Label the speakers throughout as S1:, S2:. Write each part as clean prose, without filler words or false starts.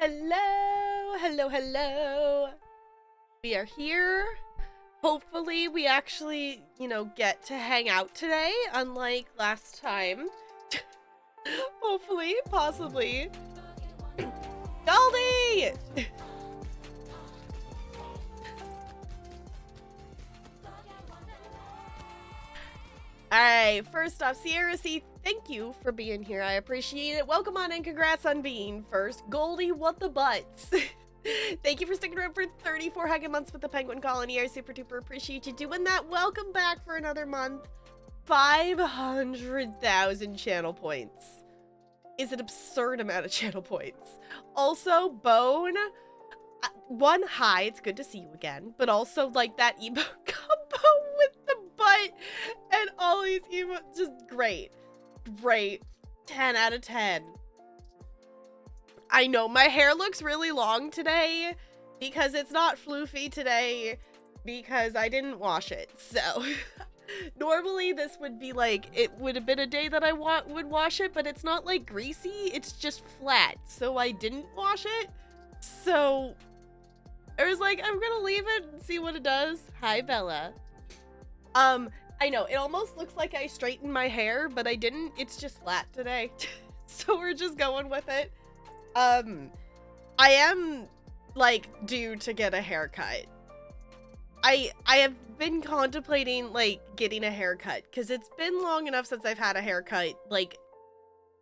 S1: Hello, hello, hello. We are here. Hopefully we actually, get to hang out today, unlike last time. Hopefully, possibly. Goldie! Alright, first off, Sierra C, thank you for being here. I appreciate it. Welcome on and congrats on being first. Goldie, what the butts? Thank you for sticking around for 34 hugging months with the Penguin Colony. I super duper appreciate you doing that. Welcome back for another month. 500,000 channel points is an absurd amount of channel points. Also, Bone, one, hi, it's good to see you again, but also, like, that emote combo with the butt and all these emotes, just great. Great. 10 out of 10. I know my hair looks really long today because it's not floofy today because I didn't wash it. So normally this would be like, it would have been a day that I would wash it, but it's not like greasy, it's just flat. So I didn't wash it. So I was like, I'm gonna leave it and see what it does. Hi, Bella. I know it almost looks like I straightened my hair, but I didn't. It's just flat today. So we're just going with it. I am, like, due to get a haircut. I have been contemplating, like, getting a haircut, because it's been long enough since I've had a haircut. Like,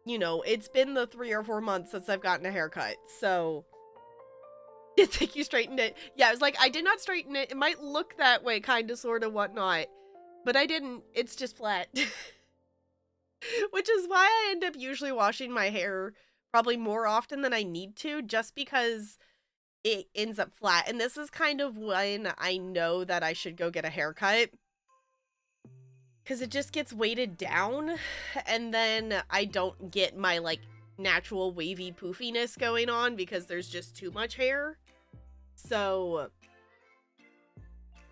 S1: it's been the 3 or 4 months since I've gotten a haircut, so I think you straightened it. Yeah, I was like, I did not straighten it. It might look that way, kind of, sort of, whatnot, but I didn't. It's just flat. Which is why I end up usually washing my hair probably more often than I need to, just because it ends up flat. And this is kind of when I know that I should go get a haircut, because it just gets weighted down, and then I don't get my, like, natural wavy poofiness going on because there's just too much hair. So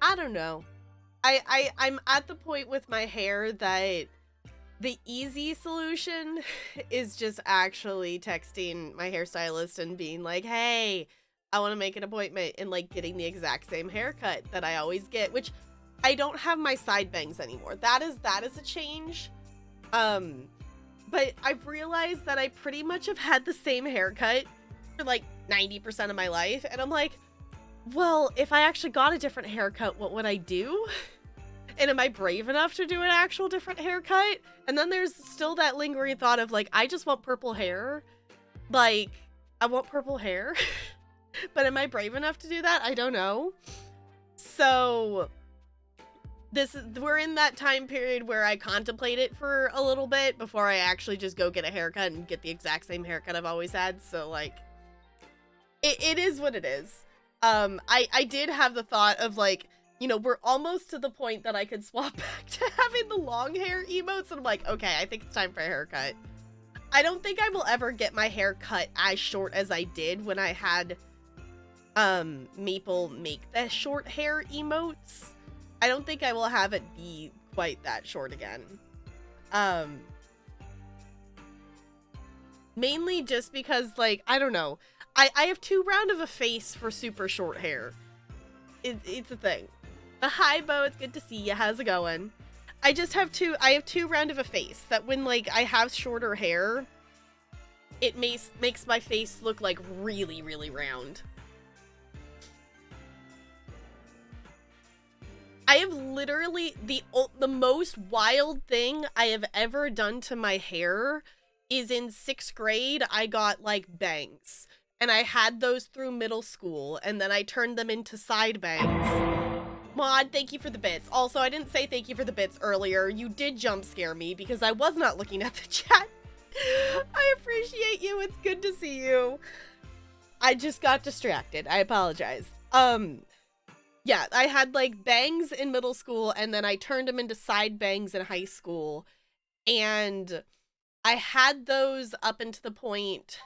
S1: I don't know. I'm at the point with my hair that the easy solution is just actually texting my hairstylist and being like, hey, I want to make an appointment, and, like, getting the exact same haircut that I always get, which I don't have my side bangs anymore. That is a change. But I've realized that I pretty much have had the same haircut for, like, 90% of my life, and I'm like, well, if I actually got a different haircut, what would I do? And am I brave enough to do an actual different haircut? And then there's still that lingering thought of, like, I just want purple hair. Like, I want purple hair. But am I brave enough to do that? I don't know. So we're in that time period where I contemplate it for a little bit before I actually just go get a haircut and get the exact same haircut I've always had. So, like, it is what it is. I did have the thought of, like, we're almost to the point that I could swap back to having the long hair emotes, and I'm like, okay, I think it's time for a haircut. I don't think I will ever get my hair cut as short as I did when I had Maple make the short hair emotes. I don't think I will have it be quite that short again. Mainly just because, like, I don't know. I have too round of a face for super short hair. It's a thing. Hi, Bo, it's good to see you. How's it going? I have too round of a face that when, like, I have shorter hair, it makes my face look, like, really, really round. I have literally, the most wild thing I have ever done to my hair is in 6th grade, I got, like, bangs. And I had those through middle school, and then I turned them into side bangs. Mod, thank you for the bits. Also, I didn't say thank you for the bits earlier. You did jump scare me because I was not looking at the chat. I appreciate you. It's good to see you. I just got distracted. I apologize. Yeah, I had, like, bangs in middle school, and then I turned them into side bangs in high school. And I had those up until the point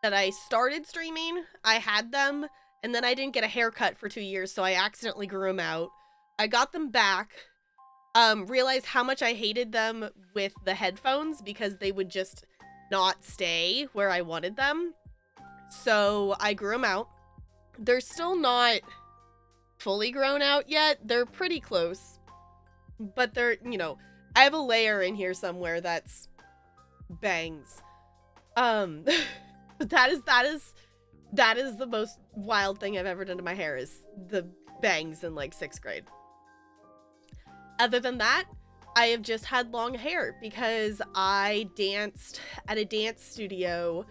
S1: that I started streaming. I had them, and then I didn't get a haircut for 2 years, so I accidentally grew them out. I got them back, realized how much I hated them with the headphones because they would just not stay where I wanted them. So I grew them out. They're still not fully grown out yet. They're pretty close. But they're, you know, I have a layer in here somewhere that's bangs. That is the most wild thing I've ever done to my hair, is the bangs in like 6th grade. Other than that, I have just had long hair because I danced at a dance studio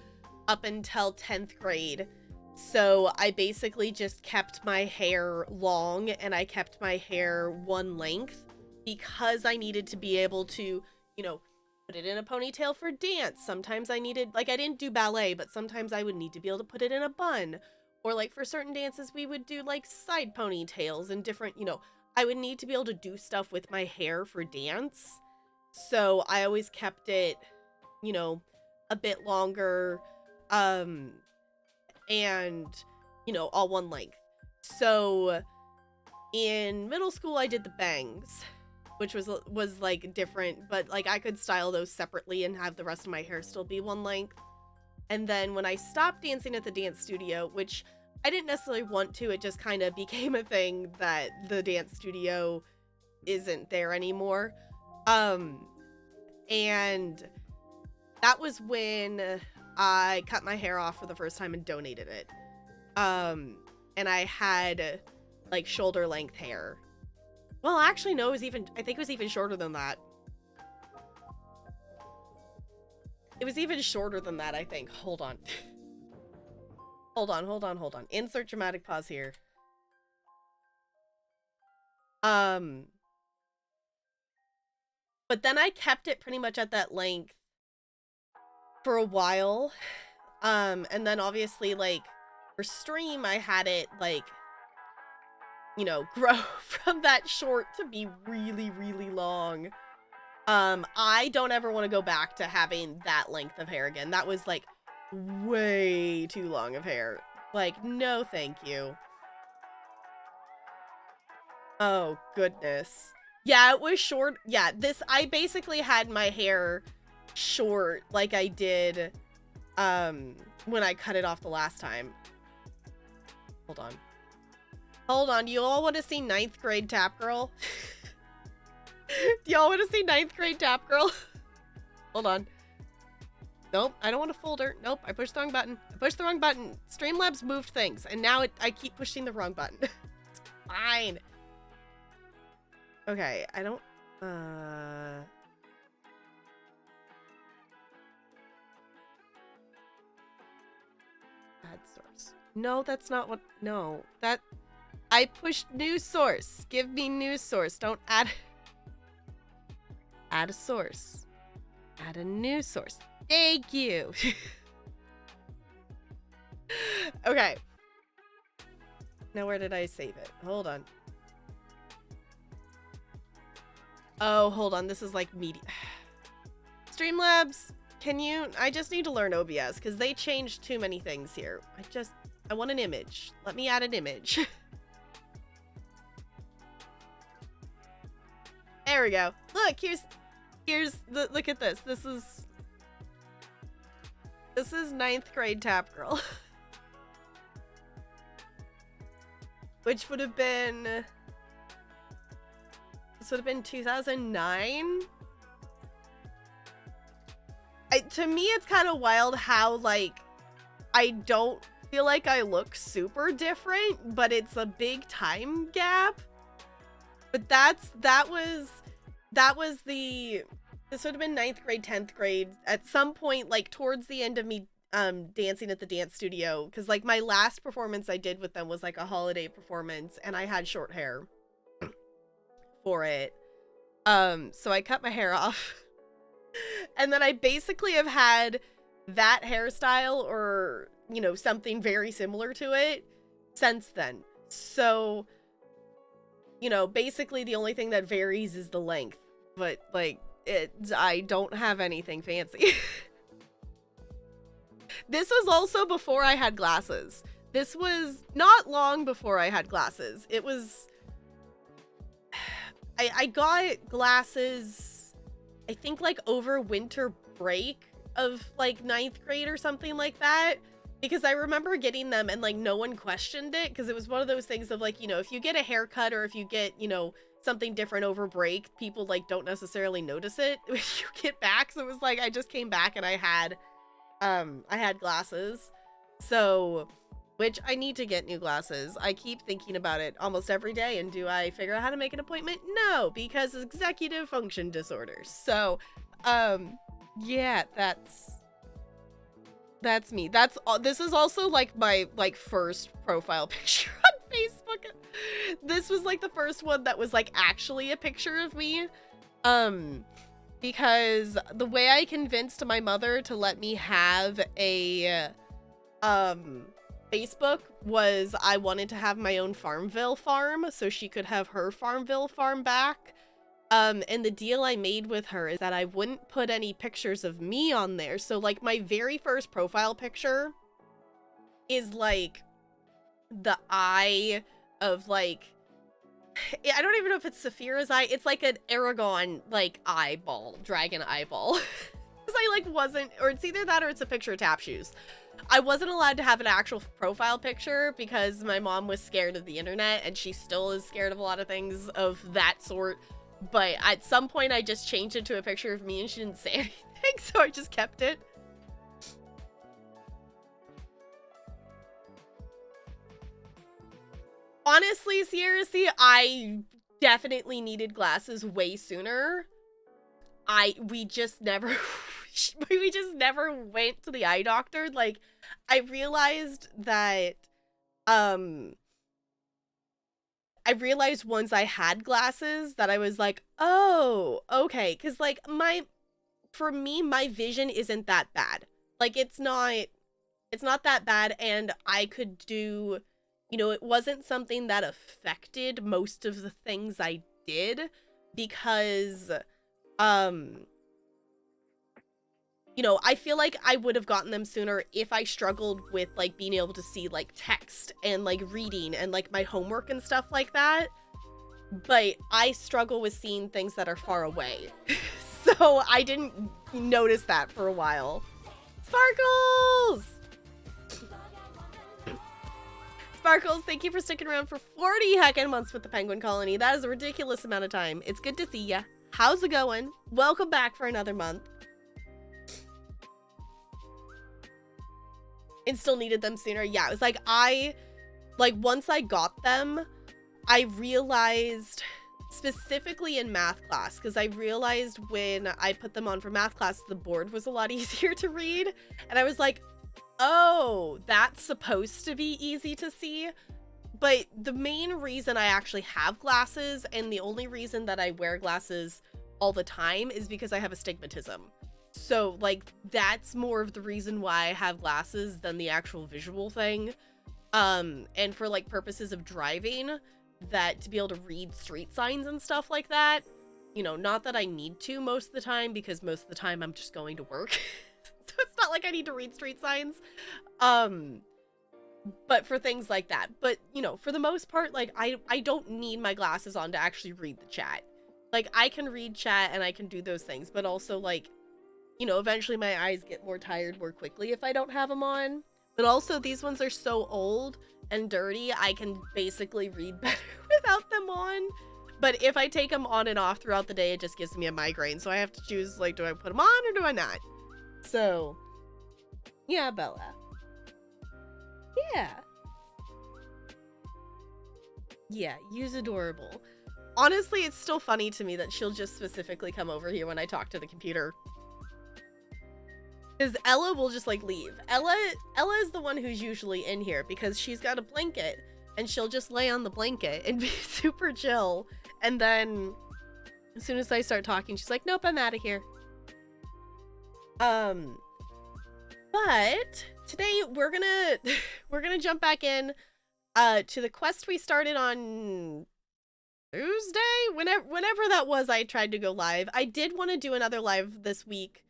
S1: up until 10th grade. So I basically just kept my hair long, and I kept my hair one length because I needed to be able to, you know, put it in a ponytail for dance. Sometimes I needed, like, I didn't do ballet, but sometimes I would need to be able to put it in a bun. Or like for certain dances, we would do like side ponytails and different, you know, I would need to be able to do stuff with my hair for dance. So I always kept it, you know, a bit longer, and, you know, all one length. So in middle school, I did the bangs, which was like different, but like I could style those separately and have the rest of my hair still be one length. And then when I stopped dancing at the dance studio, which I didn't necessarily want to, it just kind of became a thing that the dance studio isn't there anymore. And that was when I cut my hair off for the first time and donated it. And I had like shoulder length hair. Well, actually, no, I think it was even shorter than that. It was even shorter than that, I think. Hold on. Hold on. Insert dramatic pause here. But then I kept it pretty much at that length for a while. And then obviously, like, for stream, I had it, like, you know, grow from that short to be really, really long. I don't ever want to go back to having that length of hair again. That was, like, way too long of hair. Like, no thank you. Oh, goodness. Yeah, it was short. Yeah, I basically had my hair short like I did, when I cut it off the last time. Hold on. Do you all want to see 9th grade Tap Girl? Do y'all want to see 9th grade Tap Girl? Hold on. Nope, I don't want to fold her. Nope, I pushed the wrong button. Streamlabs moved things, and now I keep pushing the wrong button. It's fine. Okay, I don't... Add source. No, that's not what... No, that... I pushed new source. Give me new source. Don't add... Add a source. Add a new source. Thank you. Okay. Now where did I save it? Hold on. Oh, hold on. This is like media. Streamlabs, I just need to learn OBS because they changed too many things here. I want an image. Let me add an image. There we go. Look, look at this. This is 9th grade Tap Girl. Which would have been... This would have been 2009? To me, it's kind of wild how, like, I don't feel like I look super different, but it's a big time gap. But this would have been 9th grade, 10th grade. At some point, like, towards the end of me dancing at the dance studio, because, like, my last performance I did with them was, like, a holiday performance, and I had short hair for it. So I cut my hair off. And then I basically have had that hairstyle or, you know, something very similar to it since then. So, you know, basically the only thing that varies is the length. But, like, I don't have anything fancy. This was also before I had glasses. This was not long before I had glasses. It was... I got glasses, I think, like, over winter break of, like, 9th grade or something like that. Because I remember getting them and like no one questioned it because it was one of those things of like, you know, if you get a haircut or if you get, you know, something different over break, people like don't necessarily notice it when you get back. So it was like I just came back and I had glasses. So, which I need to get new glasses. I keep thinking about it almost every day. And do I figure out how to make an appointment? No, because executive function disorders. So, yeah, that's me. This is also like my like first profile picture on Facebook. This was like the first one that was like actually a picture of me. Because the way I convinced my mother to let me have a Facebook was I wanted to have my own Farmville farm so she could have her Farmville farm back. And the deal I made with her is that I wouldn't put any pictures of me on there. So, like, my very first profile picture is, like, the eye of, like, I don't even know if it's Saphira's eye. It's, like, an Aragon, like, eyeball, dragon eyeball. Because I, like, wasn't, or it's either that or it's a picture of Tap Shoes. I wasn't allowed to have an actual profile picture because my mom was scared of the internet, and she still is scared of a lot of things of that sort. But at some point, I just changed it to a picture of me and she didn't say anything, so I just kept it. Honestly, Sierra C, I definitely needed glasses way sooner. We just never went to the eye doctor. Like, I realized that, once I had glasses that I was like, oh, okay. Cause like for me, my vision isn't that bad. Like it's not that bad. And I could do, you know, it wasn't something that affected most of the things I did because, you know, I feel like I would have gotten them sooner if I struggled with, like, being able to see, like, text and, like, reading and, like, my homework and stuff like that. But I struggle with seeing things that are far away. So I didn't notice that for a while. Sparkles! Sparkles, thank you for sticking around for 40 heckin' months with the Penguin Colony. That is a ridiculous amount of time. It's good to see ya. How's it going? Welcome back for another month. And still needed them sooner. Yeah, it was like once I got them, I realized, specifically in math class, because I realized when I put them on for math class, the board was a lot easier to read. And I was like, oh, that's supposed to be easy to see. But the main reason I actually have glasses, and the only reason that I wear glasses all the time, is because I have astigmatism. So, like, that's more of the reason why I have glasses than the actual visual thing. And for, like, purposes of driving, that to be able to read street signs and stuff like that, you know, not that I need to most of the time, because most of the time I'm just going to work. So it's not like I need to read street signs. But for things like that. But, you know, for the most part, like, I don't need my glasses on to actually read the chat. Like, I can read chat and I can do those things, but also, like, you know, eventually my eyes get more tired more quickly if I don't have them on. But also, these ones are so old and dirty, I can basically read better without them on. But if I take them on and off throughout the day, it just gives me a migraine. So I have to choose, like, do I put them on or do I not? So, yeah, Bella. Yeah. Yeah, Yu's adorable. Honestly, it's still funny to me that she'll just specifically come over here when I talk to the computer. Because Ella will just, like, leave. Ella is the one who's usually in here because she's got a blanket and she'll just lay on the blanket and be super chill. And then as soon as I start talking, she's like, nope, I'm out of here. But today we're gonna jump back in to the quest we started on Tuesday? Whenever that was, I tried to go live. I did want to do another live this week.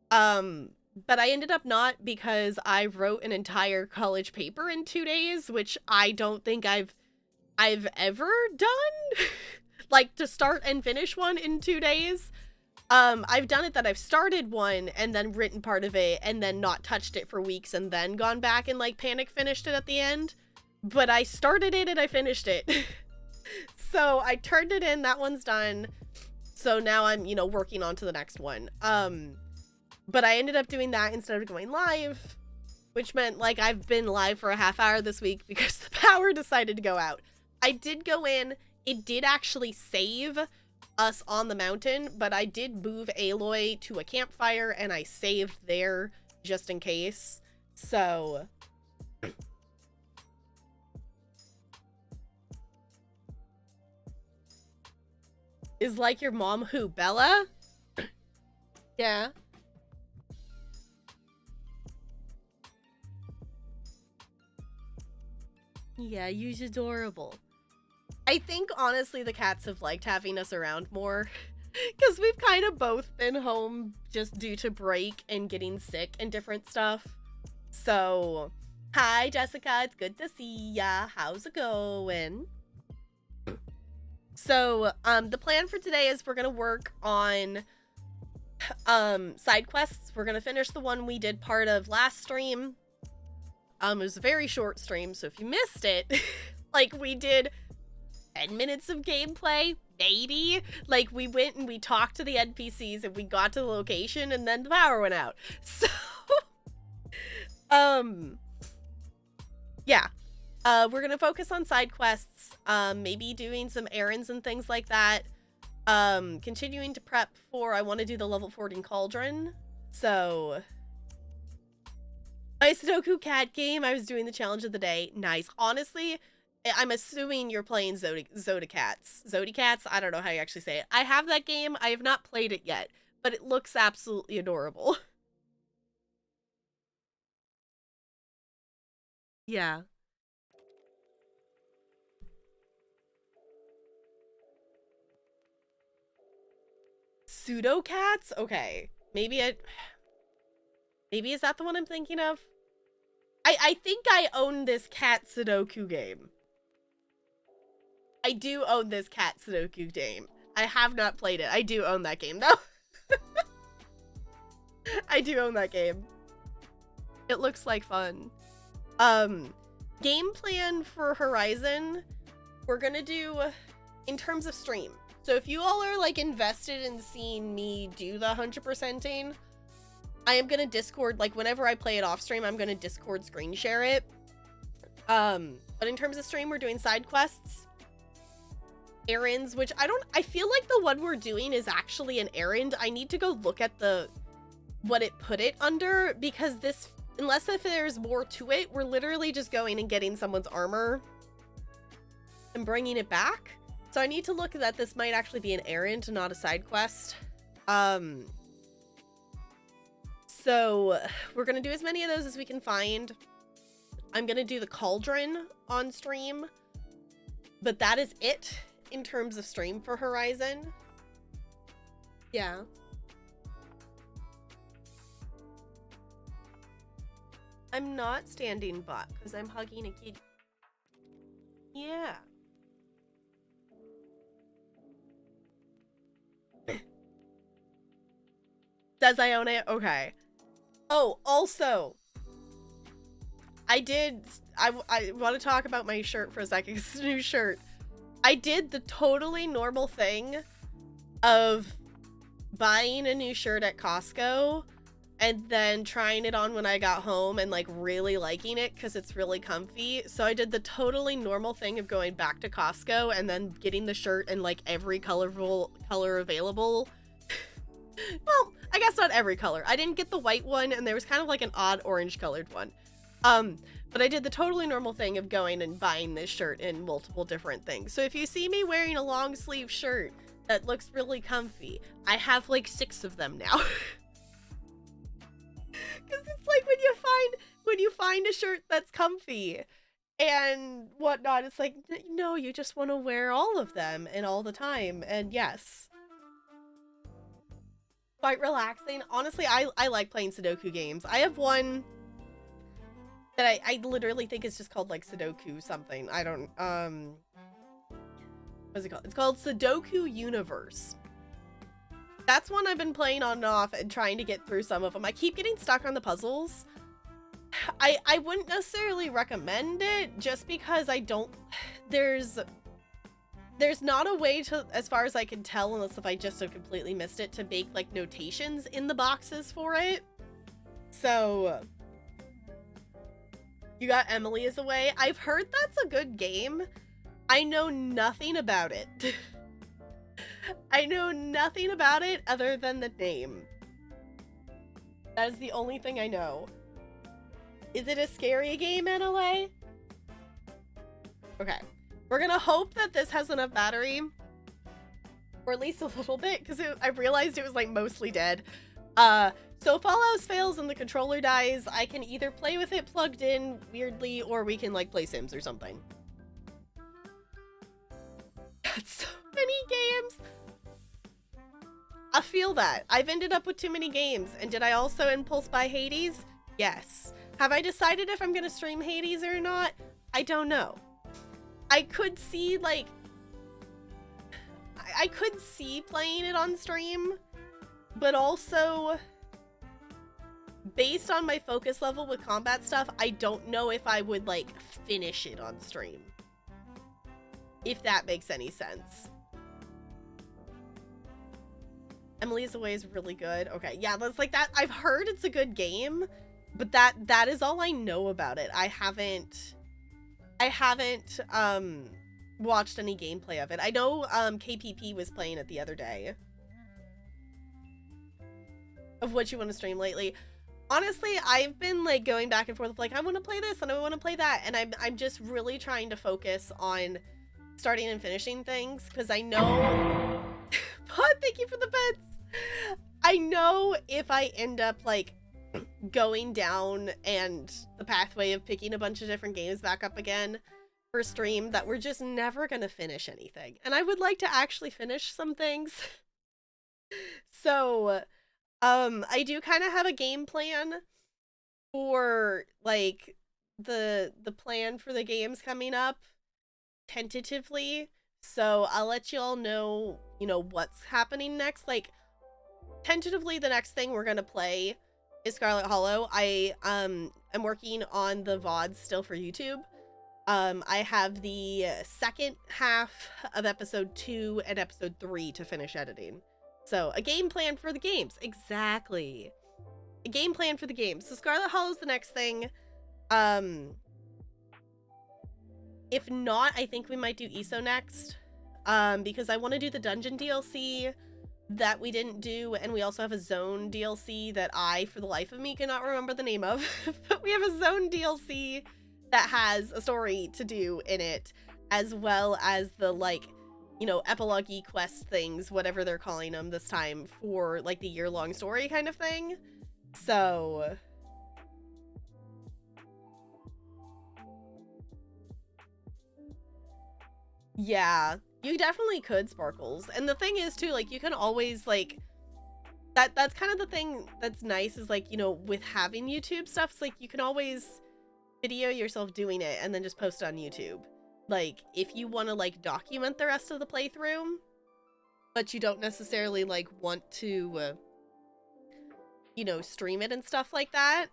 S1: But I ended up not because I wrote an entire college paper in 2 days, which I don't think I've ever done. Like, to start and finish one in 2 days. I've done it that I've started one and then written part of it and then not touched it for weeks and then gone back and like panic finished it at the end. But I started it and I finished it. So I turned it in, that one's done. So now I'm, you know, working on to the next one. But I ended up doing that instead of going live, which meant like I've been live for a half hour this week because the power decided to go out. I did go in, it did actually save us on the mountain, but I did move Aloy to a campfire and I saved there just in case. So is like your mom who, Bella? Yeah. Yeah, you's adorable. I think, honestly, the cats have liked having us around more. Because we've kind of both been home just due to break and getting sick and different stuff. So, hi, Jessica. It's good to see ya. How's it going? So, the plan for today is we're going to work on side quests. We're going to finish the one we did part of last stream. It was a very short stream, so if you missed it, like we did 10 minutes of gameplay, maybe. Like we went and we talked to the NPCs and we got to the location and then the power went out. So, yeah. We're gonna focus on side quests, maybe doing some errands and things like that. Continuing to prep for, I want to do the level 14 Cauldron. So, my Sudoku cat game, I was doing the challenge of the day. Nice. Honestly, I'm assuming you're playing Zodicats. Zodicats? I don't know how you actually say it. I have that game. I have not played it yet, but it looks absolutely adorable. Yeah. Pseudocats? Okay. Maybe is that the one I'm thinking of? I think I own this cat Sudoku game. I do own this cat Sudoku game. I have not played it. I do own that game, though. I do own that game. It looks like fun. Game plan for Horizon, we're gonna do in terms of stream. So if you all are like invested in seeing me do the 100%ing, I am gonna Discord, like whenever I play it off stream, I'm gonna Discord screen share it. But in terms of stream, we're doing side quests, errands, which I feel like the one we're doing is actually an errand. I need to go look at what it put it under, because this, unless if there's more to it, we're literally just going and getting someone's armor and bringing it back. So I need to look that this might actually be an errand, not a side quest. So we're gonna do as many of those as we can find. I'm gonna do the Cauldron on stream, but that is it in terms of stream for Horizon. Yeah. I'm not standing butt because I'm hugging a kid. Yeah. Says I own it? Okay. Oh, also, I want to talk about my shirt for a second. It's a new shirt. I did the totally normal thing of buying a new shirt at Costco and then trying it on when I got home and like really liking it because it's really comfy. So I did the totally normal thing of going back to Costco and then getting the shirt in like every color available. Well, I guess not every color. I didn't get the white one, and there was kind of like an odd orange colored one. But I did the totally normal thing of going and buying this shirt in multiple different things. So if you see me wearing a long sleeve shirt that looks really comfy, I have like 6 of them now. Because it's like when you find a shirt that's comfy and whatnot, it's like, no, you just want to wear all of them and all the time. And yes. Quite relaxing. Honestly, I like playing Sudoku games. I have one that I literally think is just called like Sudoku something. I don't, what's it called? It's called Sudoku Universe. That's one I've been playing on and off and trying to get through some of them. I keep getting stuck on the puzzles. I wouldn't necessarily recommend it just because I don't... There's not a way to, as far as I can tell, unless if I just have completely missed it, to make like notations in the boxes for it. So you got Emily is Away. I've heard that's a good game. I know nothing about it. I know nothing about it other than the name. That is the only thing I know. Is it a scary game, NLA? Okay. We're gonna hope that this has enough battery. Or at least a little bit, because I realized it was like mostly dead. So if Fallout fails and the controller dies, I can either play with it plugged in weirdly, or we can like play Sims or something. That's so many games. I feel that. I've ended up with too many games. And did I also impulse buy Hades? Yes. Have I decided if I'm gonna stream Hades or not? I don't know. I could see, like... I could see playing it on stream, but also, based on my focus level with combat stuff, I don't know if I would, like, finish it on stream. If that makes any sense. Emily's Away is really good. Okay, yeah, that's like that. I've heard it's a good game, but that is all I know about it. I haven't watched any gameplay of it. I know KPP was playing it the other day. Of what you want to stream lately. Honestly, I've been like going back and forth of like, I want to play this and I want to play that, and I'm just really trying to focus on starting and finishing things, because I know but thank you for the bits. I know if I end up like going down and the pathway of picking a bunch of different games back up again for stream, that we're just never gonna finish anything. And I would like to actually finish some things. So, I do kind of have a game plan for like the plan for the games coming up tentatively. So I'll let you all know, you know, what's happening next. Like, tentatively, the next thing we're gonna play is Scarlet Hollow. I am working on the VODs still for YouTube. I have the second half of episode 2 and episode 3 to finish editing. So a game plan for the games. Exactly. A game plan for the games. So Scarlet Hollow's the next thing. If not, I think we might do ESO next. Because I want to do the dungeon DLC that we didn't do, and we also have a zone DLC that I, for the life of me, cannot remember the name of. But we have a zone DLC that has a story to do in it, as well as the, like, you know, epilogue-y quest things, whatever they're calling them this time, for, like, the year-long story kind of thing. So... yeah, you definitely could, Sparkles. And the thing is, too, like, you can always, like... That's kind of the thing that's nice, is, like, you know, with having YouTube stuff, it's like, you can always video yourself doing it and then just post it on YouTube. Like, if you want to, like, document the rest of the playthrough, but you don't necessarily, like, want to, you know, stream it and stuff like that.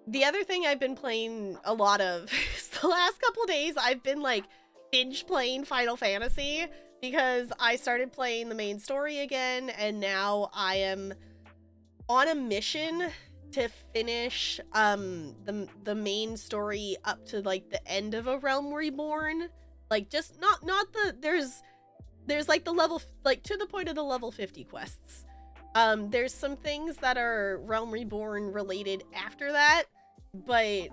S1: The other thing I've been playing a lot of is the last couple days I've been, like, binge playing Final Fantasy, because I started playing the main story again, and now I am on a mission to finish the main story up to like the end of A Realm Reborn. Like, just not the there's like the level, like, to the point of the level 50 quests. There's some things that are Realm Reborn related after that, but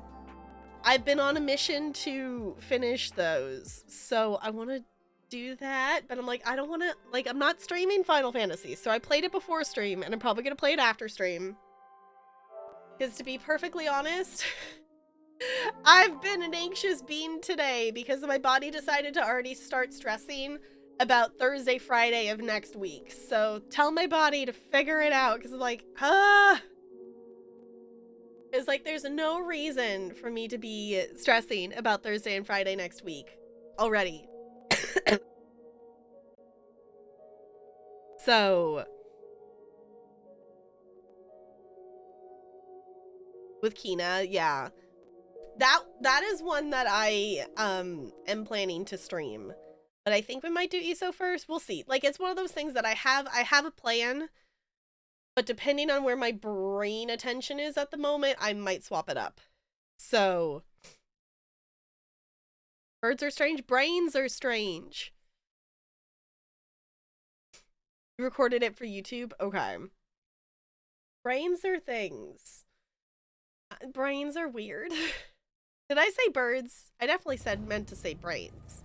S1: I've been on a mission to finish those, so I want to do that, but I'm like, I don't want to, like, I'm not streaming Final Fantasy, so I played it before stream, and I'm probably gonna play it after stream. Because to be perfectly honest, I've been an anxious bean today because my body decided to already start stressing about Thursday, Friday of next week. So tell my body to figure it out, because I'm like, it's like, there's no reason for me to be stressing about Thursday and Friday next week already. So with Kina, yeah. That is one that I am planning to stream. But I think we might do ESO first. We'll see. Like, it's one of those things that I have a plan, but depending on where my brain attention is at the moment, I might swap it up. So birds are strange, brains are strange. You recorded it for YouTube? Okay. Brains are things. Brains are weird. Did I say birds? I definitely meant to say brains.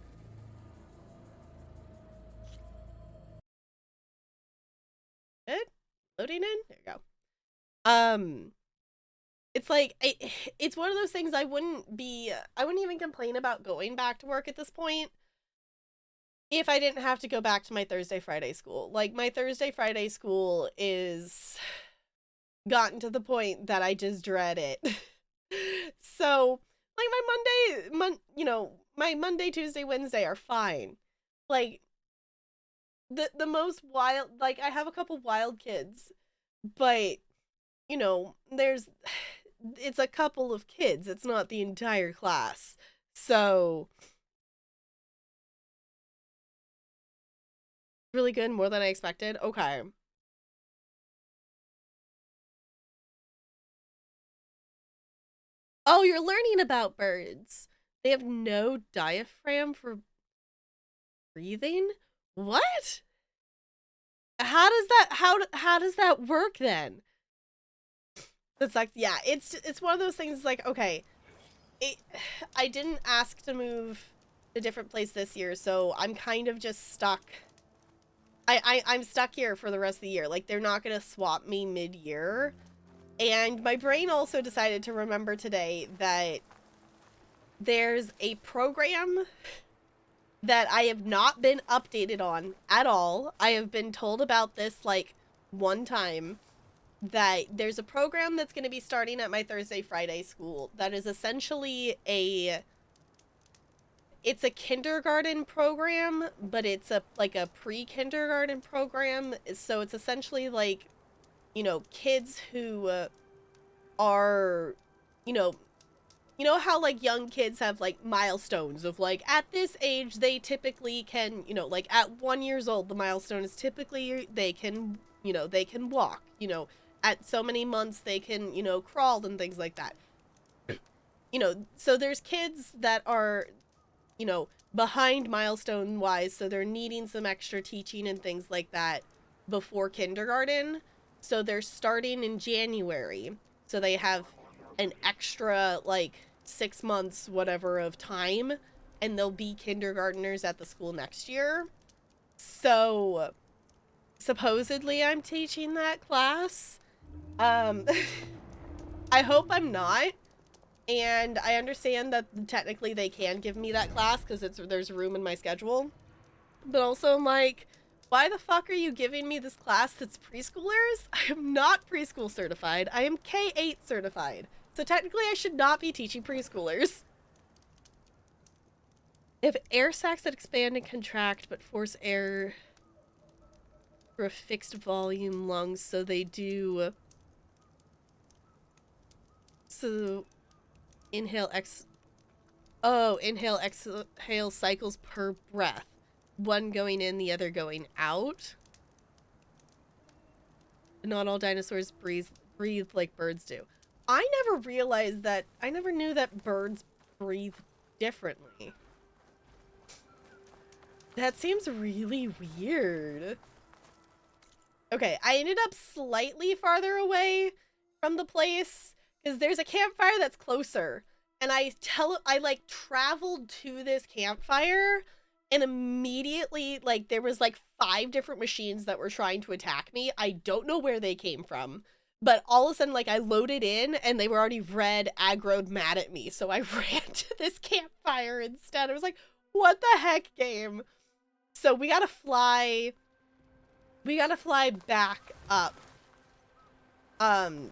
S1: Good? Loading in? There you go. It's like, it's one of those things I wouldn't even complain about going back to work at this point if I didn't have to go back to my Thursday, Friday school. Like, my Thursday, Friday school is gotten to the point that I just dread it. So, like, my Monday, Tuesday, Wednesday are fine. Like, the most wild, like, I have a couple wild kids, but, you know, it's a couple of kids. It's not the entire class. So, really good, more than I expected. Okay. Oh, you're learning about birds. They have no diaphragm for breathing? What? How does that work then? That's like, yeah, it's one of those things. Like, okay, I didn't ask to move to a different place this year, so I'm kind of just stuck. I'm stuck here for the rest of the year. Like, they're not gonna swap me mid-year. And my brain also decided to remember today that there's a program that I have not been updated on at all. I have been told about this like one time, that there's a program that's going to be starting at my Thursday, Friday school that is essentially it's a kindergarten program, but it's a pre-kindergarten program. So it's essentially like, you know, kids who are, you know how like young kids have like milestones of like at this age they typically can, you know, like at 1 year old the milestone is typically they can, you know, they can walk, you know, at so many months they can, you know, crawl and things like that. You know, so there's kids that are, you know, behind milestone wise, so they're needing some extra teaching and things like that before kindergarten. So they're starting in January. So they have an extra like 6 months whatever of time, and they'll be kindergartners at the school next year. So supposedly I'm teaching that class. I hope I'm not. And I understand that technically they can give me that class because there's room in my schedule. But also I'm like, why the fuck are you giving me this class that's preschoolers? I am not preschool certified. I am K-8 certified. So technically I should not be teaching preschoolers. If air sacs that expand and contract but force air for a fixed volume lungs, so they do. So inhale, inhale, exhale cycles per breath. One going in, the other going out. Not all dinosaurs breathe like birds do. I never realized that. I never knew that birds breathe differently. That seems really weird. Okay, I ended up slightly farther away from the place because there's a campfire that's closer. And I like traveled to this campfire, and immediately like there was like 5 different machines that were trying to attack me. I don't know where they came from, but all of a sudden like I loaded in and they were already red, aggroed, mad at me. So I ran to this campfire instead. I was like, what the heck, game? So we gotta fly back up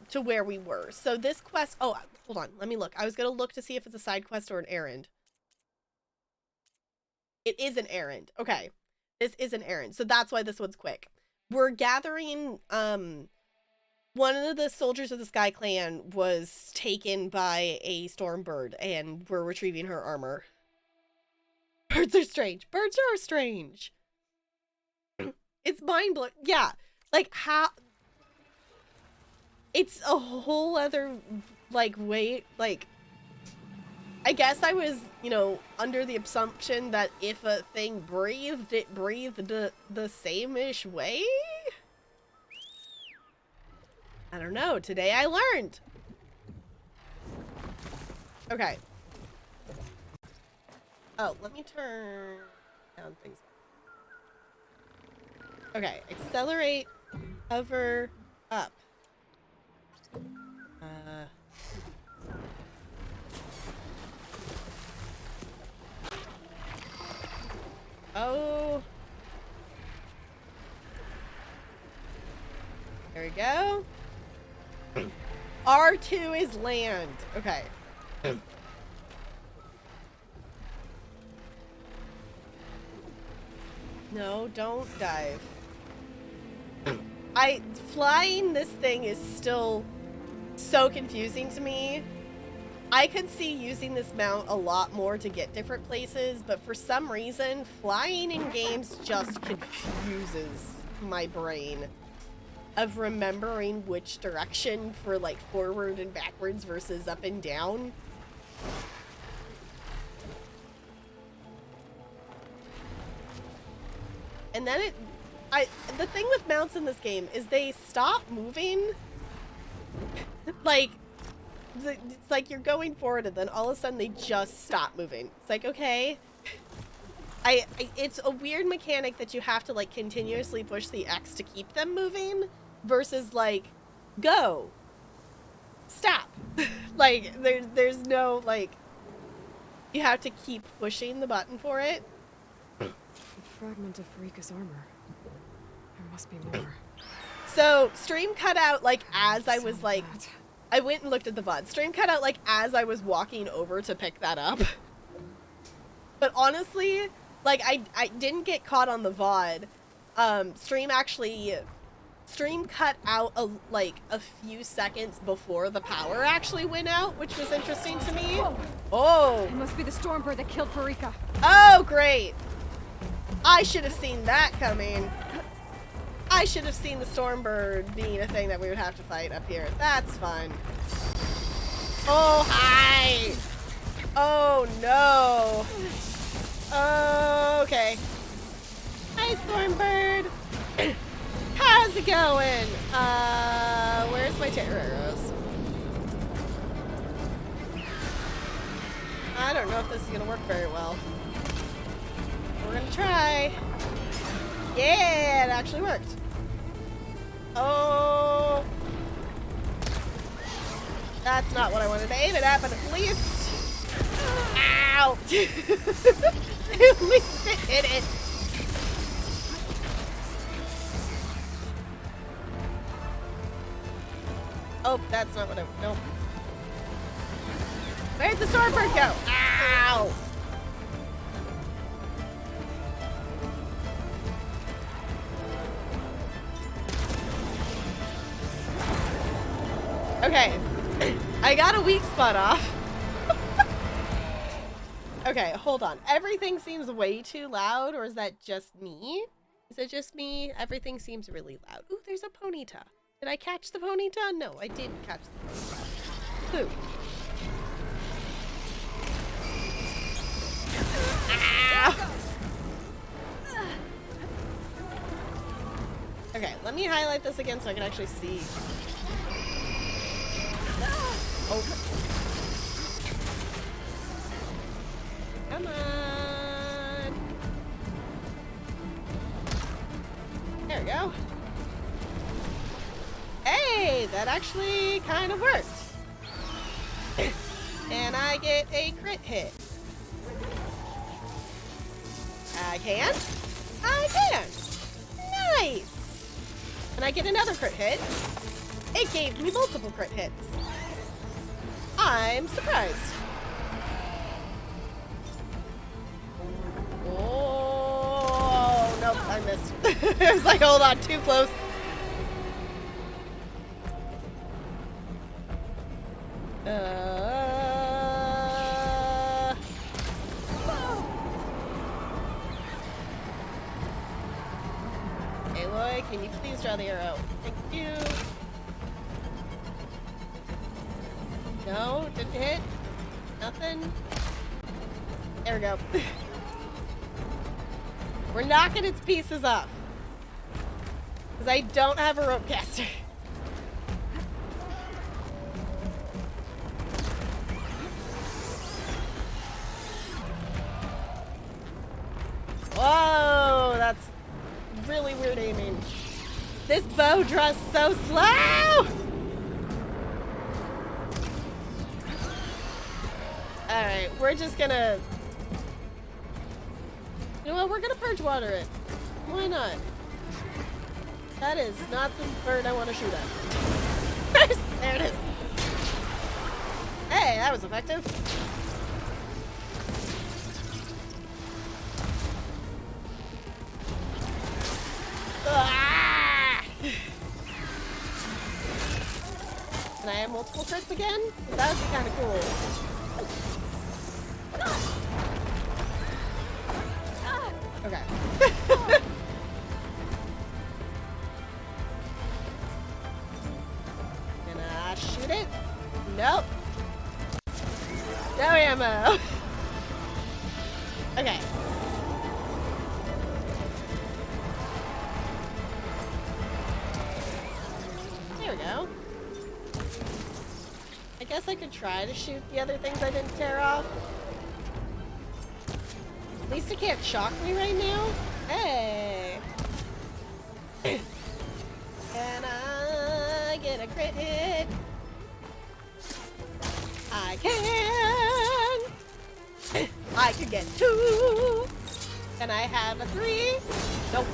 S1: to where we were. So this quest, oh, hold on, let me look. I was gonna look to see if it's a side quest or an errand. It is an errand. Okay, this is an errand, so that's why this one's quick. we're gathering, one of the soldiers of the Sky Clan was taken by a Stormbird, and we're retrieving her armor. Birds are strange. Birds are strange. It's mind-blowing. Yeah. Like, how... It's a whole other, like, way, like... I guess I was, you know, under the assumption that if a thing breathed, it breathed the same-ish way? I don't know. Today I learned. Okay. Oh, let me turn down things. Okay, accelerate, hover, up. Oh. There we go. R2 is land. Okay. No, don't dive. Flying this thing is still so confusing to me. I could see using this mount a lot more to get different places, but for some reason, flying in games just confuses my brain of remembering which direction for like forward and backwards versus up and down. And then the thing with mounts in this game is they stop moving. Like, it's like you're going forward and then all of a sudden they just stop moving. It's like, okay. It's a weird mechanic that you have to like continuously push the X to keep them moving versus like, go, stop. Like, there's no like, you have to keep pushing the button for it.
S2: A fragment of Pharika's armor. There must be more.
S1: So stream cut out like as I was like, I went and looked at the VOD. Stream cut out like as I was walking over to pick that up. But honestly, like I didn't get caught on the VOD. Stream cut out like a few seconds before the power actually went out, which was interesting to me. Oh!
S2: It must be the Stormbird that killed Pharika.
S1: Oh, great! I should have seen that coming. I should have seen the Stormbird being a thing that we would have to fight up here. That's fun. Oh, hi! Oh, no. Okay. Hi, Stormbird. How's it going? Where's my terror arrows? I don't know if this is gonna work very well. We're gonna try. Yeah, it actually worked. Oh. That's not what I wanted to aim it at, but at least... Ow! At least it hit it. Oh, that's not what I... Nope. Where'd the Stormbird go? Ow! Okay. I got a weak spot off. Okay, hold on. Everything seems way too loud, or is that just me? Is it just me? Everything seems really loud. Ooh, there's a Ponyta. Did I catch the Ponyta? No, I didn't catch the Ponyta. Who? Ah! Okay, let me highlight this again so I can actually see. Oh. Come on. There we go. Hey, that actually kind of worked. And I get a crit hit. I can. I can. Nice. And I get another crit hit. It gave me multiple crit hits. I'm surprised. Oh, nope. I missed. I was like, hold on, too close. Aloy, can you please draw the arrow? Thank you. No, didn't hit. Nothing. There we go. We're knocking its pieces up. Because I don't have a rope caster. Whoa, that's really weird aiming. This bow draws so slow! Alright, we're just gonna... You know what, we're gonna purge water it. Why not? That is not the bird I want to shoot at. There it is. Hey, that was effective. Ah! Can I have multiple crits again? That would be kind of cool. Okay. Can I shoot it? Nope. No ammo. Okay. There we go. I guess I could try to shoot the other things I didn't tear off. At least it can't shock me right now. Hey! Can I get a crit hit? I can! I could get 2! Can I have a 3? Nope.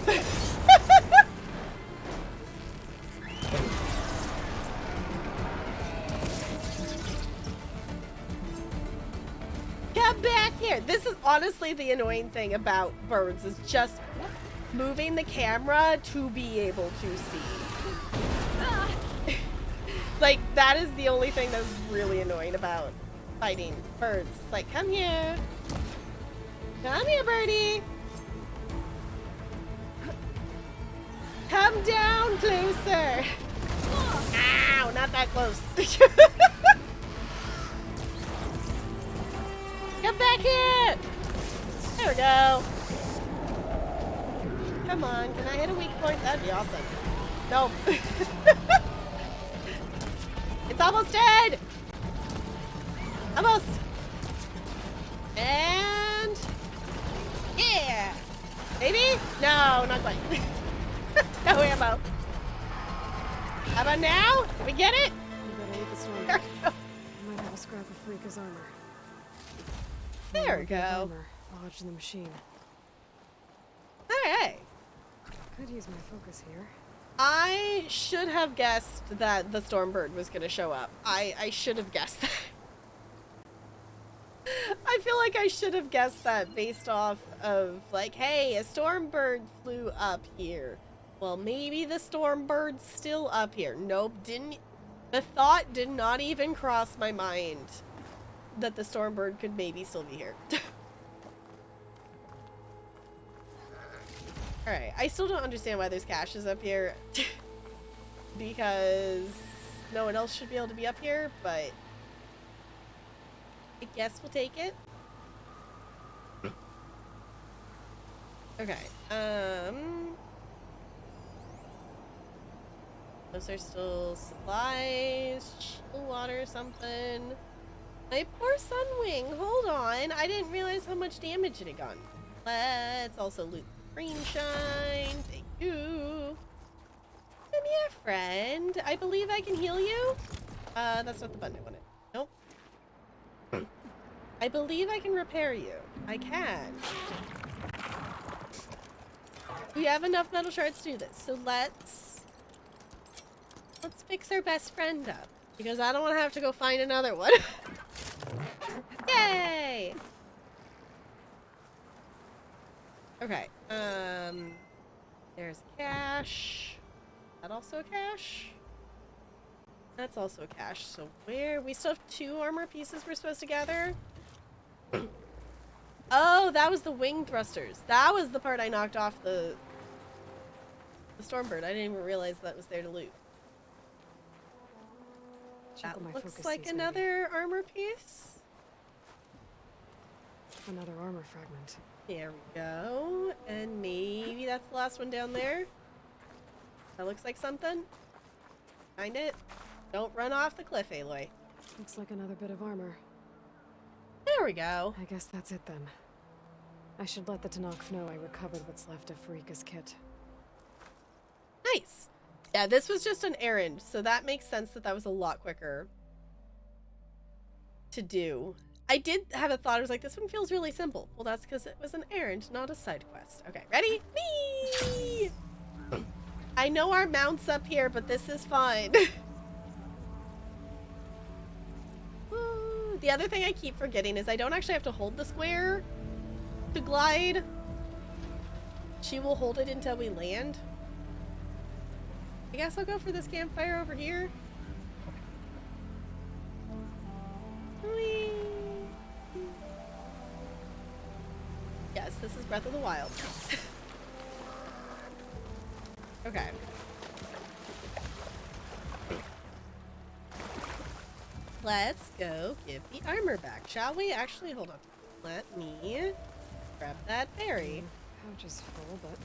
S1: Come back here! This is honestly the annoying thing about birds, is just moving the camera to be able to see. Like, that is the only thing that's really annoying about fighting birds. Like, come here. Come here, birdie. Come down closer. Ow, not that close. Come back here! There we go. Come on, can I hit a weak point? That'd be awesome. Nope. It's almost dead! Almost! And... yeah! Maybe? No, not quite. No ammo. How about now? Did we get it?
S2: You better eat the storm. I might have a scrap of Frika's armor.
S1: There we go.
S2: Armor lodged in the machine.
S1: Alright.
S2: Could use my focus here.
S1: I should have guessed that the Stormbird was gonna show up. I should have guessed that. I feel like I should have guessed that based off of, like, hey, a Stormbird flew up here. Well, maybe the Stormbird's still up here. Nope, didn't. The thought did not even cross my mind that the Stormbird could maybe still be here. Alright, I still don't understand why there's caches up here. Because no one else should be able to be up here, but I guess we'll take it. Okay, those are still supplies, chill water, something. My poor Sunwing, hold on. I didn't realize how much damage it had gotten. Let's also loot Green Shine. Thank you. Come here, friend. I believe I can heal you. That's not the button I wanted. Nope. I believe I can repair you. I can. We have enough metal shards to do this, so let's fix our best friend up. Because I don't want to have to go find another one. Yay! Okay, There's cash. That also a cache? That's also a cache. So where? We still have 2 armor pieces we're supposed to gather? Oh, that was the wing thrusters. That was the part I knocked off the Stormbird. I didn't even realize that was there to loot.
S2: Check
S1: That
S2: on my
S1: looks
S2: focus
S1: like
S2: seeds, maybe.
S1: another armor piece.
S2: Another armor fragment.
S1: There we go. And maybe that's the last one down there. That looks like something. Find it. Don't run off the cliff, Aloy.
S2: Looks like another bit of armor.
S1: There we go.
S2: I guess that's it then. I should let the Tanakh know I recovered what's left of Farika's kit.
S1: Nice. Yeah, this was just an errand, so that makes sense that that was a lot quicker to do. I did have a thought. I was like, this one feels really simple. Well, that's because it was an errand, not a side quest. Okay, ready? Me! I know our mount's up here, but this is fine. Woo. The other thing I keep forgetting is I don't actually have to hold the square to glide. She will hold it until we land. I guess I'll go for this campfire over here. Whee! Yes, this is Breath of the Wild. Okay. Let's go give the armor back, shall we? Actually, hold on. Let me grab that berry.
S2: Pouch is full, but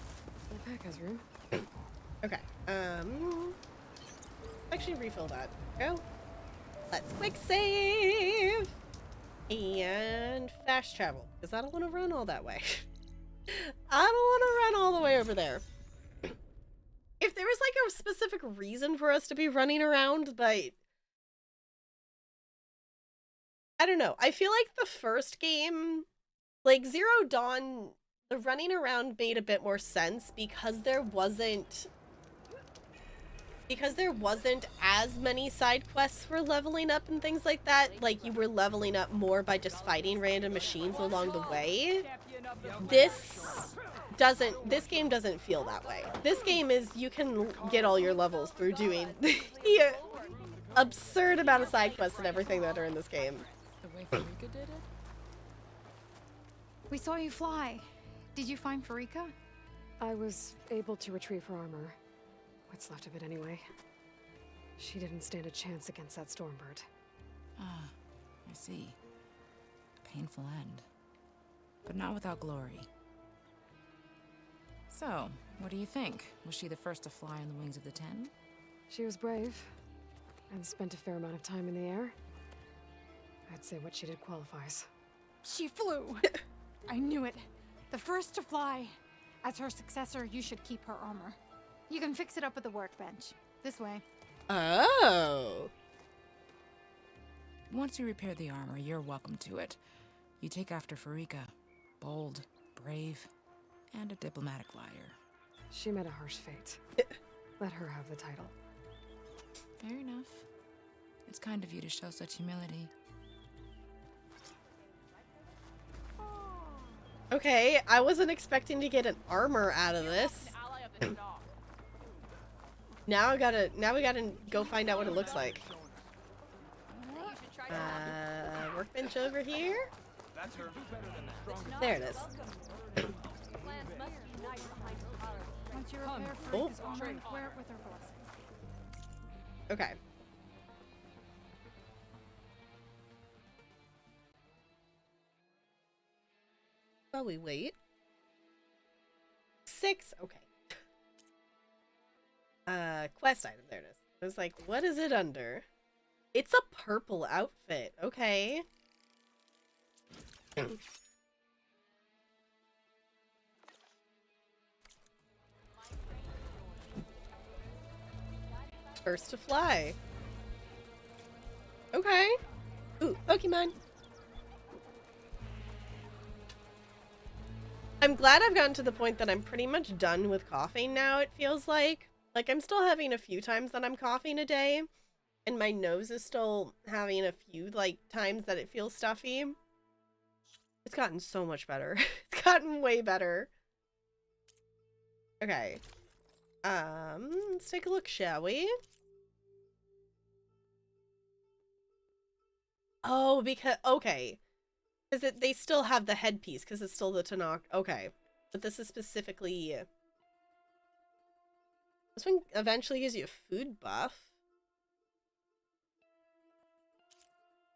S2: my pack has room.
S1: Okay. Actually refill that. Go. Let's quick save and fast travel because I don't want to run all that way. I don't want to run all the way over there. If there was like a specific reason for us to be running around, but I don't know. I feel like the first game, like Zero Dawn, the running around made a bit more sense because there wasn't as many side quests for leveling up and things like that. Like you were leveling up more by just fighting random machines along the way. This game doesn't feel that way. This game is you can get all your levels through doing the absurd amount of side quests and everything that are in this game.
S3: The way Farika did it?
S4: We saw you fly. Did you find Farika?
S2: I was able to retrieve her armor. What's left of it anyway. She didn't stand a chance against that Stormbird.
S3: Ah, I see. Painful end. But not without glory. So, what do you think? Was she the first to fly on the wings of the Ten?
S2: She was brave, and spent a fair amount of time in the air. I'd say what she did qualifies.
S4: She flew. I knew it. The first to fly. As her successor, you should keep her armor. You can fix it up at the workbench. This way.
S1: Oh.
S3: Once you repair the armor, you're welcome to it. You take after Farika. Bold, brave, and a diplomatic liar.
S2: She met a harsh fate. Let her have the title.
S3: Fair enough. It's kind of you to show such humility.
S1: Okay, I wasn't expecting to get an armor out of this. Now we gotta go find out what it looks like. Workbench over here? There it is.
S4: Once you repair
S1: Oh.
S4: Farika's armor, wear it with her blessing.
S1: Okay. While we wait. 6, okay. Quest item, there it is. I was like, what is it under? It's a purple outfit, okay. First to fly. Okay. Ooh, Pokemon. I'm glad I've gotten to the point that I'm pretty much done with coughing now, it feels like. Like, I'm still having a few times that I'm coughing a day, and my nose is still having a few, like, times that it feels stuffy. It's gotten so much better. It's gotten way better. Okay. Let's take a look, shall we? Oh, because, okay. Because they still have the headpiece, because it's still the Tanakh. Okay. But this is specifically... This one eventually gives you a food buff.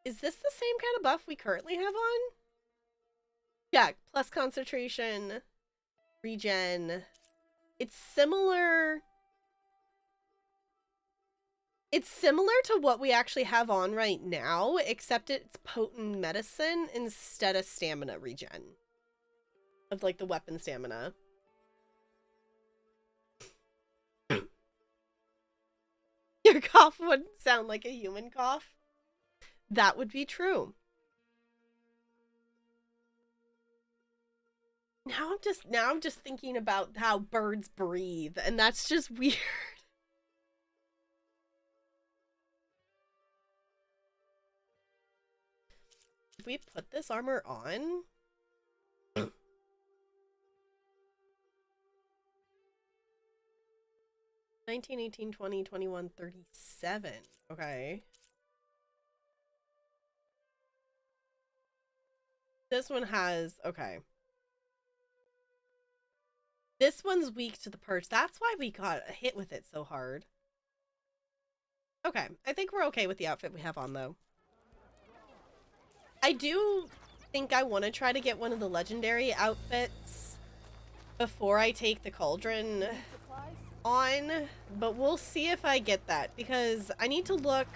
S1: Is this the same kind of buff we currently have on? Yeah, plus concentration, regen. It's similar... It's similar to what we actually have on right now, except it's potent medicine instead of stamina regen. Of, like, the weapon stamina. Your cough wouldn't sound like a human cough. That would be true. Now I'm just thinking about how birds breathe, and that's just weird. Did we put this armor on? 19, 18, 20, 21, 37. Okay. This one has, okay. This one's weak to the purge. That's why we got hit with it so hard. Okay, I think we're okay with the outfit we have on, though. I do think I want to try to get one of the legendary outfits before I take the cauldron on, but we'll see if I get that, because I need to look.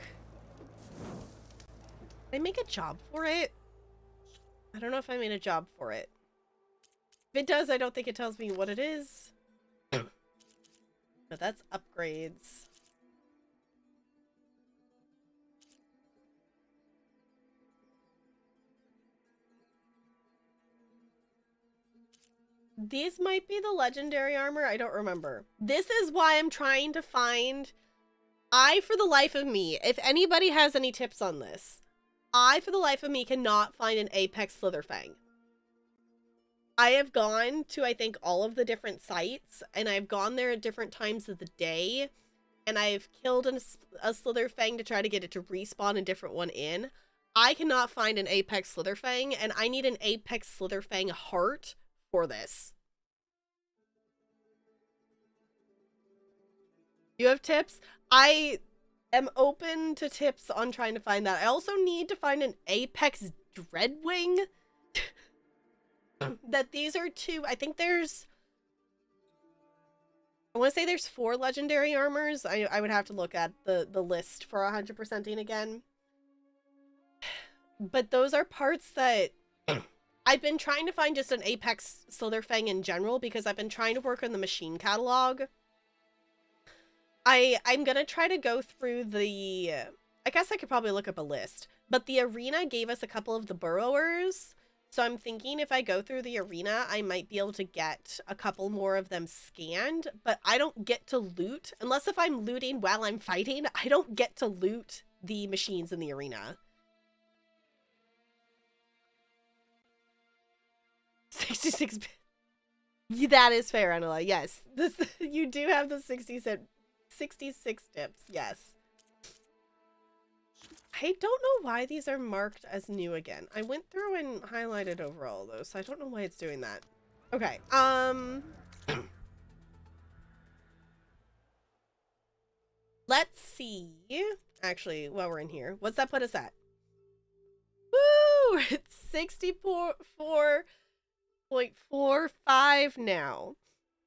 S1: Did I make a job for it? I don't know if I made a job for it. If it does, I don't think it tells me what it is. But that's upgrades. These might be the legendary armor. I don't remember. This is why I'm trying to find... for the life of me, if anybody has any tips on this, for the life of me, cannot find an Apex Slitherfang. I have gone to, I think, all of the different sites, and I've gone there at different times of the day, and I've killed a Slitherfang to try to get it to respawn a different one in. I cannot find an Apex Slitherfang, and I need an Apex Slitherfang heart for this. You have tips? I am open to tips on trying to find that. I also need to find an Apex Dreadwing. That these are two. I think there's... I want to say there's 4 legendary armors. I would have to look at the list for 100%ing again. But those are parts that... I've been trying to find just an Apex Slitherfang in general, because I've been trying to work on the machine catalog. I'm gonna try to go through the... I guess I could probably look up a list. But the arena gave us a couple of the burrowers. So I'm thinking if I go through the arena, I might be able to get a couple more of them scanned. But I don't get to loot. Unless if I'm looting while I'm fighting, I don't get to loot the machines in the arena. 66 bit. That is fair, Anila. Yes. You do have the 66 tips. Yes. I don't know why these are marked as new again. I went through and highlighted over all of those, so I don't know why it's doing that. Okay. Let's see. Actually, while we're in here, what's that put us at? Woo! It's 64.45 now.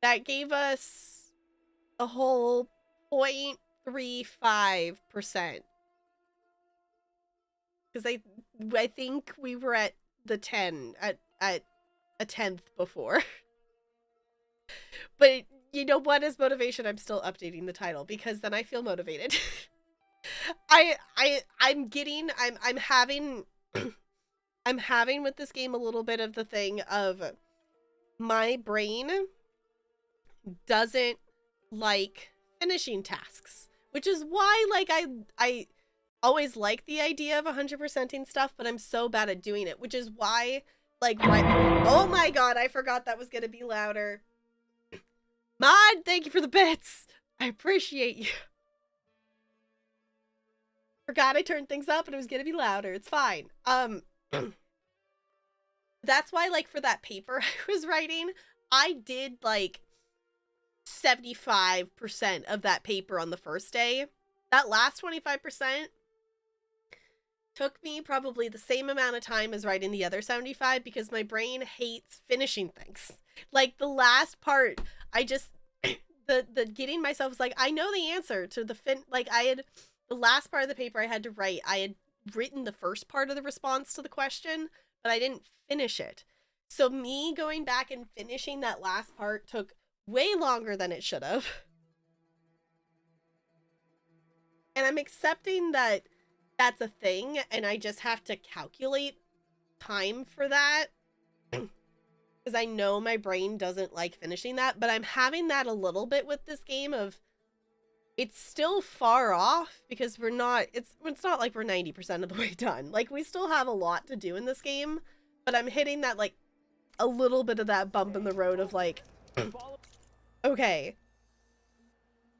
S1: That gave us a whole 0.35%. Because I think we were at the 10 at a 10th before. But you know what is motivation? I'm still updating the title because then I feel motivated. I'm having I'm having with this game a little bit of the thing of my brain doesn't like finishing tasks, which is why like I always like the idea of 100%ing stuff, but I'm so bad at doing it, which is why like oh my god, I forgot that was gonna be louder. Mod, thank you for the bits. I appreciate you. Forgot I turned things up and it was gonna be louder. It's fine. That's why, like, for that paper I was writing, I did, like, 75% of that paper on the first day. That last 25% took me probably the same amount of time as writing the other 75 because my brain hates finishing things. Like, the last part, I just, the getting myself was like, I know the answer to the the last part of the paper I had to write, I had written the first part of the response to the question, but I didn't finish it. So me going back and finishing that last part took way longer than it should have. And I'm accepting that that's a thing, and I just have to calculate time for that. Because I know my brain doesn't like finishing that, but I'm having that a little bit with this game of, it's still far off because it's not like we're 90% of the way done. Like, we still have a lot to do in this game, but I'm hitting that, like, a little bit of that bump in the road of, like, okay,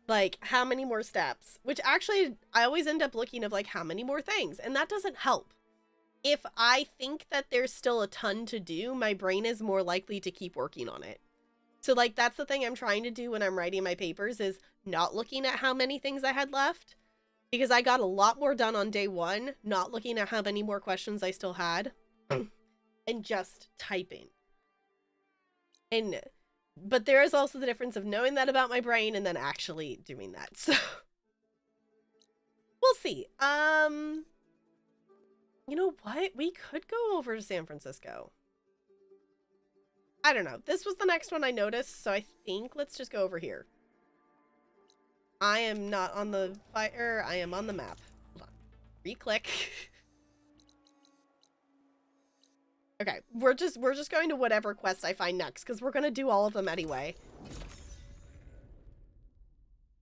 S1: like, how many more steps? Which actually, I always end up looking of, like, how many more things, and that doesn't help. If I think that there's still a ton to do, my brain is more likely to keep working on it. So, like, that's the thing I'm trying to do when I'm writing my papers, is not looking at how many things I had left, because I got a lot more done on day one, not looking at how many more questions I still had, and just typing. But there is also the difference of knowing that about my brain and then actually doing that, so we'll see. You know what? We could go over to San Francisco. I don't know. This was the next one I noticed, so I think let's just go over here. I am not on the fire. I am on the map. Hold on. Re-click. Okay, we're just going to whatever quest I find next, because we're gonna do all of them anyway.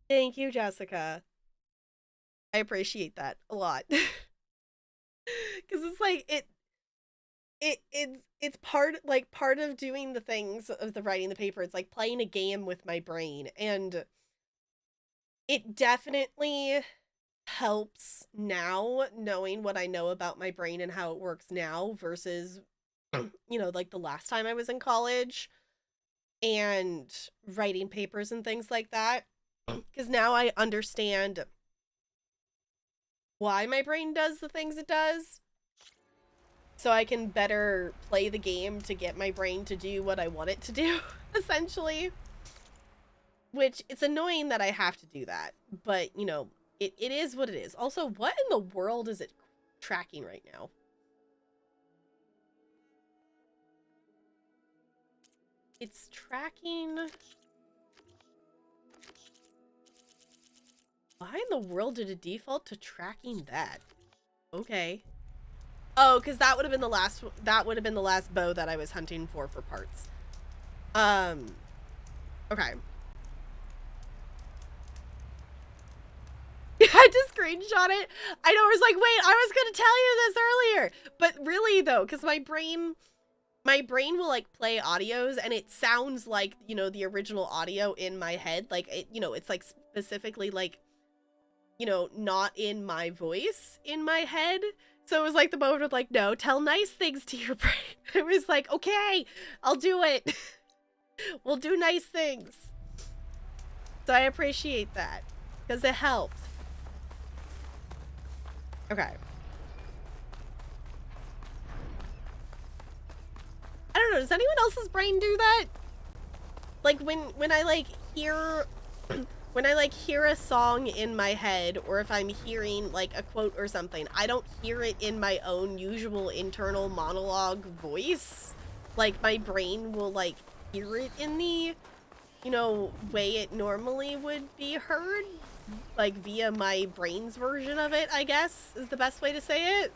S1: Thank you, Jessica. I appreciate that a lot. Because it's like, it's part of doing the things of the writing the paper. It's like playing a game with my brain, and it definitely helps now knowing what I know about my brain and how it works now versus, you know, like the last time I was in college and writing papers and things like that. Because now I understand why my brain does the things it does. So I can better play the game to get my brain to do what I want it to do, essentially. Which, it's annoying that I have to do that. But, you know, it is what it is. Also, what in the world is it tracking right now? It's tracking... Why in the world did it default to tracking that? Okay. Oh, because that would have been the last bow that I was hunting for parts. Okay. I had to screenshot it. I know, I was like, wait, I was gonna tell you this earlier. But really though, because my brain will like play audios and it sounds like, you know, the original audio in my head. Like, it, you know, it's like specifically like, you know, not in my voice in my head. So it was like the moment of like, no, tell nice things to your brain. It was like, okay, I'll do it. We'll do nice things. So I appreciate that because it helped. Okay. I don't know, does anyone else's brain do that? Like when I like hear when I like hear a song in my head, or if I'm hearing like a quote or something, I don't hear it in my own usual internal monologue voice. Like my brain will like hear it in the, you know, way it normally would be heard, like via my brain's version of it, I guess is the best way to say it.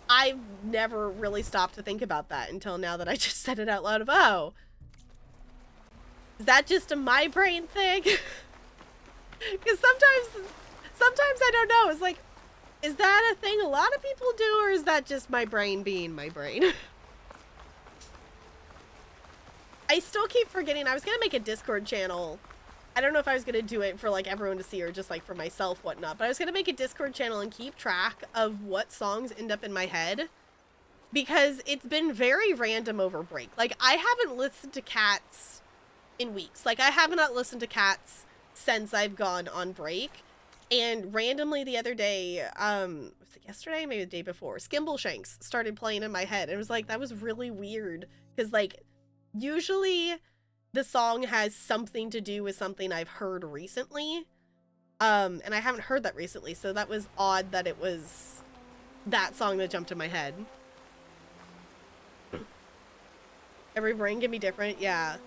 S1: I've never really stopped to think about that until now that I just said it out loud of, oh, is that just a my brain thing? Because sometimes I don't know. It's like, is that a thing a lot of people do, or is that just my brain being my brain? I still keep forgetting. I was gonna make a Discord channel. I don't know if I was gonna do it for like everyone to see or just like for myself, whatnot. But I was gonna make a Discord channel and keep track of what songs end up in my head, because it's been very random over break. Like I haven't listened to Cats in weeks. Like I have not listened to Cats since I've gone on break. And randomly the other day, was it yesterday? Maybe the day before, Skimbleshanks started playing in my head. It was like, that was really weird. Because like, usually the song has something to do with something I've heard recently. And I haven't heard that recently. So that was odd that it was that song that jumped in my head. Every brain can be different. Yeah.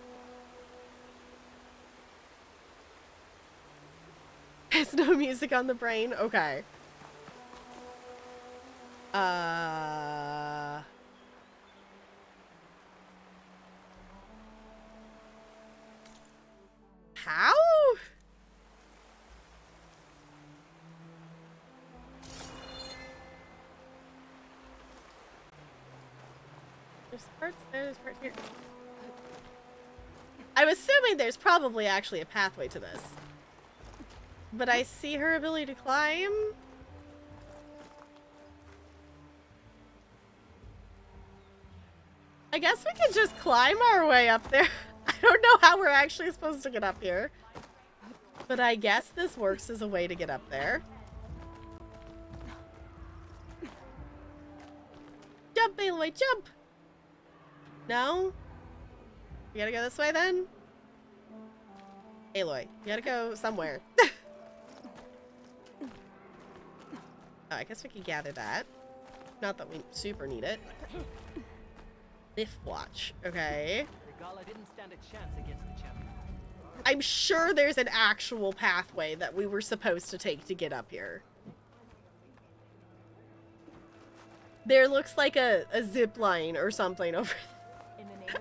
S1: There's no music on the brain? Okay. How? There's parts there, there's parts here. I'm assuming there's probably actually a pathway to this. But I see her ability to climb. I guess we can just climb our way up there. I don't know how we're actually supposed to get up here. But I guess this works as a way to get up there. Jump, Aloy, jump! No? You gotta go this way then? Aloy, you gotta go somewhere. Oh, I guess we could gather that. Not that we super need it. Lift watch. Okay.
S5: Regala didn't stand a chance against the champion.
S1: I'm sure there's an actual pathway that we were supposed to take to get up here. There looks like a zip line or something over there.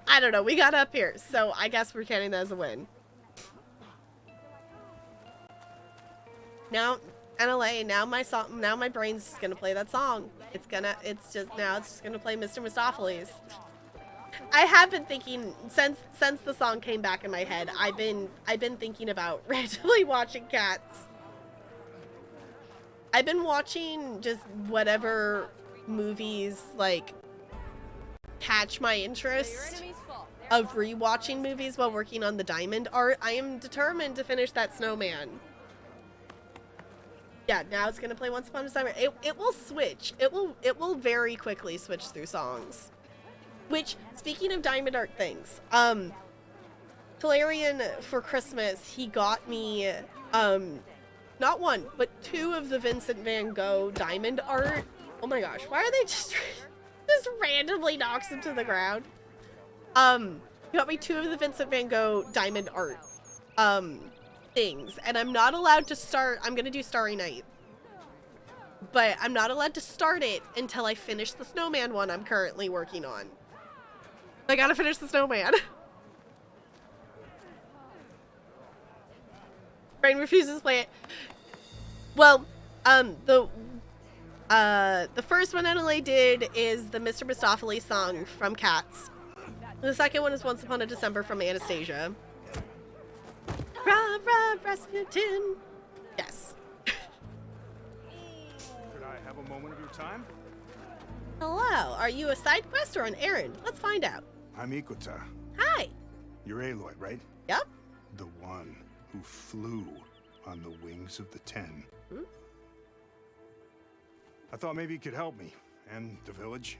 S1: I don't know. We got up here, so I guess we're counting that as a win. Now, NLA, now my brain's just gonna play that song. It's just gonna play Mr. Mistopheles. I have been thinking since the song came back in my head. I've been thinking about randomly watching Cats. I've been watching just whatever movies like catch my interest of rewatching movies while working on the diamond art. I am determined to finish that snowman. Yeah, now it's gonna play Once Upon a Summer. It will switch. It will very quickly switch through songs. Which, speaking of diamond art things, Valerian for Christmas, he got me not one, but 2 of the Vincent van Gogh diamond art. Oh my gosh, why are they just randomly knocks him to the ground? He got me 2 of the Vincent van Gogh diamond art things, and I'm not allowed to start. I'm gonna do Starry Night, but I'm not allowed to start it until I finish the snowman one I'm currently working on. I gotta finish the snowman. Brain refuses to play it. Well, the first one NLA did is the Mr. Mistopheles song from Cats. The second one is Once Upon a December from Anastasia. Rob, Rasputin. Yes.
S6: Could I have a moment of your time?
S1: Hello. Are you a side quest or an errand? Let's find out.
S6: I'm Ikota.
S1: Hi.
S6: You're Aloy, right?
S1: Yep.
S6: The one who flew on the wings of the 10.
S1: Hmm?
S6: I thought maybe you could help me, and the village.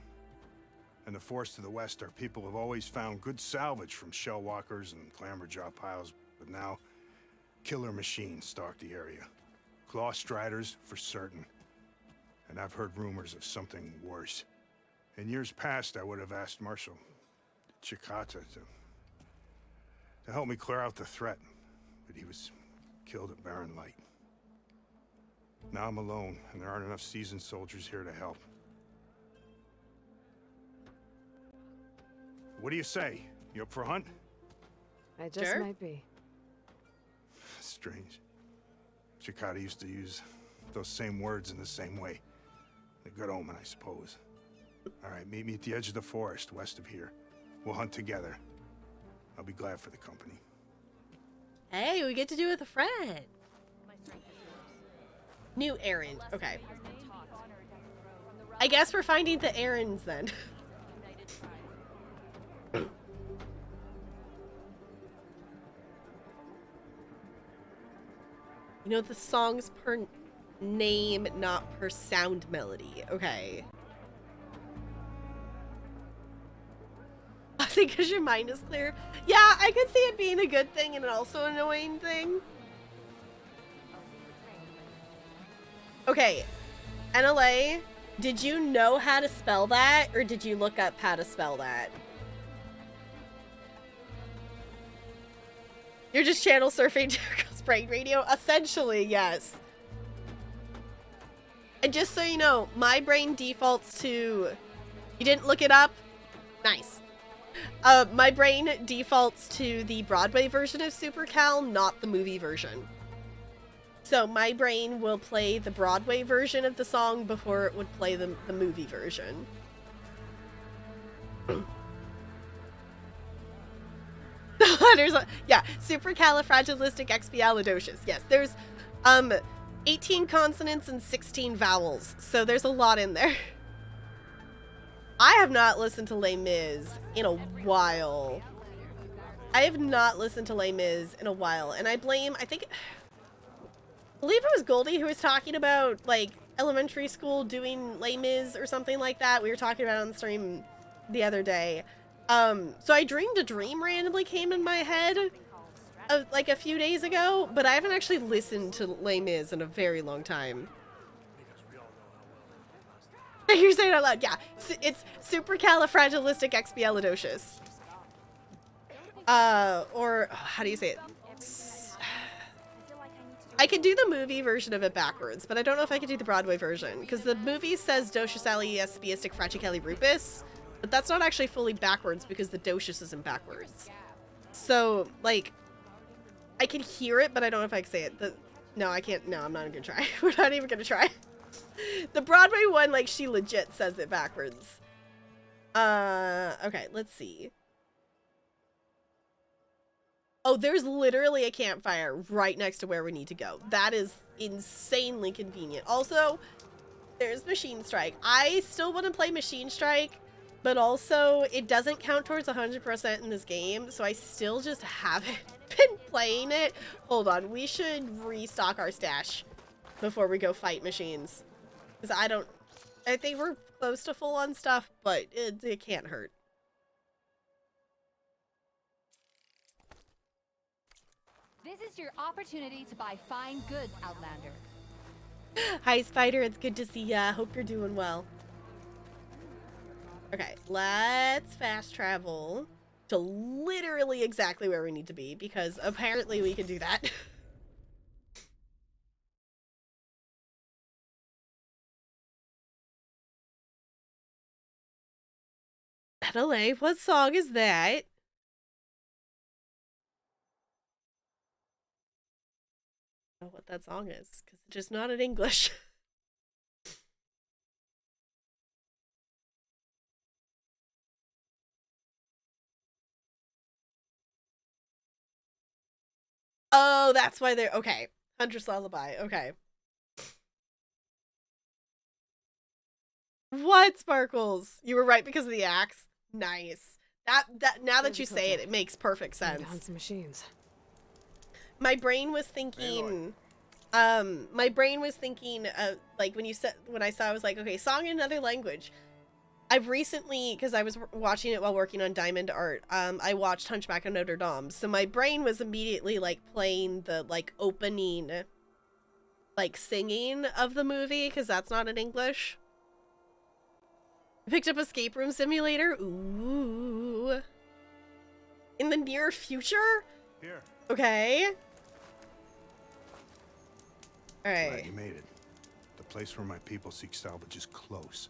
S6: And the forest to the west, our people have always found good salvage from shell walkers and clamberjaw piles, but now killer machines stalk the area. Claw striders for certain. And I've heard rumors of something worse. In years past, I would have asked Marshal Chikata to help me clear out the threat, but he was killed at Barren Light. Now I'm alone, and there aren't enough seasoned soldiers here to help. What do you say? You up for a hunt?
S2: I just
S1: Sure.
S2: might be.
S6: Strange. Chikata used to use those same words in the same way. A good omen, I suppose. All right, meet me at the edge of the forest, west of here. We'll hunt together. I'll be glad for the company.
S1: Hey, we get to do it with a friend. New errand. Okay. I guess we're finding the errands then. You know, the song's per name, not per sound melody. Okay. I think because your mind is clear. Yeah, I could see it being a good thing and also an annoying thing. Okay. NLA, did you know how to spell that, or did you look up how to spell that? You're just channel surfing Jericho's brain radio? Essentially, yes. And just so you know, my brain defaults to... You didn't look it up? Nice. My brain defaults to the Broadway version of Super Cal, not the movie version. So my brain will play the Broadway version of the song before it would play the movie version. Yeah, supercalifragilisticexpialidocious. Yes, there's 18 consonants and 16 vowels, so there's a lot in there. I have not listened to Les Mis in a while. I have not listened to Les Mis in a while, and I believe it was Goldie who was talking about, like, elementary school doing Les Mis or something like that. We were talking about it on the stream the other day. So I dreamed a dream randomly came in my head like a few days ago, but I haven't actually listened to Les Mis in a very long time. You're saying it out loud. Yeah, it's supercalifragilisticexpialidocious. Or how do you say it? I could do the movie version of it backwards, but I don't know if I could do the Broadway version, because the movie says Docious alias Spiastic Fragicalirupus, but that's not actually fully backwards because the Docious isn't backwards. So, like, I can hear it, but I don't know if I can say it. No, I can't. No, I'm not even gonna try. We're not even gonna try. The Broadway one, like, she legit says it backwards. Okay, let's see. Oh, there's literally a campfire right next to where we need to go. That is insanely convenient. Also, there's Machine Strike. I still want to play Machine Strike, but also it doesn't count towards 100% in this game, so I still just haven't been playing it. Hold on, we should restock our stash before we go fight machines. Because I think we're close to full on stuff, but it can't hurt.
S7: This is your opportunity to buy fine goods, Outlander.
S1: Hi, Spider. It's good to see ya. Hope you're doing well. Okay, let's fast travel to literally exactly where we need to be, because apparently we can do that. LA, what song is that? I don't know what that song is, because it's just not in English. Oh, that's why they're okay. Huntress Lullaby. Okay. What, Sparkles? You were right because of the axe. Nice. That now that you say it, it makes perfect sense.
S2: On some machines.
S1: My brain was thinking, like when I saw, I was like, okay, song in another language. I've recently, because I was watching it while working on Diamond Art, I watched Hunchback of Notre Dame. So my brain was immediately like playing the like opening, like singing of the movie, because that's not in English. I picked up Escape Room Simulator. Ooh. In the near future?
S6: Here.
S1: Okay.
S6: Glad
S1: Alright.
S6: you made it. The place where my people seek salvage is close,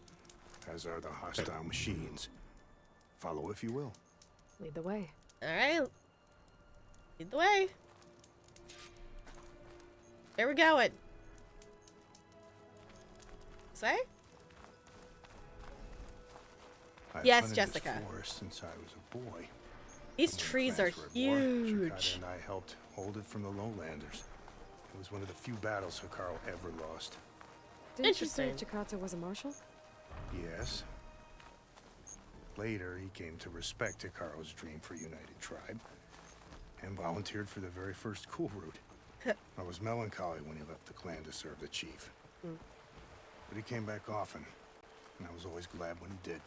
S6: as are the hostile machines. Follow if you will.
S2: Lead the way.
S1: Alright. Lead the way. Where we going? This way?
S6: I've
S1: Yes,
S6: hunted
S1: Jessica.
S6: This forest since I was a boy.
S1: These trees are
S6: Transfer war,
S1: huge.
S6: Shikata and I helped hold it from the lowlanders. It was one of the few battles Hikaru ever lost.
S2: Didn't you say
S1: Interesting.
S2: Chikata was a marshal?
S6: Yes. Later, he came to respect Hikaru's dream for United Tribe and volunteered for the very first cool route. I was melancholy when he left the clan to serve the chief. But he came back often, and I was always glad when he did.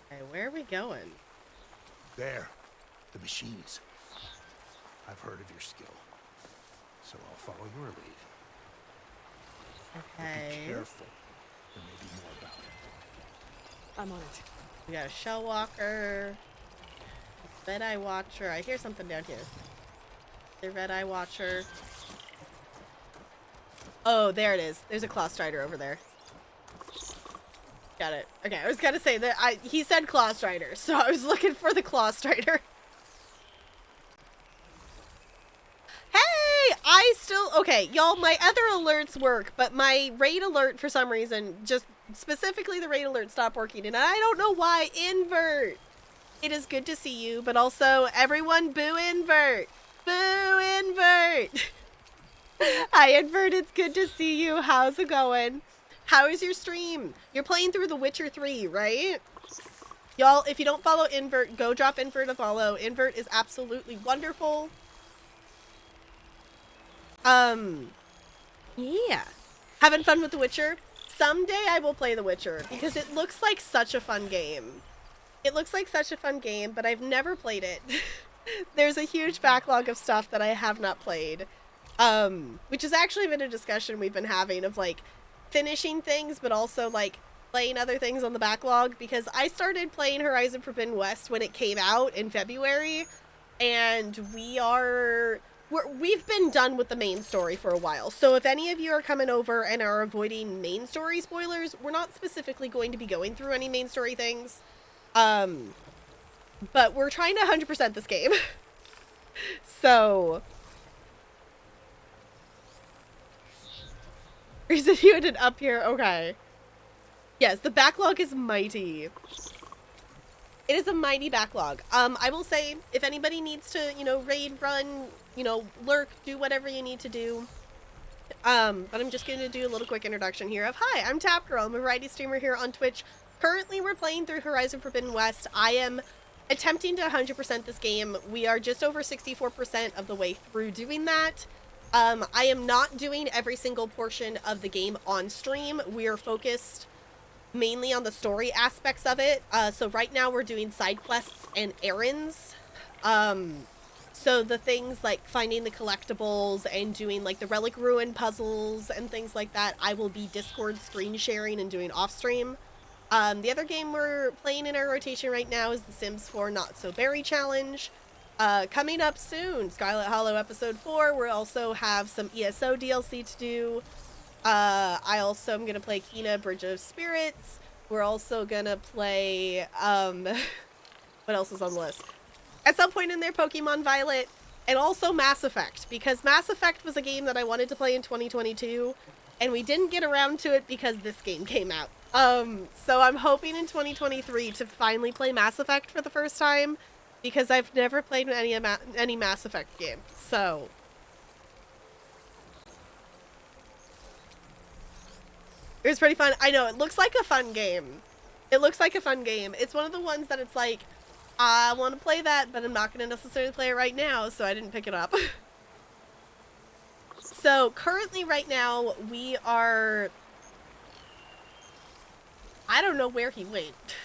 S1: Okay, where are we going?
S6: There, the machines. I've heard of your skill, so I'll follow your lead. But
S1: Okay.
S6: be careful. There may be more about it.
S2: I'm on it.
S1: We got a Shell Walker. Red Eye Watcher. I hear something down here. The Red Eye Watcher. Oh, there it is. There's a Claw Strider over there. Got it. Okay, I was gonna say that he said Claw Strider, so I was looking for the Claw Strider. Hey! Okay, y'all, my other alerts work, but my raid alert for some reason, just specifically the raid alert stopped working, and I don't know why. Invert! It is good to see you, but also, everyone boo Invert! Boo Invert! Hi Invert, it's good to see you. How's it going? How is your stream? You're playing through The Witcher 3, right? Y'all, if you don't follow Invert, go drop Invert a follow. Invert is absolutely wonderful. Yeah. Having fun with The Witcher? Someday I will play The Witcher, because it looks like such a fun game. It looks like such a fun game, but I've never played it. There's a huge backlog of stuff that I have not played. Which has actually been a discussion we've been having of, like, finishing things, but also, like, playing other things on the backlog, because I started playing Horizon Forbidden West when it came out in February, and we've been done with the main story for a while. So if any of you are coming over and are avoiding main story spoilers, we're not specifically going to be going through any main story things. But we're trying to 100% this game. So reason you ended up here, okay. Yes, the backlog is mighty. It is a mighty backlog. I will say, if anybody needs to, raid, run, lurk, do whatever you need to do. But I'm just going to do a little quick introduction here of, hi, I'm Tapgirl. I'm a variety streamer here on Twitch. Currently, we're playing through Horizon Forbidden West. I am attempting to 100% this game. We are just over 64% of the way through doing that. I am not doing every single portion of the game on stream. We are focused mainly on the story aspects of it. So right now we're doing side quests and errands. So the things like finding the collectibles and doing like the Relic Ruin puzzles and things like that, I will be Discord screen sharing and doing off stream. The other game we're playing in our rotation right now is The Sims 4 Not So Berry Challenge. Coming up soon, Scarlet Hollow Episode 4. We'll also have some ESO DLC to do. I also am going to play Kena Bridge of Spirits. We're also going to play, what else is on the list? At some point in there, Pokemon Violet, and also Mass Effect, because Mass Effect was a game that I wanted to play in 2022, and we didn't get around to it because this game came out. So I'm hoping in 2023 to finally play Mass Effect for the first time, because I've never played any Mass Effect game, so... It was pretty fun. I know, it looks like a fun game. It looks like a fun game. It's one of the ones that it's like, I want to play that, but I'm not going to necessarily play it right now, so I didn't pick it up. So, currently right now, we are... I don't know where he went.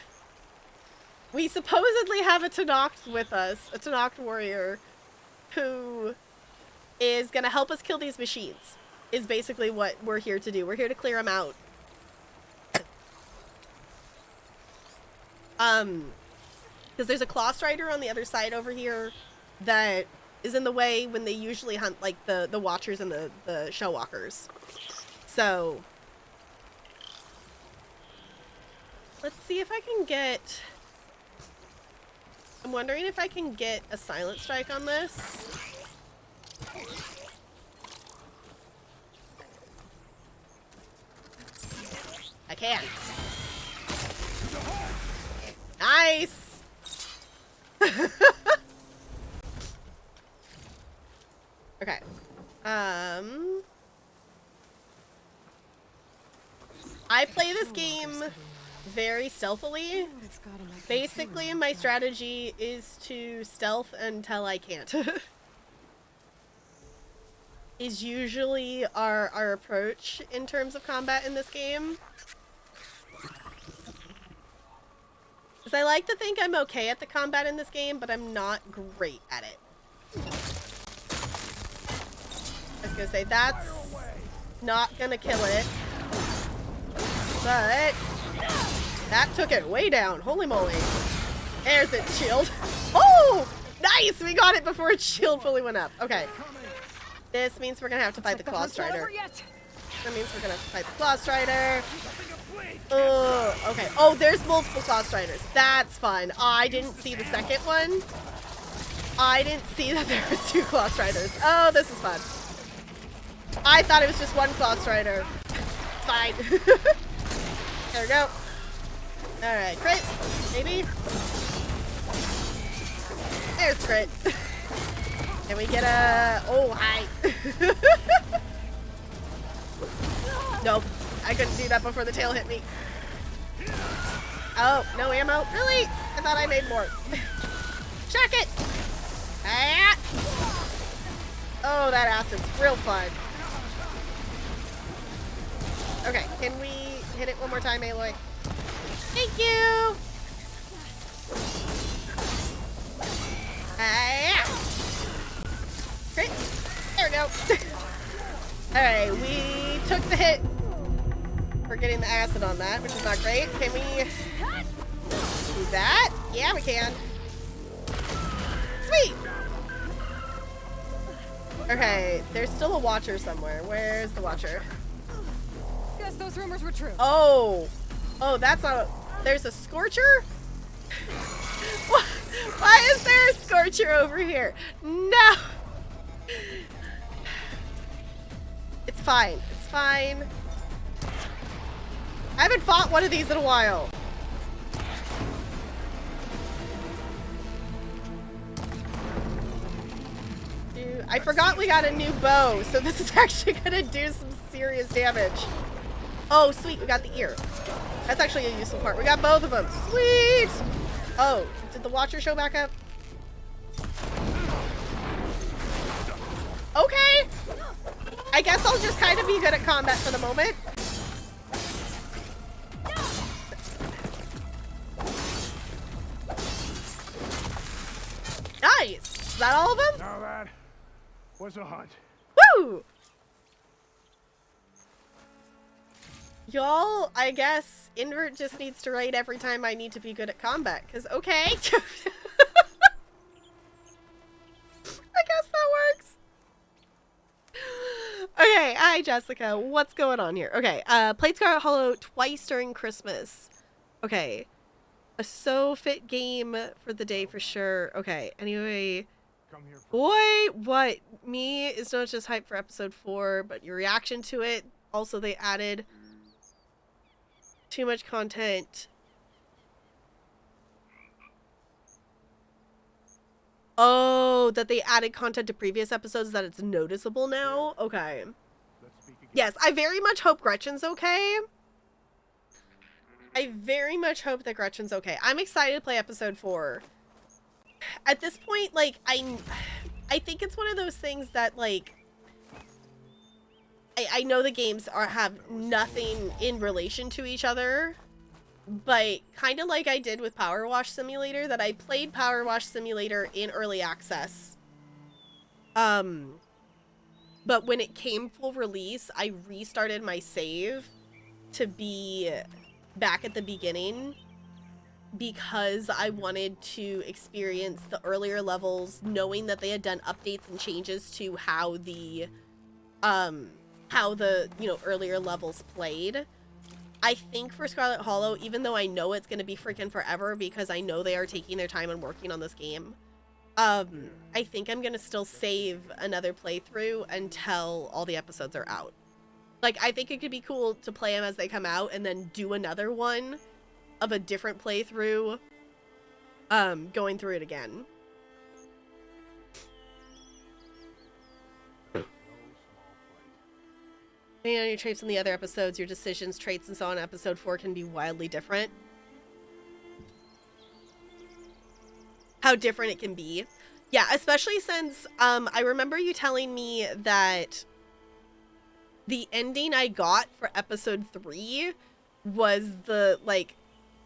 S1: We supposedly have a Tenakth with us, a Tenakth warrior, who is going to help us kill these machines, is basically what we're here to do. We're here to clear them out. Because there's a Claw Strider on the other side over here that is in the way when they usually hunt, like, the Watchers and the Shell Walkers. So, let's see if I can get... I'm wondering if I can get a Silent Strike on this. I can. Nice! Okay. I play this game very stealthily.
S2: It's got on my
S1: Basically,
S2: computer.
S1: my strategy is to stealth until I can't. Is usually our approach in terms of combat in this game. Because I like to think I'm okay at the combat in this game, but I'm not great at it. I was gonna say, that's not gonna kill it. But that took it way down. Holy moly. There's its shield. Oh! Nice! We got it before its shield fully went up. Okay. This means we're gonna have to fight the Claw Strider. That means we're gonna have to fight the Claw Strider. Okay. Oh, there's multiple Claw Striders. That's fun. I didn't see the second one. I didn't see that there was 2 Claw Striders. Oh, this is fun. I thought it was just 1 Claw Strider. Fine. There we go. Alright, crit. Maybe. There's crit. Can we get a... Oh, hi. Nope. I couldn't do that before the tail hit me. Oh, no ammo? Really? I thought I made more. Check it! Ah. Oh, that acid's real fun. Okay, can we hit it one more time, Aloy? Thank you! Ah. Great. There we go. Alright, we took the hit for getting the acid on that, which is not great. Can we do that? Yeah, we can. Sweet! Okay, there's still a Watcher somewhere. Where's the Watcher?
S2: Guess those rumors were true.
S1: Oh! Oh, that's not a... There's a Scorcher? Why is there a Scorcher over here? No! It's fine. It's fine. I haven't fought one of these in a while. Dude, I forgot we got a new bow, so this is actually gonna do some serious damage. Oh, sweet, we got the ear. That's actually a useful part. We got both of them. Sweet! Oh, did the Watcher show back up? Okay! I guess I'll just kind of be good at combat for the moment. Nice! Is that all of them?
S6: Now that was a hunt.
S1: Woo! Y'all, I guess Invert just needs to raid every time I need to be good at combat, because okay. I guess that works. Okay, hi Jessica, what's going on here? Okay, played Scarlet Hollow twice during Christmas. Okay, a so fit game for the day for sure. Okay, anyway,
S6: Come here.
S1: boy, what? Me is not just hyped for episode 4, but your reaction to it. Also, they added too much content. Oh, that they added content to previous episodes that it's noticeable now? Okay.
S6: Let's speak again.
S1: Yes, I very much hope Gretchen's okay. I very much hope that Gretchen's okay. I'm excited to play episode 4. At this point, like, I think it's one of those things that, like, I know the games have nothing in relation to each other, but kind of like I did with Power Wash Simulator, that I played Power Wash Simulator in early access. But when it came full release, I restarted my save to be back at the beginning because I wanted to experience the earlier levels, knowing that they had done updates and changes to how the earlier levels played. I think for Scarlet Hollow, even though I know it's going to be freaking forever because I know they are taking their time and working on this game, I think I'm going to still save another playthrough until all the episodes are out. Like, I think it could be cool to play them as they come out and then do another one of a different playthrough going through it again.
S6: No small fight.
S1: Depending on your traits in the other episodes, your decisions, traits, and so on, episode 4 can be wildly different. How different it can be. Yeah, especially since I remember you telling me that the ending I got for episode 3 was the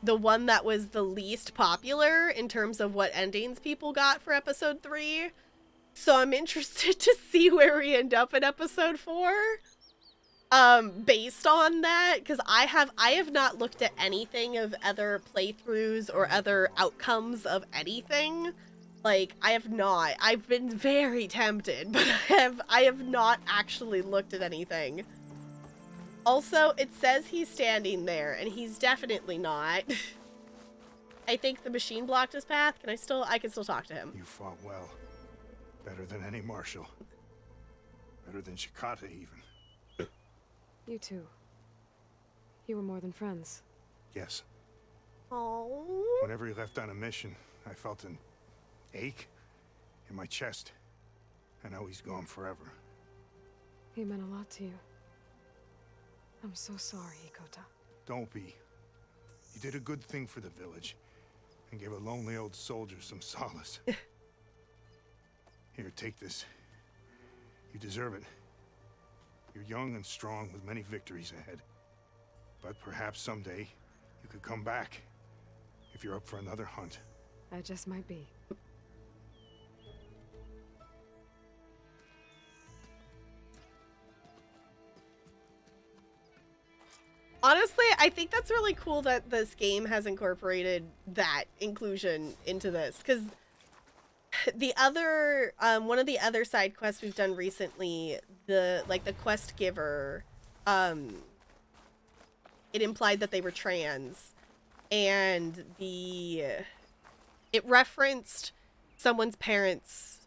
S1: one that was the least popular in terms of what endings people got for episode 3. So I'm interested to see where we end up in episode 4. Based on that, because I have not looked at anything of other playthroughs or other outcomes of anything. Like, I have not. I've been very tempted, but I have not actually looked at anything. Also, it says he's standing there, and he's definitely not. I think the machine blocked his path. I can still talk to him.
S6: You fought well. Better than any marshal. Better than Shikata, even.
S2: You too. You were more than friends.
S6: Yes.
S1: Oh.
S6: Whenever he left on a mission, I felt an ache in my chest. I know he's gone forever.
S2: He meant a lot to you. I'm so sorry, Ikota.
S6: Don't be. You did a good thing for the village and gave a lonely old soldier some solace. Here, take this. You deserve it. You're young and strong with many victories ahead. But perhaps someday you could come back if you're up for another hunt.
S2: I just might be.
S1: Honestly, I think that's really cool that this game has incorporated that inclusion into this, because the other, one of the other side quests we've done recently, the quest giver, it implied that they were trans, and it referenced someone's parents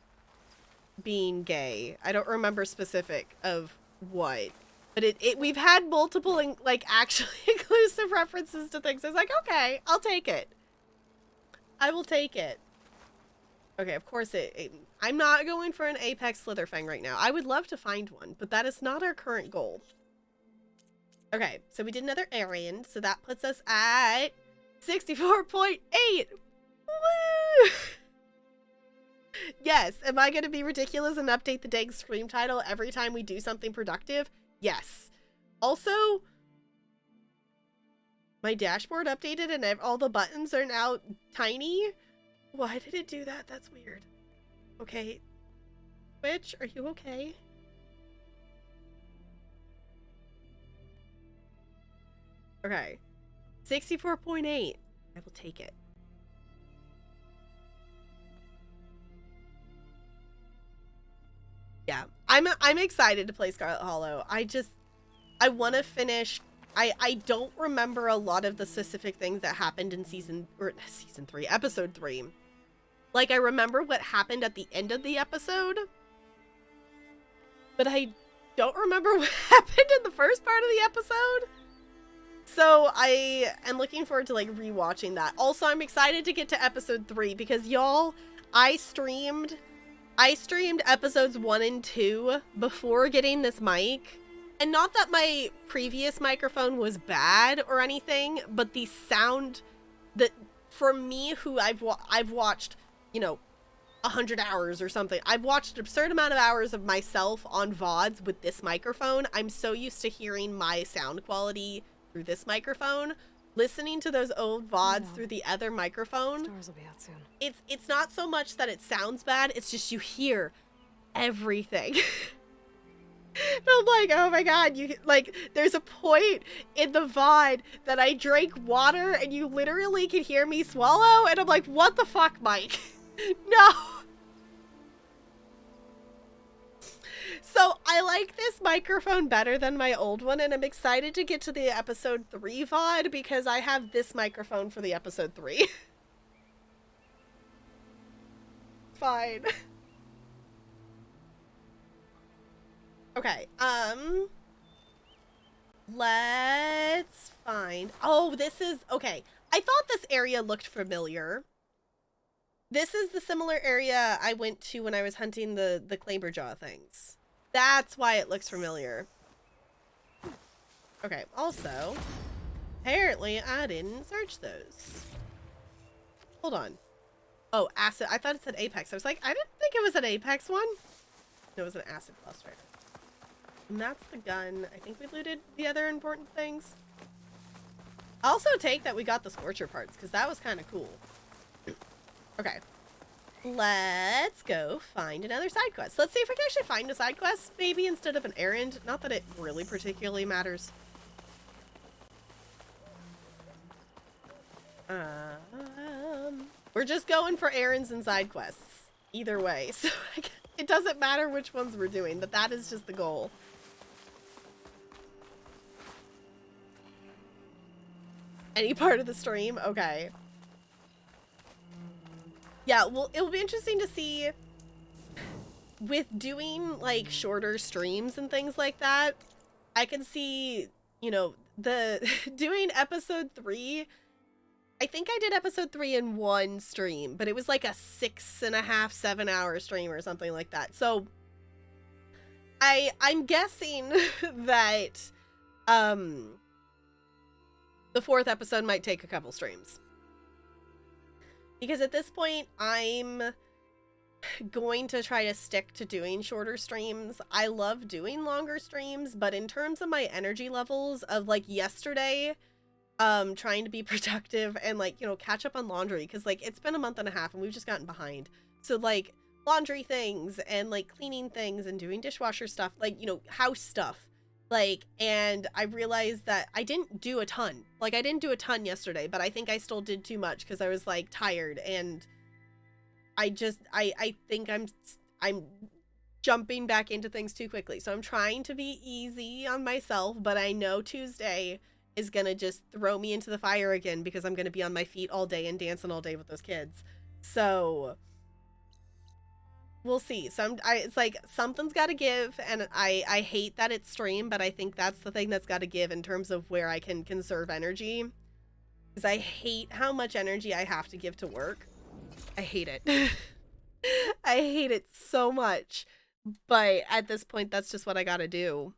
S1: being gay. I don't remember specific of what. But we've had multiple, actually inclusive references to things. I was like, okay, I'll take it. I will take it. Okay, of course, I'm not going for an Apex Slitherfang right now. I would love to find one, but that is not our current goal. Okay, so we did another errand, so that puts us at 64.8. Woo! Yes, am I going to be ridiculous and update the dang stream title every time we do something productive? Yes. Also, my dashboard updated and all the buttons are now tiny. Why did it do that? That's weird. Okay. Twitch, are you okay? Okay. 64.8. I will take it. Yeah, I'm excited to play Scarlet Hollow. I want to finish. I don't remember a lot of the specific things that happened in episode 3. Like, I remember what happened at the end of the episode, but I don't remember what happened in the first part of the episode. So I am looking forward to rewatching that. Also, I'm excited to get to episode 3 because y'all, I streamed episodes 1 and 2 before getting this mic. And not that my previous microphone was bad or anything, but the sound that, for me, who I've watched, 100 hours or something. I've watched an absurd amount of hours of myself on VODs with this microphone. I'm so used to hearing my sound quality through this microphone. Listening to those old VODs through the other microphone,
S2: Stars will be out soon.
S1: it's not so much that it sounds bad, it's just you hear everything. And I'm like, oh my god, there's a point in the VOD that I drank water and you literally can hear me swallow, and I'm like, what the fuck, Mike? No. So I like this microphone better than my old one, and I'm excited to get to the episode 3 VOD because I have this microphone for the episode 3. Fine. Okay, let's find, oh, this is, okay. I thought this area looked familiar. This is the similar area I went to when I was hunting the Claymorjaw things. That's why it looks familiar. Okay, also, apparently I didn't search those. Hold on. Oh, acid. I thought it said Apex. I was like, I didn't think it was an Apex one. No, it was an acid cluster. And that's the gun. I think we looted the other important things. I'll also take that we got the Scorcher parts, because that was kind of cool. Okay. Let's go find another side quest. Let's see if we can actually find a side quest, maybe, instead of an errand. Not that it really particularly matters. We're just going for errands and side quests. Either way. So it doesn't matter which ones we're doing, but that is just the goal. Any part of the stream? Okay. Yeah, well, it'll be interesting to see with doing like shorter streams and things like that. I can see, you know, the doing episode 3. I think I did episode 3 in one stream, but it was like a 6.5, 7 hour stream or something like that. So I'm guessing that the 4th episode might take a couple streams. Because at this point, I'm going to try to stick to doing shorter streams. I love doing longer streams, but in terms of my energy levels of like yesterday, trying to be productive and like, you know, catch up on laundry, because like it's been a month and a half and we've just gotten behind. So like laundry things and like cleaning things and doing dishwasher stuff, like, you know, house stuff. Like, and I realized that I didn't do a ton. Like, I didn't do a ton yesterday, but I think I still did too much because I was, like, tired. And I think I'm jumping back into things too quickly. So I'm trying to be easy on myself, but I know Tuesday is going to just throw me into the fire again because I'm going to be on my feet all day and dancing all day with those kids. So we'll see. It's like something's got to give, and I hate that it's stream, but I think that's the thing that's got to give in terms of where I can conserve energy, because I hate how much energy I have to give to work. I hate it. I hate it so much, but at this point, that's just what I got to do.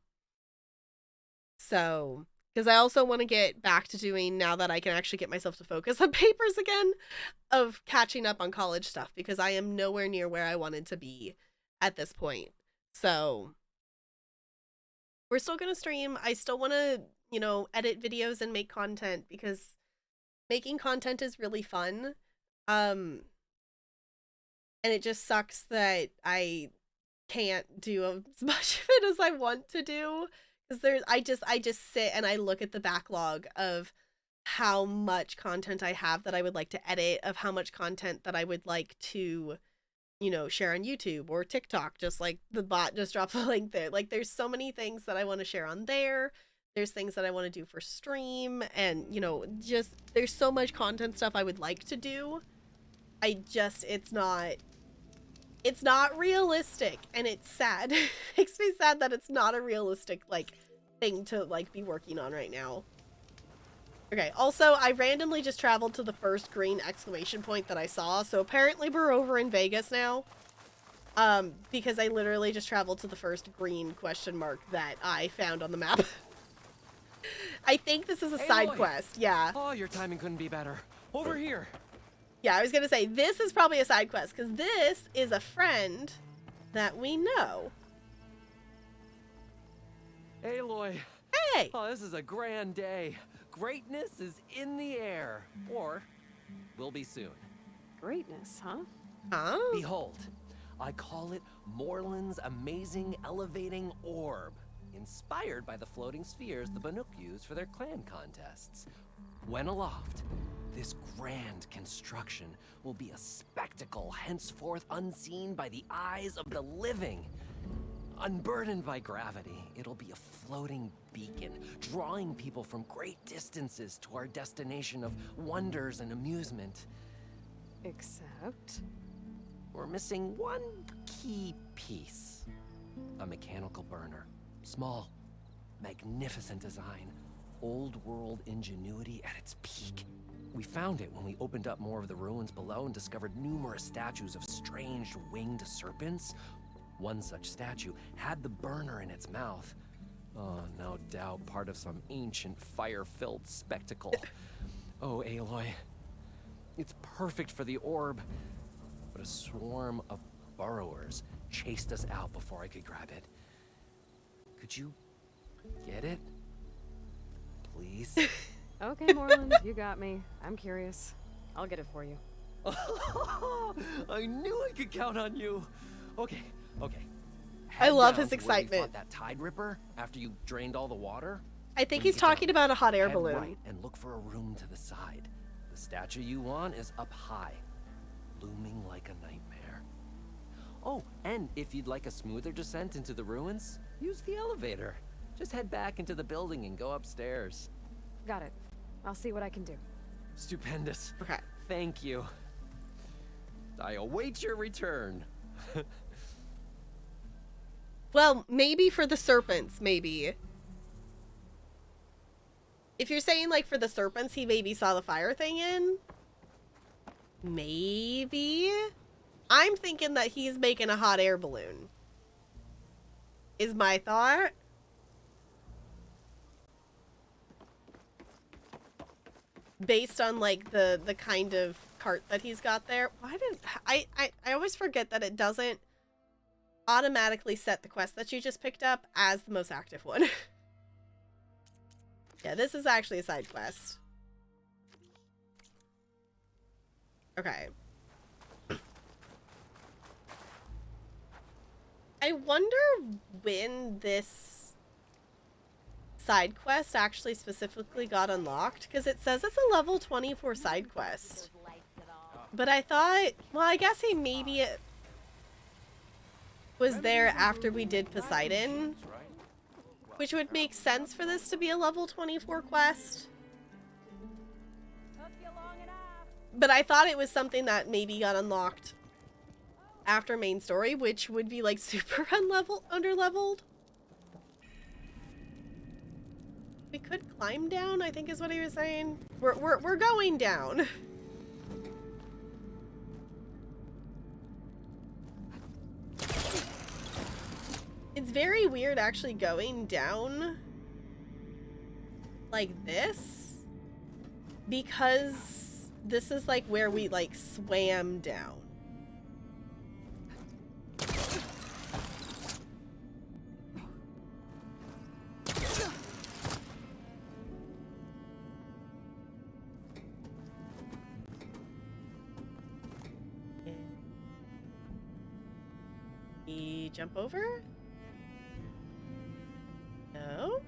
S1: So, because I also want to get back to doing, now that I can actually get myself to focus on papers again, of catching up on college stuff, because I am nowhere near where I wanted to be at this point. So we're still going to stream. I still want to, you know, edit videos and make content, because making content is really fun. And it just sucks that I can't do as much of it as I want to do. Because I just sit and I look at the backlog of how much content I have that I would like to edit, of how much content that I would like to, you know, share on YouTube or TikTok, just like the bot just dropped a link there. Like, there's so many things that I want to share on there. There's things that I want to do for stream, and, you know, just there's so much content stuff I would like to do. It's not realistic, and it's sad. It makes me sad that it's not a realistic, like, thing to, like, be working on right now. Okay, also, I randomly just traveled to the first green exclamation point that I saw, so apparently we're over in Vegas now. Because I literally just traveled to the first green question mark that I found on the map. I think this is a side quest, yeah.
S5: Oh, your timing couldn't be better. Over here.
S1: Yeah, I was gonna say, this is probably a side quest, because this is a friend that we know.
S5: Aloy.
S1: Hey!
S5: Oh, this is a grand day. Greatness is in the air. Or will be soon.
S2: Greatness, huh?
S1: Huh?
S5: Behold, I call it Morland's amazing elevating orb, inspired by the floating spheres the Banuk use for their clan contests. When aloft, this grand construction will be a spectacle henceforth unseen by the eyes of the living. Unburdened by gravity, it'll be a floating beacon, drawing people from great distances to our destination of wonders and amusement.
S2: Except?
S5: We're missing one key piece. A mechanical burner. Small, magnificent design. Old world ingenuity at its peak. We found it when we opened up more of the ruins below and discovered numerous statues of strange winged serpents. One such statue had the burner in its mouth. Oh, no doubt part of some ancient fire-filled spectacle. Oh, Aloy. It's perfect for the orb. But a swarm of burrowers chased us out before I could grab it. Could you get it? Please?
S2: Okay, Moreland, you got me. I'm curious. I'll get it for you.
S5: I knew I could count on you. Okay.
S1: I
S5: Head
S1: love
S5: down
S1: his
S5: to where we
S1: excitement.
S5: fought that Tide Ripper after you drained all the water.
S1: I think
S5: When you
S1: he's
S5: get down,
S1: talking about a hot air
S5: head
S1: balloon.
S5: right and look for a room to the side. The statue you want is up high, looming like a nightmare. Oh, and if you'd like a smoother descent into the ruins, use the elevator. Just head back into the building and go upstairs.
S2: Got it. I'll see what I can do.
S5: Stupendous.
S1: Okay.
S5: Thank you. I await your return.
S1: Well, maybe for the serpents, maybe. If you're saying, like, for the serpents, he maybe saw the fire thing in. Maybe. I'm thinking that he's making a hot air balloon. Is my thought. Based on, like, the kind of cart that he's got there. Why did... I always forget that it doesn't automatically set the quest that you just picked up as the most active one. Yeah, this is actually a side quest. Okay. I wonder when this side quest actually specifically got unlocked, because it says it's a level 24 side quest. But I thought, well, I guess he maybe was there after we did Poseidon, which would make sense for this to be a level 24 quest. But I thought it was something that maybe got unlocked after main story, which would be like super underleveled. We could climb down, I think is what he was saying. We're going down. It's very weird actually going down like this, because this is like where we like swam down. Jump over? No?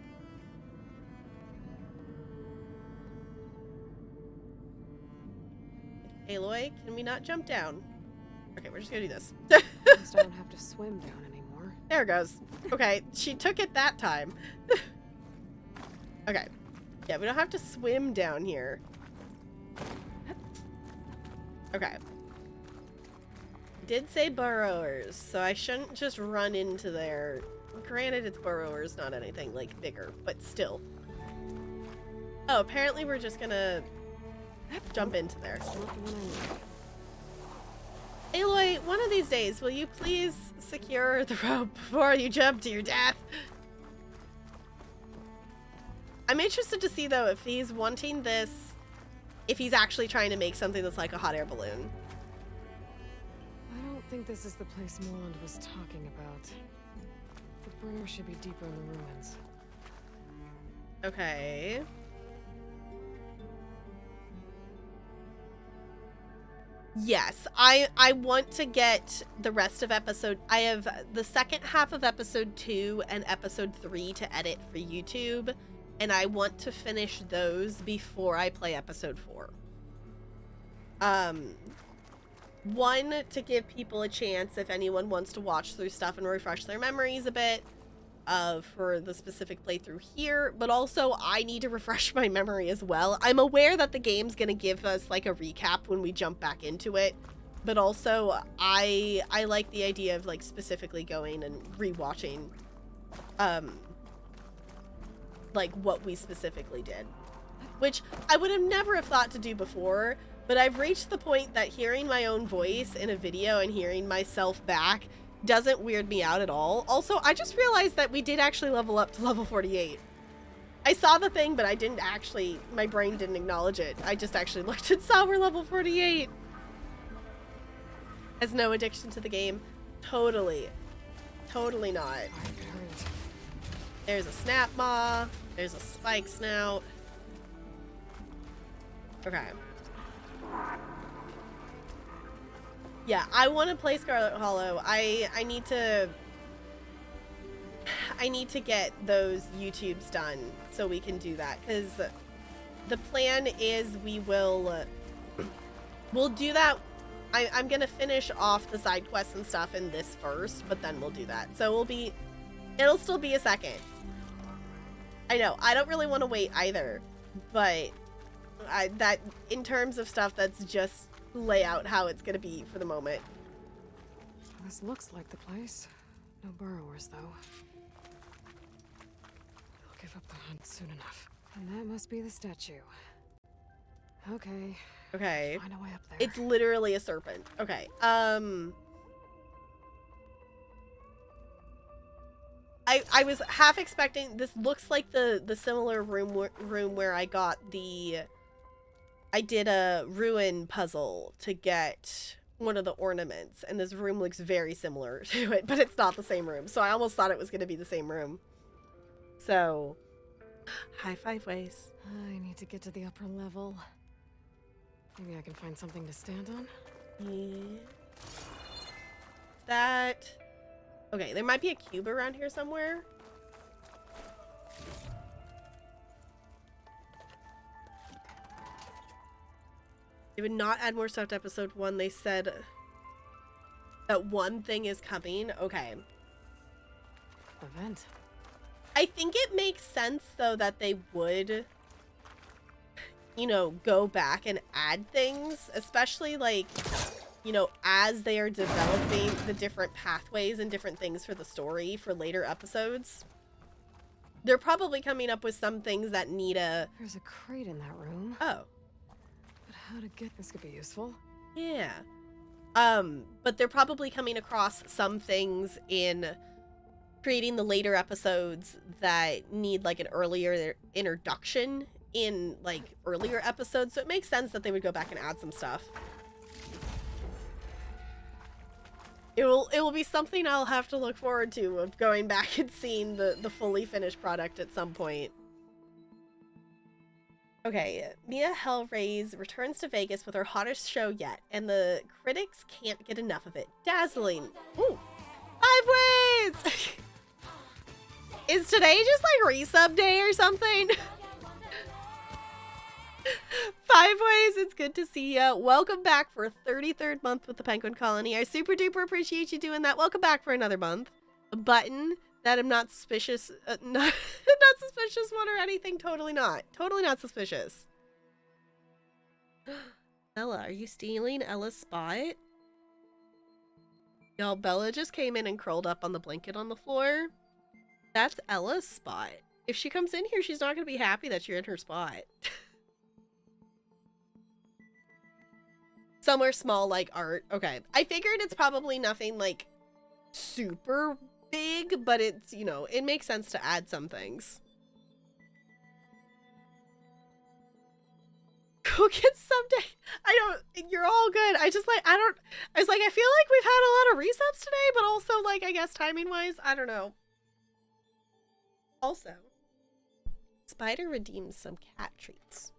S1: Aloy, can we not jump down? Okay, we're just gonna do this.
S2: Just don't have to swim down anymore.
S1: There it goes. Okay, she took it that time. Okay. Yeah, we don't have to swim down here. Okay. Did say burrowers, so I shouldn't just run into there. Granted, it's burrowers, not anything, like, bigger, but still. Oh, apparently we're just gonna jump into there.
S2: Not the one I need.
S1: Aloy, one of these days, will you please secure the rope before you jump to your death? I'm interested to see, though, if he's wanting this, if he's actually trying to make something that's like a hot air balloon.
S2: I don't think this is the place Moreland was talking about. The burner should be deeper in the ruins.
S1: Okay. Yes, I want to get the rest of episode... I have the second half of episode 2 and episode 3 to edit for YouTube, and I want to finish those before I play episode 4. One, to give people a chance if anyone wants to watch through stuff and refresh their memories a bit for the specific playthrough here, but also I need to refresh my memory as well. I'm aware that the game's gonna give us like a recap when we jump back into it, but also I like the idea of like specifically going and rewatching like what we specifically did. which I would have never have thought to do before, but I've reached the point that hearing my own voice in a video and hearing myself back doesn't weird me out at all. Also, I just realized that we did actually level up to level 48. I saw the thing, but I didn't actually, my brain didn't acknowledge it. I just actually looked and saw we're level 48. Has no addiction to the game. Totally. Totally not.
S2: I could hurt.
S1: There's a snap maw. There's a spike snout. Okay. Yeah, I want to play Scarlet Hollow. I need to get those YouTubes done so we can do that, because the plan is we'll do that. I'm gonna finish off the side quests and stuff in this first, but then we'll do that. So it'll still be a second. I know, I don't really want to wait either, but that in terms of stuff, that's just lay out how it's gonna be for the moment.
S2: This looks like the place. No burrowers, though. I'll give up the hunt soon enough. And that must be the statue. Okay.
S1: Okay.
S2: Find a way up there.
S1: It's literally a serpent. Okay. I was half expecting, this looks like the similar room where I did a ruin puzzle to get one of the ornaments, and this room looks very similar to it, but it's not the same room. So I almost thought it was going to be the same room. So, high five ways.
S2: I need to get to the upper level. Maybe I can find something to stand on.
S1: Yeah. That... Okay, there might be a cube around here somewhere. They would not add more stuff to episode 1. They said that one thing is coming. Okay.
S2: Event.
S1: I think it makes sense, though, that they would, you know, go back and add things, especially, like, you know, as they are developing the different pathways and different things for the story for later episodes. They're probably coming up with some things that need a...
S2: There's a crate in that room.
S1: Oh.
S2: But how to get this could be useful.
S1: Yeah. But they're probably coming across some things in creating the later episodes that need, like, an earlier introduction in, like, earlier episodes. So it makes sense that they would go back and add some stuff. It will be something I'll have to look forward to, of going back and seeing the fully finished product at some point. Okay, Mia Hellraise returns to Vegas with her hottest show yet, and the critics can't get enough of it. Dazzling. Ooh. 5 ways! Is today just like resub day or something? 5 ways, it's good to see ya. Welcome back for a 33rd month with the Penguin Colony. I super duper appreciate you doing that. Welcome back for another month. A button that I'm not suspicious, not suspicious one or anything. Totally not. Totally not suspicious. Ella, are you stealing Ella's spot? Y'all, Bella just came in and curled up on the blanket on the floor. That's Ella's spot. If she comes in here, she's not going to be happy that you're in her spot. Somewhere small like art. Okay. I figured it's probably nothing like super big, but it's, you know, it makes sense to add some things. Cook it someday. I don't, you're all good. I was like, I feel like we've had a lot of resubs today, but also, like, I guess timing wise, I don't know. Also, Spider redeems some cat treats.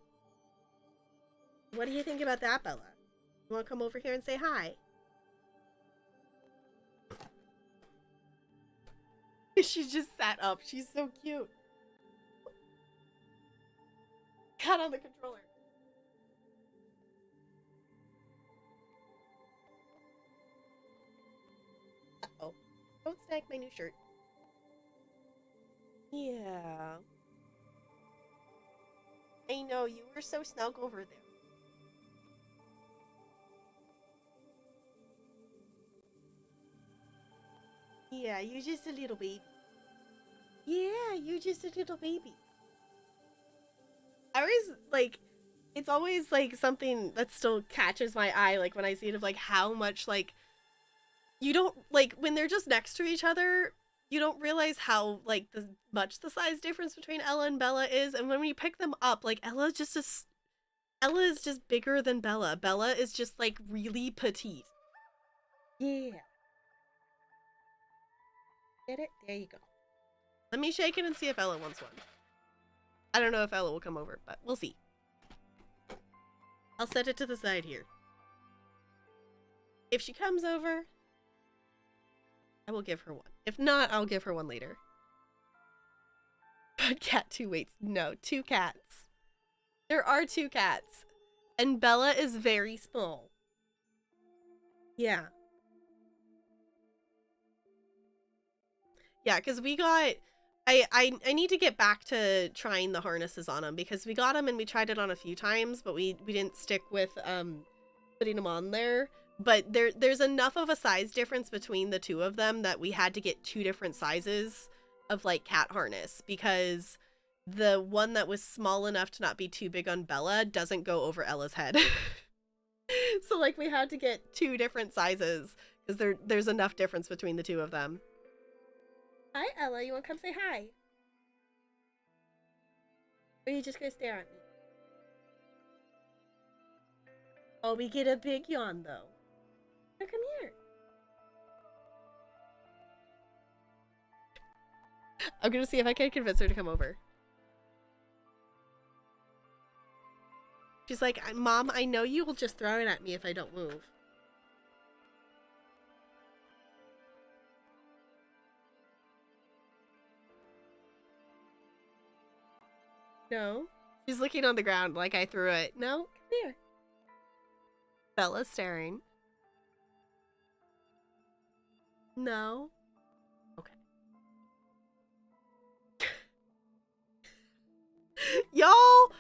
S1: What do you think about that, Bella? You want to come over here and say hi? She just sat up. She's so cute. Cat on the controller. Uh-oh. Don't snag my new shirt. Yeah. I know, you were so snug over there. Yeah, you're just a little baby. Yeah, you're just a little baby. I always, like, it's always, like, something that still catches my eye, like, when I see it of, like, how much, like, you don't, like, when they're just next to each other, you don't realize how, like, much the size difference between Ella and Bella is, and when we pick them up, like, Ella is just bigger than Bella. Bella is just, like, really petite. Yeah. Get it? There you go. Let me shake it and see if Ella wants one. I don't know if Ella will come over, but we'll see. I'll set it to the side here. If she comes over, I will give her one. If not, I'll give her one later. But cat 2 waits. No, 2 cats. There are 2 cats. And Bella is very small. Yeah. Yeah, because we got... I need to get back to trying the harnesses on them, because we got them and we tried it on a few times, but we didn't stick with putting them on there. But there's enough of a size difference between the 2 of them that we had to get 2 different sizes of, like, cat harness, because the one that was small enough to not be too big on Bella doesn't go over Ella's head. So, like, we had to get 2 different sizes because there's enough difference between the 2 of them. Hi, Ella. You want to come say hi? Or are you just going to stare at me? Oh, we get a big yawn, though. Now come here. I'm going to see if I can convince her to come over. She's like, Mom, I know you will just throw it at me if I don't move. No. She's looking on the ground like I threw it. No, come here. Bella's staring. No. Okay. Y'all,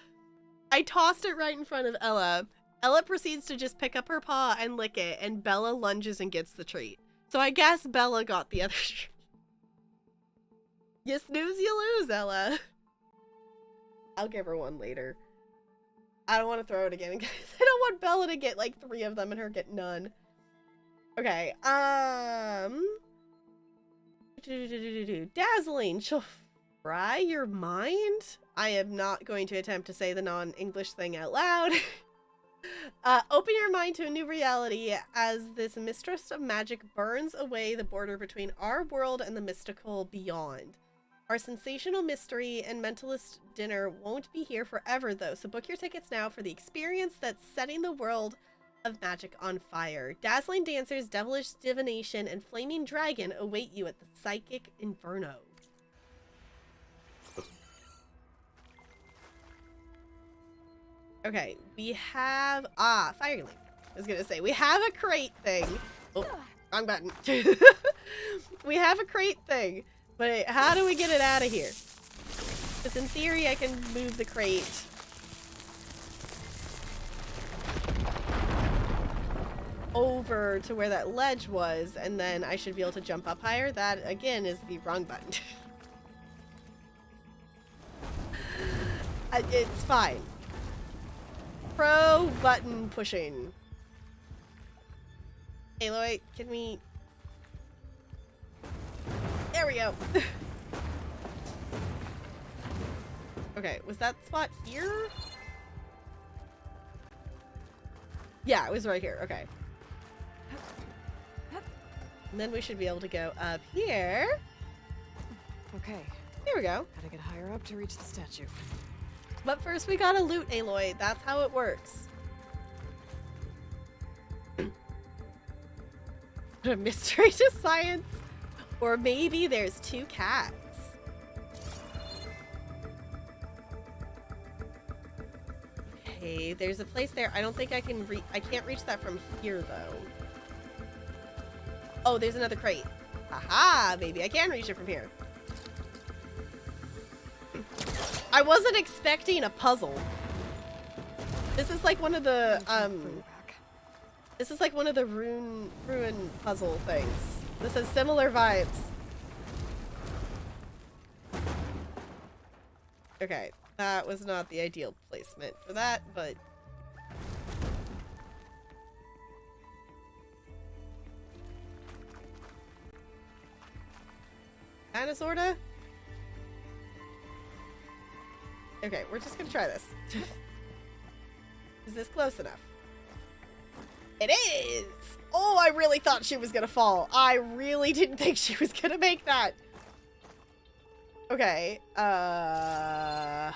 S1: I tossed it right in front of Ella. Ella proceeds to just pick up her paw and lick it, and Bella lunges and gets the treat. So I guess Bella got the other treat. You snooze, you lose, Ella. I'll give her one later. I don't want to throw it again because I don't want Bella to get like 3 of them and her get none. Okay, dazzling, she'll fry your mind? I am not going to attempt to say the non-English thing out loud. Open your mind to a new reality as this mistress of magic burns away the border between our world and the mystical beyond. Our sensational mystery and mentalist dinner won't be here forever, though, so book your tickets now for the experience that's setting the world of magic on fire. Dazzling dancers, devilish divination, and flaming dragon await you at the Psychic Inferno. Okay, we have... Firelink. I was gonna say, we have a crate thing. Oh, wrong button. We have a crate thing. But how do we get it out of here? Because in theory, I can move the crate. Over to where that ledge was, and then I should be able to jump up higher. That, again, is the wrong button. It's fine. Pro button pushing. Aloy, can we... There we go. Okay, was that spot here? Yeah, it was right here. Okay. And then we should be able to go up here.
S2: Okay,
S1: Here we go.
S2: gotta get higher up to reach the statue.
S1: But first we gotta loot, Aloy. That's how it works. A mystery to science. Or maybe there's 2 cats. Okay, there's a place there. I don't think I can I can't reach that from here, though. Oh, there's another crate. Aha! Maybe I can reach it from here. I wasn't expecting a puzzle. This is like one of the, This is like one of the ruin puzzle things. This has similar vibes. Okay, That was not the ideal placement for that, but... Kinda, sorta? Okay, we're just gonna try this. Is this close enough? It is! Oh, I really thought she was gonna fall. I really didn't think she was gonna make that. Okay, I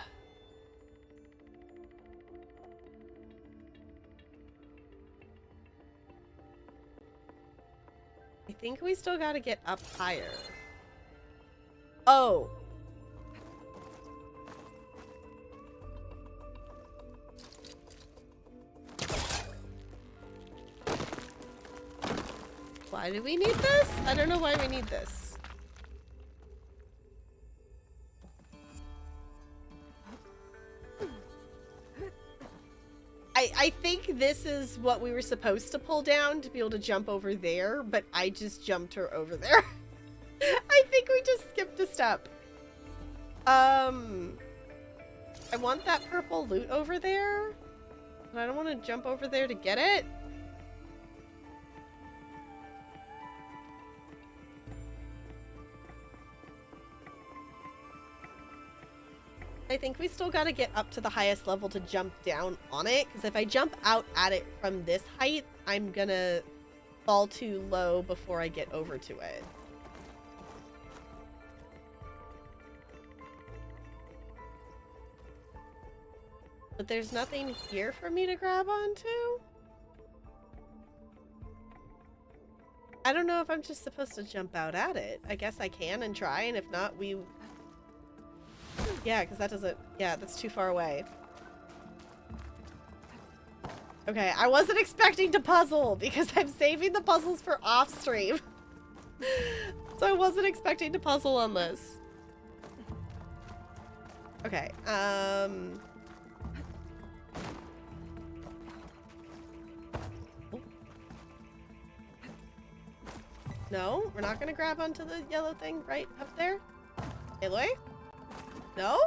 S1: think we still gotta get up higher. Oh. Why do we need this? I don't know why we need this. I think this is what we were supposed to pull down to be able to jump over there, but I just jumped her over there. I think we just skipped a step. I want that purple loot over there, but I don't want to jump over there to get it. I think we still gotta get up to the highest level to jump down on it, because if I jump out at it from this height, I'm gonna fall too low before I get over to it. But there's nothing here for me to grab onto? I don't know if I'm just supposed to jump out at it. I guess I can and try, and if not, we... Yeah, because that doesn't... Yeah, that's too far away. Okay, I wasn't expecting to puzzle, because I'm saving the puzzles for off-stream. So I wasn't expecting to puzzle on this. Okay, No, we're not gonna grab onto the yellow thing right up there. Aloy? No?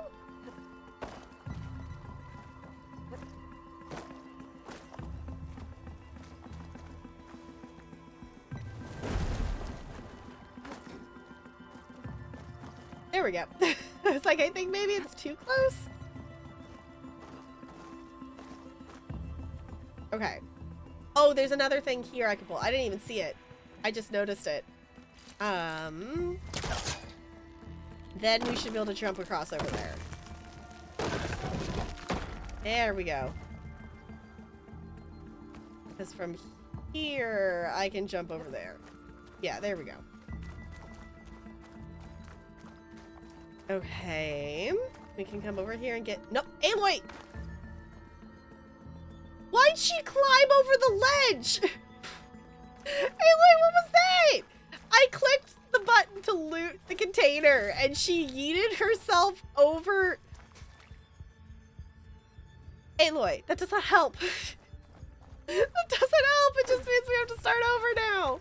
S1: There we go. I was like, I think maybe it's too close. Okay. Oh, there's another thing here I can pull. I didn't even see it. I just noticed it. Then we should be able to jump across over there. There we go. Because from here, I can jump over there. Yeah, there we go. Okay. We can come over here and get... No, Aloy! Why'd she climb over the ledge? Aloy, what was that? I clicked the button to loot the container and she yeeted herself over. Aloy, that does not help. That doesn't help. It just means we have to start over now.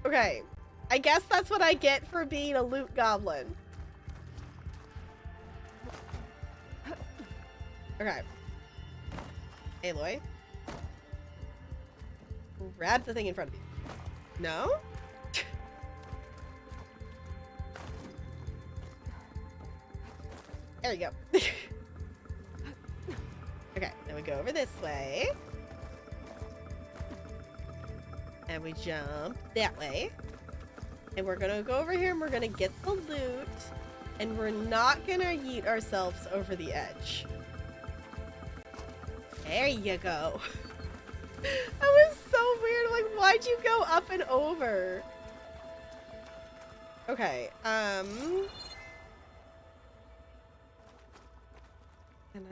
S1: Okay. I guess that's what I get for being a loot goblin. Okay. Aloy. Grab the thing in front of you. No? There you go. Okay, then we go over this way. And we jump that way. And we're gonna go over here and we're gonna get the loot. And we're not gonna yeet ourselves over the edge. There you go. That was so weird. Like, why'd you go up and over? Okay, can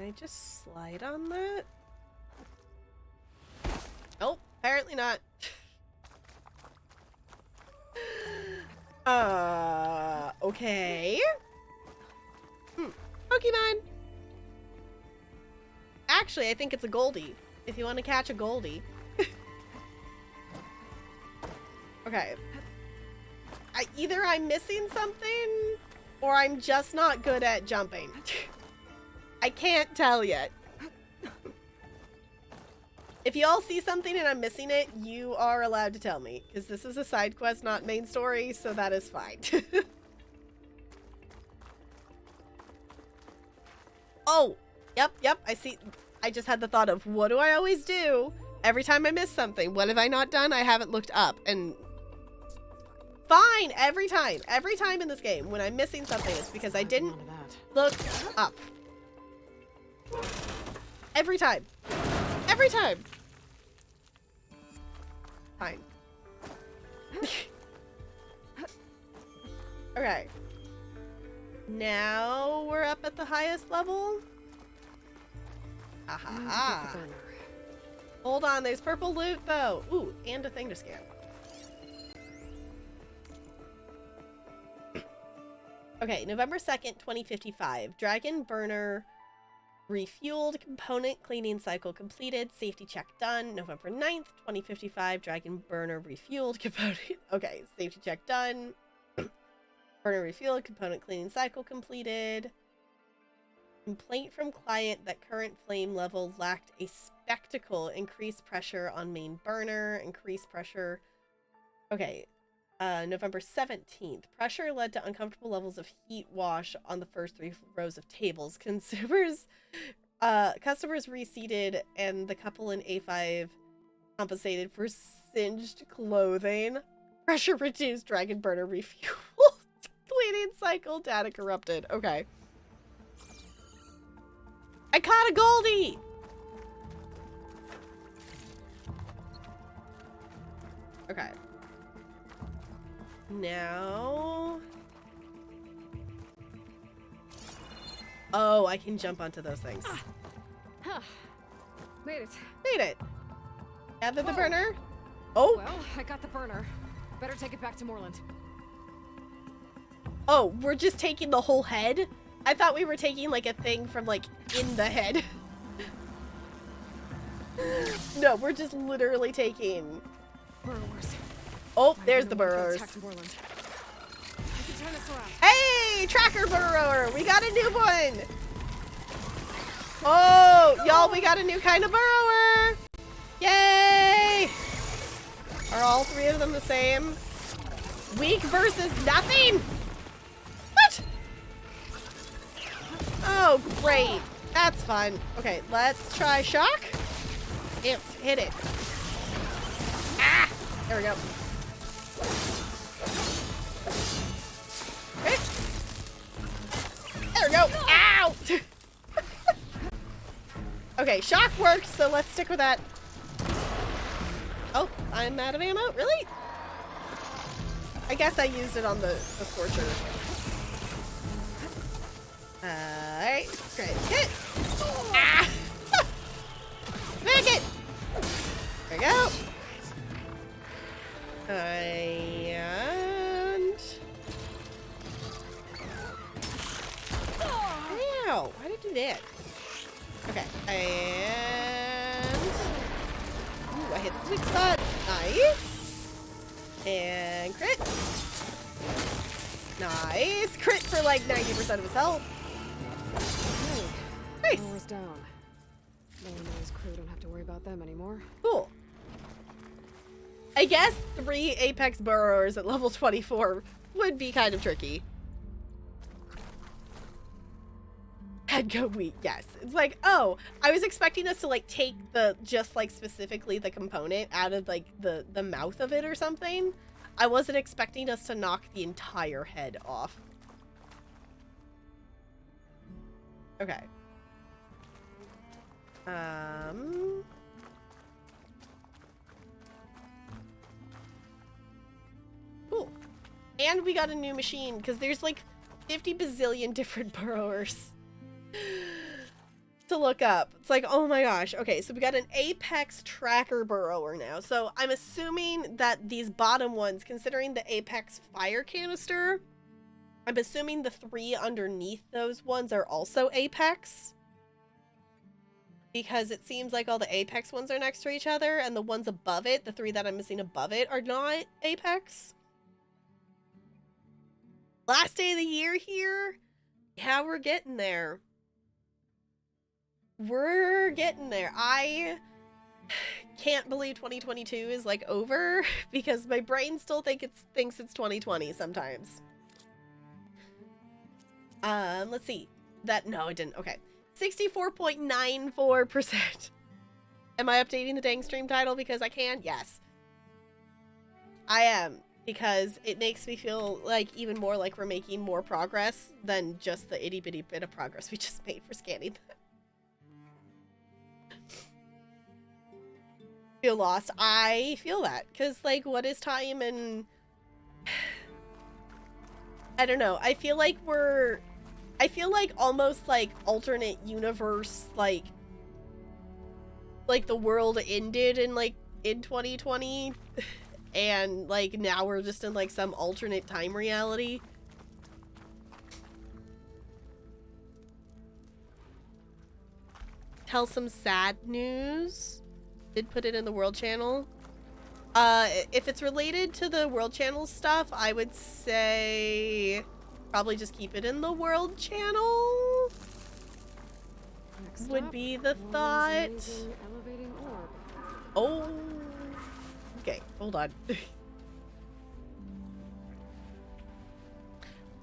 S1: I just slide on that? Nope, apparently not. Okay. Pokemon. Actually, I think it's a Goldie. If you want to catch a Goldie. Okay. Either I'm missing something or I'm just not good at jumping. I can't tell yet. If you all see something and I'm missing it, you are allowed to tell me, because this is a side quest, not main story, so that is fine. Oh, yep, I see. I just had the thought of, what do I always do every time I miss something? What have I not done? I haven't looked up, and fine, every time in this game, when I'm missing something, it's because I didn't look up. Every time. Fine. Okay. Now we're up at the highest level. Aha. Hold on, there's purple loot though. Ooh, and a thing to scan. Okay, November 2nd, 2055. Dragon burner refueled, component cleaning cycle completed, safety check done. November 9th, 2055. Dragon burner refueled, component. Okay, safety check done. Burner refueled, component cleaning cycle completed. Complaint from client that current flame level lacked a spectacle. Increased pressure on main burner. Increased pressure. Okay. November 17th. Pressure led to uncomfortable levels of heat wash on the first 3 rows of tables. Customers reseated, and the couple in A5 compensated for singed clothing. Pressure reduced, dragon burner refueled. Cleaning cycle, data corrupted. Okay. I caught a Goldie! Okay. Now... Oh, I can jump onto those things.
S2: Made it.
S1: Made it. Gather the burner. Oh!
S2: Well, I got the burner. Better take it back to Moreland.
S1: Oh, we're just taking the whole head? I thought we were taking, like, a thing from, like, in the head. No, we're just literally taking...
S2: Burrowers.
S1: Oh, there's the burrowers. Hey, tracker burrower! We got a new one! Oh, y'all, we got a new kind of burrower! Yay! Are all 3 of them the same? Weak versus nothing? What? Oh, great. That's fun. Okay, let's try shock. Hit it. Ah! There we go. Okay. There we go. Ow! Okay, shock works, so let's stick with that. Oh, I'm out of ammo? Really? I guess I used it on the Scorcher. Alright, great. Hit! Ah! Smack it! There we go. And... Ow! Why did I do that? Okay, and... Ooh, I hit the sweet spot. Nice. And crit. Nice. Crit for like 90% of his health. Nice.
S2: Burrower's down. No one knows crew don't have to worry about them anymore.
S1: Cool. I guess 3 Apex burrowers at level 24 would be kind of tricky. Head go weak, yes. It's like, oh, I was expecting us to like take the, just like specifically the component out of like the mouth of it or something. I wasn't expecting us to knock the entire head off. Okay. Cool. And we got a new machine, because there's like 50 bazillion different burrowers to look up. It's like, oh my gosh. Okay, so we got an Apex tracker burrower now. So I'm assuming that these bottom ones, considering the Apex fire canister, I'm assuming the 3 underneath those ones are also Apex. Because it seems like all the Apex ones are next to each other, and the ones above it, the 3 that I'm missing above it, are not Apex. Last day of the year here? Yeah, we're getting there. We're getting there. I can't believe 2022 is like over because my brain still thinks it's 2020 sometimes. Let's see. No, it didn't. Okay. 64.94%. Am I updating the dang stream title because I can? Yes. I am, because it makes me feel like even more like we're making more progress than just the itty bitty bit of progress we just made for scanning. Feel lost. I feel that, because like, what is time? And I don't know. I feel like almost like alternate universe, like the world ended in 2020 and like now we're just in like some alternate time reality. Tell some sad news. Did put it in the World Channel. If it's related to the World Channel stuff, I would say probably just keep it in the World Channel.
S2: Next
S1: Would
S2: up,
S1: be the
S2: Morlin's
S1: thought.
S2: amazing elevating orb.
S1: Oh. Okay, hold on.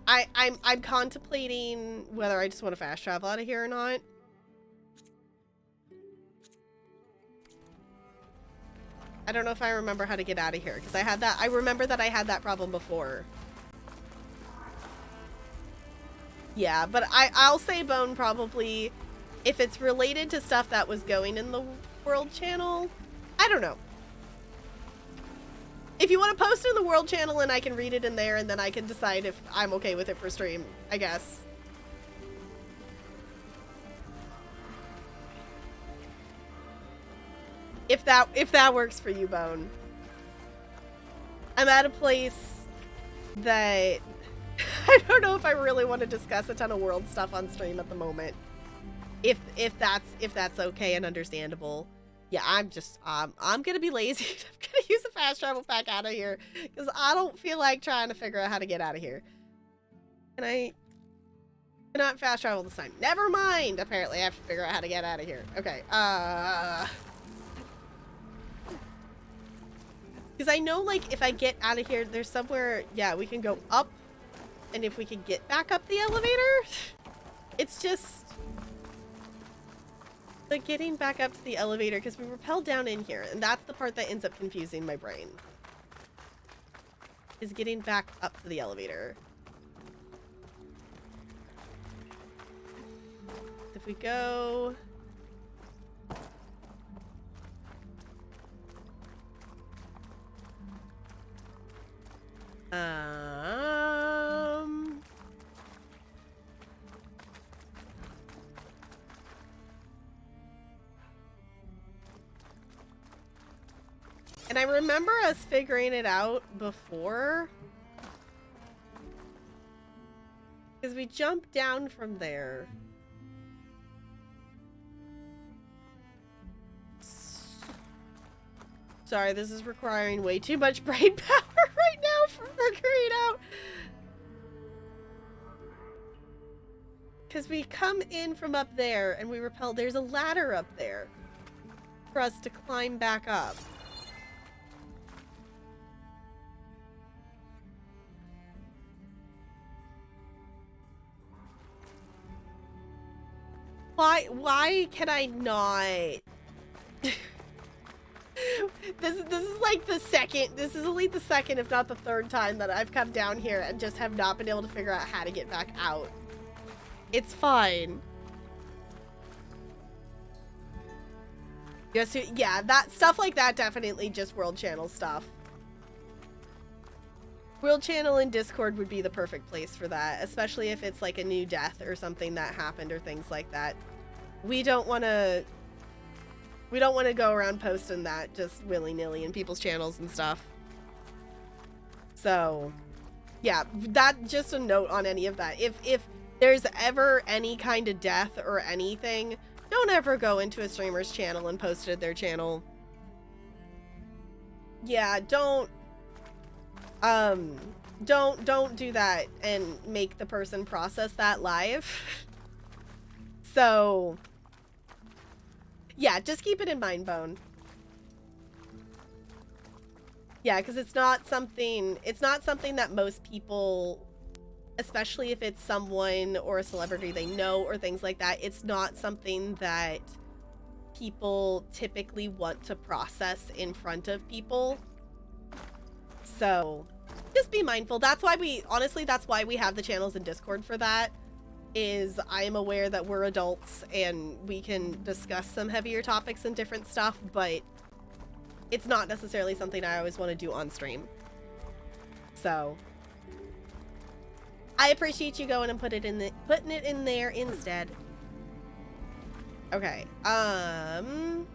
S1: I'm contemplating whether I just want to fast travel out of here or not. I don't know if I remember how to get out of here because I remember that I had that problem before. Yeah, but I'll say Bone probably, if it's related to stuff that was going in the World Channel, I don't know. If you want to post it in the World Channel and I can read it in there and then I can decide if I'm okay with it for stream, I guess. If that works for you, Bone. I'm at a place that I don't know if I really want to discuss a ton of world stuff on stream at the moment. If that's okay and understandable. Yeah, I'm gonna be lazy. I'm gonna use a fast travel pack out of here because I don't feel like trying to figure out how to get out of here. Can I cannot fast travel this time? Never mind. Apparently, I have to figure out how to get out of here. Okay. Because I know, like, if I get out of here, there's somewhere, yeah, we can go up. And if we can get back up the elevator, it's just the getting back up to the elevator, because we rappelled down in here, and that's the part that ends up confusing my brain. Is getting back up to the elevator. If we go... And I remember us figuring it out before. Because we jumped down from there. Sorry, this is requiring way too much brain power right now for figuring out. Because we come in from up there and we rappel. There's a ladder up there for us to climb back up. Why can I not? This is like the second, this is only the second, if not the third time that I've come down here and just have not been able to figure out how to get back out. It's fine. Yes, yeah, that stuff like that definitely just World Channel stuff. World Channel and Discord would be the perfect place for that, especially if it's like a new death or something that happened or things like that. We don't want to go around posting that just willy-nilly in people's channels and stuff. So, yeah, that just a note on any of that. If there's ever any kind of death or anything, don't ever go into a streamer's channel and post it at their channel. Yeah, don't don't do that and make the person process that live. So yeah, just keep it in mind, Bone. Yeah, because it's not something that most people, especially if it's someone or a celebrity they know or things like that, it's not something that people typically want to process in front of people. So just be mindful. That's why we have the channels in Discord for that, is I am aware that we're adults and we can discuss some heavier topics and different stuff, but it's not necessarily something I always want to do on stream. So I appreciate you going and putting it in there instead. Okay. And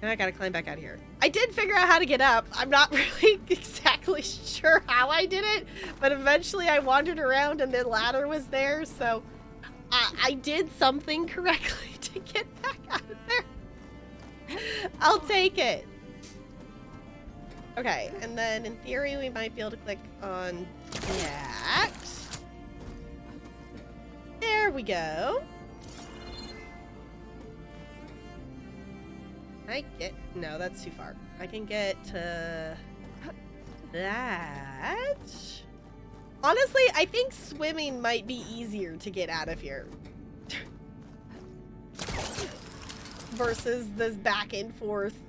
S1: I gotta climb back out of here. I did figure out how to get up. I'm not really exactly sure how I did it, but eventually I wandered around and the ladder was there, so I did something correctly to get back out of there. I'll take it. Okay, and then in theory we might be able to click on that. There we go. No, that's too far. I can get to that. Honestly, I think swimming might be easier to get out of here versus this back and forth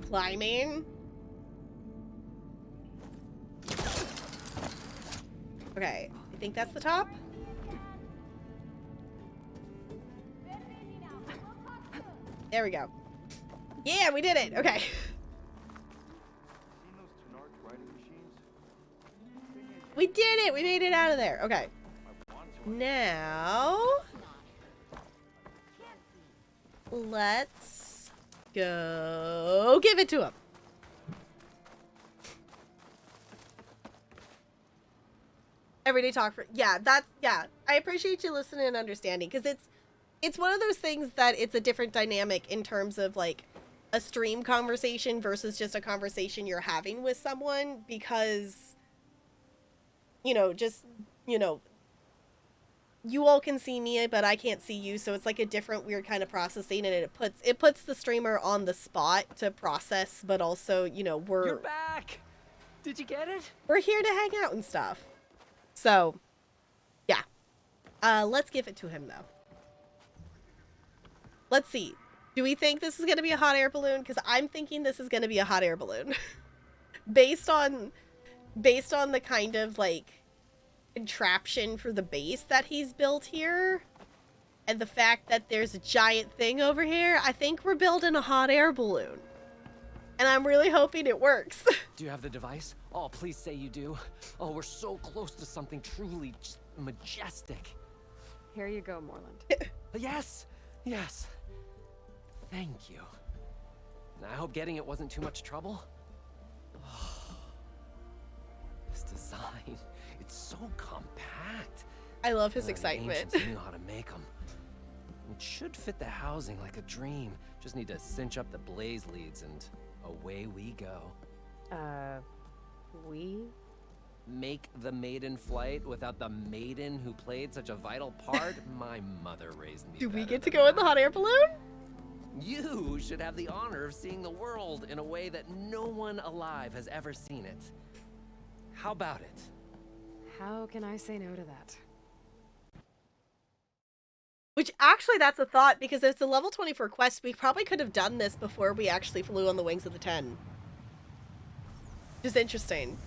S1: climbing. Okay, I think that's the top. There we go. Yeah, we did it. Okay. We did it. We made it out of there. Okay. Now, let's go give it to him. Everyday talk for, yeah, I appreciate you listening and understanding, because it's one of those things that it's a different dynamic in terms of like a stream conversation versus just a conversation you're having with someone, because you all can see me but I can't see you, so it's like a different weird kind of processing, and it puts the streamer on the spot to process, but also
S5: You're back. Did you get it?
S1: We're here to hang out and stuff. So yeah, let's give it to him though. Let's see. Do we think this is going to be a hot air balloon? Because I'm thinking this is going to be a hot air balloon. based on the kind of like contraption for the base that he's built here, and the fact that there's a giant thing over here, I think we're building a hot air balloon. And I'm really hoping it works.
S5: Do you have the device? Oh, please say you do. Oh, we're so close to something truly just majestic.
S2: Here you go, Morland.
S5: Yes. Yes. Thank you. I hope getting it wasn't too much trouble. Oh, this design, it's so compact.
S1: I love his
S5: The
S1: excitement.
S5: ancients knew how to make them. It should fit the housing like a dream. Just need to cinch up the blaze leads and away we go.
S2: We?
S5: Make the maiden flight without the maiden who played such a vital part? My mother raised me.
S1: Do we
S5: better
S1: get to
S5: than
S1: go in the
S5: that.
S1: hot air balloon?
S5: You should have the honor of seeing the world in a way that no one alive has ever seen it. How about it?
S2: How can I say no to that?
S1: Which actually, that's a thought, because if it's a level 24 quest, we probably could have done this before we actually flew on the wings of the 10. Just interesting.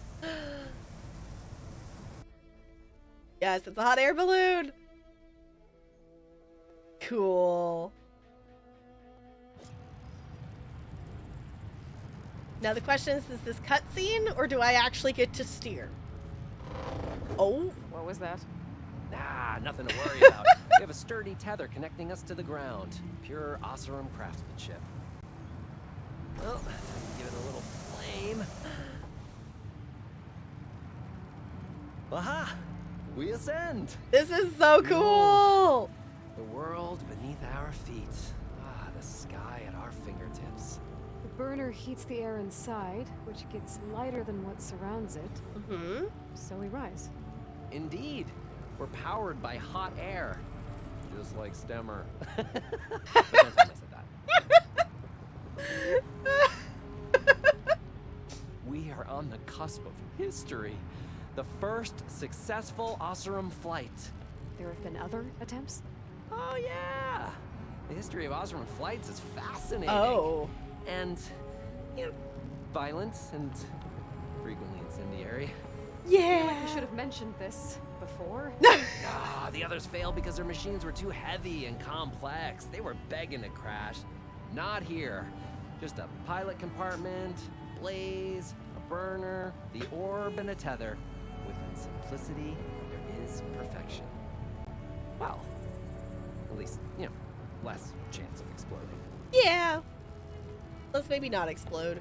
S1: Yes, it's a hot air balloon. Cool. Now the question is this cutscene, or do I actually get to steer? Oh.
S2: What was that?
S5: Nah, nothing to worry about. We have a sturdy tether connecting us to the ground. Pure Oseram craftsmanship. Well, give it a little flame. Aha! We ascend!
S1: This is so cool!
S5: The world beneath our feet. Ah, the sky at our fingertips.
S2: The burner successor heats the air inside, which gets lighter than what surrounds it.
S1: Mm-hmm.
S2: So we rise.
S5: Indeed, we're powered by hot air. Just like Stemmer. But don't tell me I said that. We are on the cusp of history. The first successful Oseram flight.
S2: There have been other attempts?
S5: Oh yeah! The history of Oseram flights is fascinating.
S1: Oh.
S5: And, you know, violent and frequently incendiary.
S1: Yeah.
S2: You should have mentioned this before.
S5: Ah, the others failed because their machines were too heavy and complex. They were begging to crash. Not here. Just a pilot compartment, blaze, a burner, the orb, and a tether. Within simplicity, there is perfection. Well, at least, you know, less chance of exploding.
S1: Yeah. Let's maybe not explode.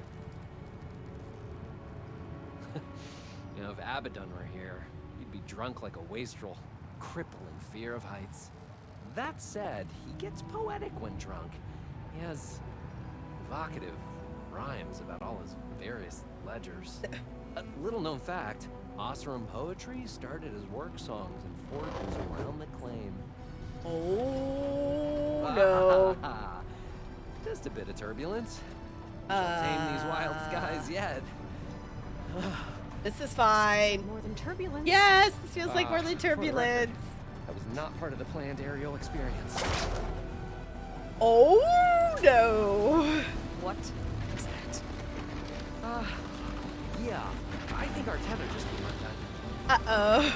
S5: You know, if Abaddon were here, he'd be drunk like a wastrel, crippling fear of heights. That said, he gets poetic when drunk. He has evocative rhymes about all his various ledgers. A little known fact, Oseram poetry started as work songs in forges around the claim.
S1: Oh no.
S5: Just a bit of turbulence. Shall tame these wild skies yet.
S1: This is fine.
S2: More than turbulence.
S1: Yes, this feels like more than
S5: For the record,
S1: turbulence.
S5: That was not part of the planned aerial experience.
S1: Oh no.
S2: What is that?
S5: Yeah, I think our tether just worked
S1: Uh-oh.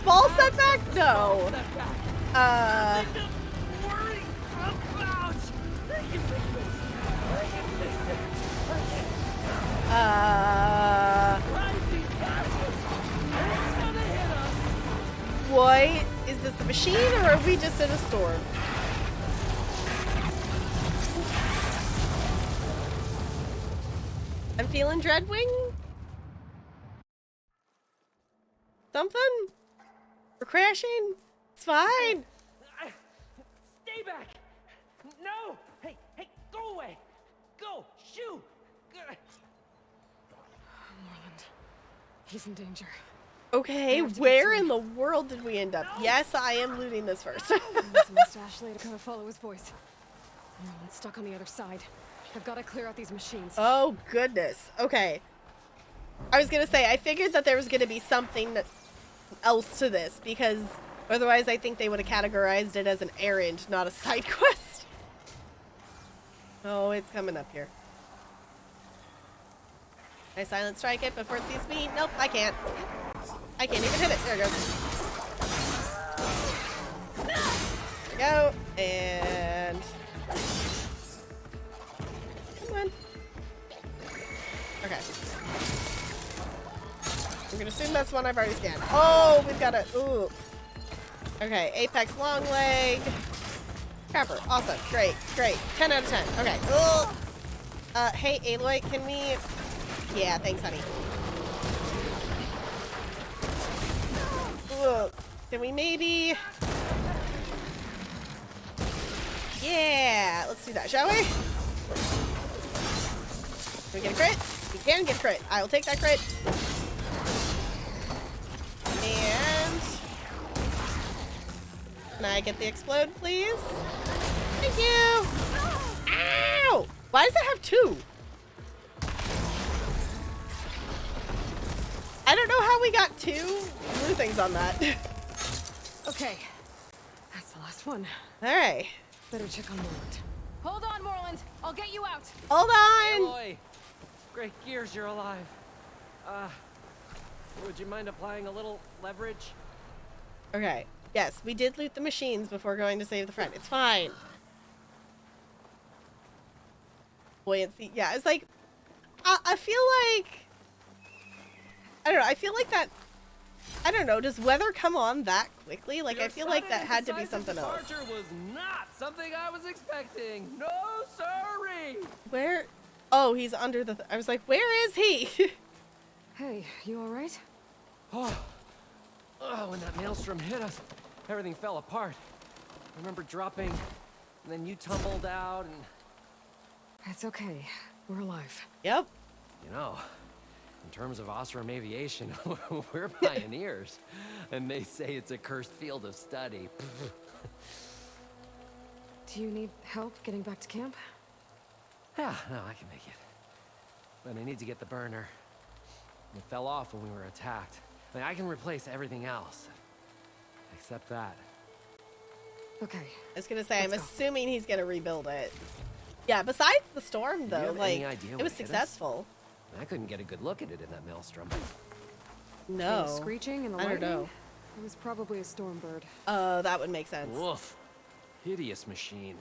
S1: Small setback? No. What? Is this the machine or are we just in a storm? I'm feeling Dreadwing? Something? We're crashing? It's fine.
S5: Stay back! No! Hey, go away! Go! Shoo!
S2: Morland. He's in danger.
S1: Okay,
S2: have to get
S1: where
S2: to
S1: in
S2: him.
S1: the world did we end up? Yes, I am looting this first.
S2: He needs a mustache later to follow his voice. Morland's stuck on the other side. I've got to clear out these machines.
S1: Oh, goodness. Okay. I was going to say, I figured that there was going to be something else to this, because otherwise I think they would have categorized it as an errand, not a side quest. Oh, it's coming up here. Can I silent strike it before it sees me? Nope, I can't. I can't even hit it. There it goes. There we go. And... come on. Okay. I'm gonna assume that's one I've already scanned. Oh, we've got a... ooh. Okay, Apex long leg. Trapper. Awesome. Great. Great. 10 out of 10. Okay. Ugh. Hey, Aloy, can we... yeah, thanks, honey. Ugh. Can we maybe... yeah, let's do that, shall we? Can we get a crit? We can get a crit. I will take that crit. And... can I get the explode, please? Thank you! Ow! Why does it have two? I don't know how we got two blue things on that.
S2: Okay. That's the last one.
S1: Alright.
S2: Better check on Morland.
S7: Hold on, Morland. I'll get you out.
S1: Hold on!
S5: Aloy! Great gears, you're alive. Would you mind applying a little leverage?
S1: Okay. Yes, we did loot the machines before going to save the friend. It's fine. Buoyancy. Yeah, it's like... I feel like... I don't know. I feel like that... I don't know. Does weather come on that quickly? Like, I feel like that had to be something else.
S5: Departure was not something I was expecting. No, sorry.
S1: Where? Oh, he's under the... I was like, where is he?
S2: Hey, you alright?
S5: Oh, Oh, when that maelstrom hit us, everything fell apart. I remember dropping, and then you tumbled out, and...
S2: It's okay. We're alive.
S1: Yep.
S5: You know, in terms of Osram aviation, we're pioneers. And they say it's a cursed field of study.
S2: Do you need help getting back to camp?
S5: Yeah, no, I can make it. But I need to get the burner. It fell off when we were attacked. I mean, I can replace everything else. Except that.
S2: Okay.
S1: I was gonna say, I'm
S2: Let's go.
S1: assuming he's gonna rebuild it. Yeah, besides the storm,
S5: you
S1: though,
S5: have
S1: like,
S5: any idea
S1: it
S5: what
S1: was
S5: hit us?
S1: successful.
S5: I couldn't get a good look at it in that maelstrom.
S1: No.
S2: The screeching and the
S1: I don't
S2: lightning?
S1: know.
S2: It was probably a storm bird.
S1: That would make sense.
S5: Woof. Hideous machine.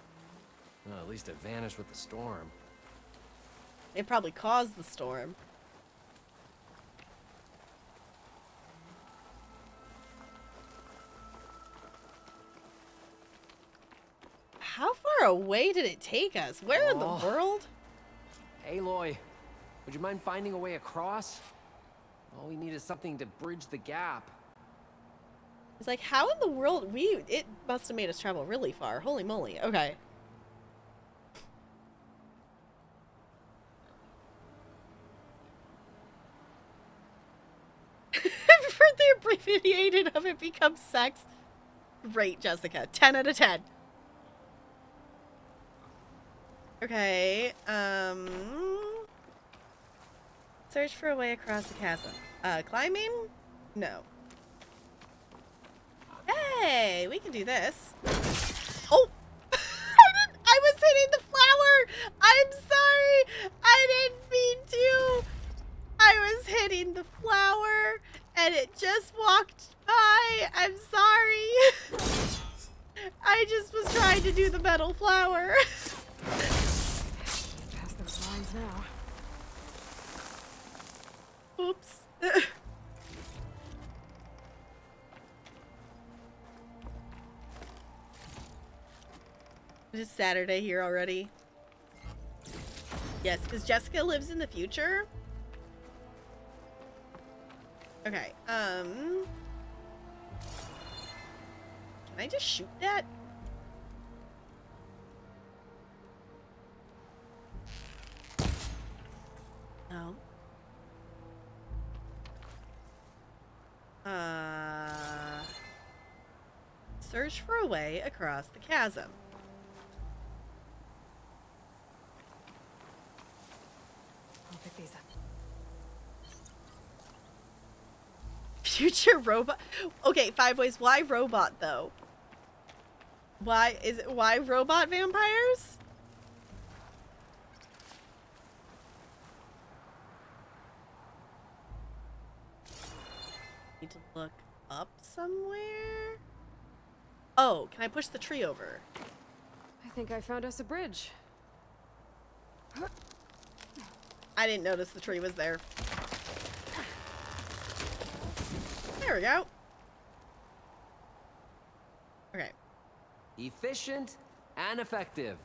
S5: Well, at least it vanished with the storm.
S1: It probably caused the storm. How far away did it take us? Where in the
S5: Oh.
S1: world?
S5: Aloy, would you mind finding a way across? All we need is something to bridge the gap.
S1: It's like, how in the world? It must have made us travel really far. Holy moly. Okay. For the abbreviated of it becomes sex. Great, Jessica. 10 out of 10. Okay, search for a way across the chasm. Climbing? No. Hey, we can do this. Oh! I was hitting the flower! I'm sorry! I didn't mean to! I was hitting the flower, and it just walked by. I'm sorry. I just was trying to do the metal flower.
S2: Past those lines now.
S1: Oops. It is Saturday here already. Yes, because Jessica lives in the future. Okay, can I just shoot that? No. Search for a way across the chasm.
S2: I'll pick these up.
S1: Future robot. Okay, Five Ways. Why robot though? Why robot vampires? Need to look up somewhere. Oh, can I push the tree over?
S2: I think I found us a bridge.
S1: I didn't notice the tree was there. There we go. Okay.
S5: Efficient and effective.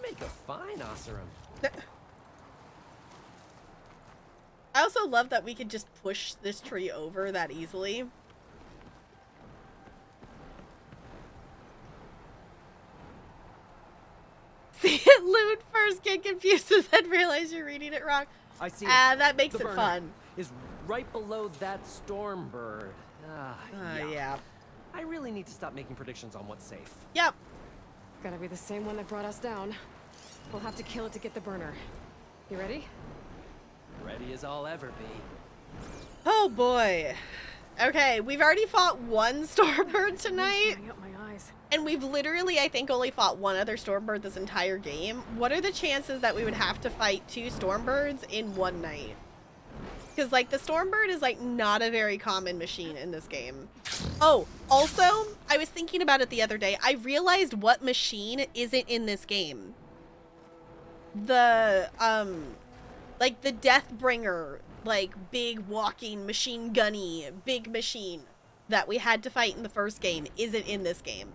S5: Make a fine Osram.
S1: I also love that we could just push this tree over that easily. See it loot first, get confused, and then realize you're reading it wrong.
S5: I see.
S1: That makes
S5: The
S1: it
S5: burner
S1: fun.
S5: Is right below that storm bird.
S1: Yeah.
S5: I really need to stop making predictions on what's safe.
S1: Yep.
S2: Gotta be the same one that brought us down. We'll have to kill it to get the burner. You ready?
S5: Ready as I'll ever be.
S1: Oh boy. Okay, we've already fought one Stormbird tonight,
S2: Drying up my eyes.
S1: and we've literally, I think, only fought one other Stormbird this entire game. What are the chances that we would have to fight 2 Stormbirds in one night? Because, like, the Stormbird is, like, not a very common machine in this game. Oh, also, I was thinking about it the other day. I realized what machine isn't in this game. The, like, the Deathbringer, like, big walking machine gunny, big machine that we had to fight in the first game isn't in this game.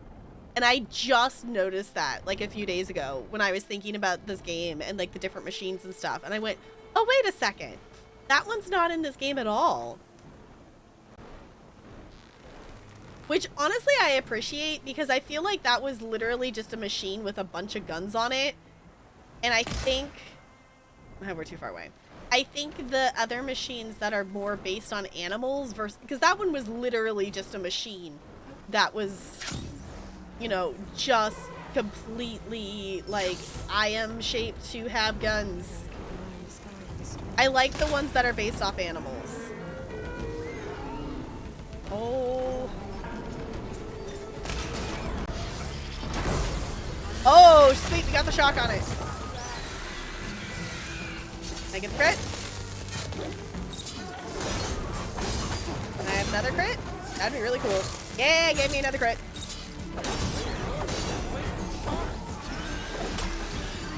S1: And I just noticed that, like, a few days ago when I was thinking about this game and, like, the different machines and stuff. And I went, oh, wait a second. That one's not in this game at all. Which, honestly, I appreciate, because I feel like that was literally just a machine with a bunch of guns on it. And I think... Oh, we're too far away. I think the other machines that are more based on animals versus... Because that one was literally just a machine that was, you know, just completely, like, I am shaped to have guns. I like the ones that are based off animals. Oh. Oh, sweet, we got the shock on it. Can I get the crit? Can I have another crit? That'd be really cool. Yeah, gave me another crit.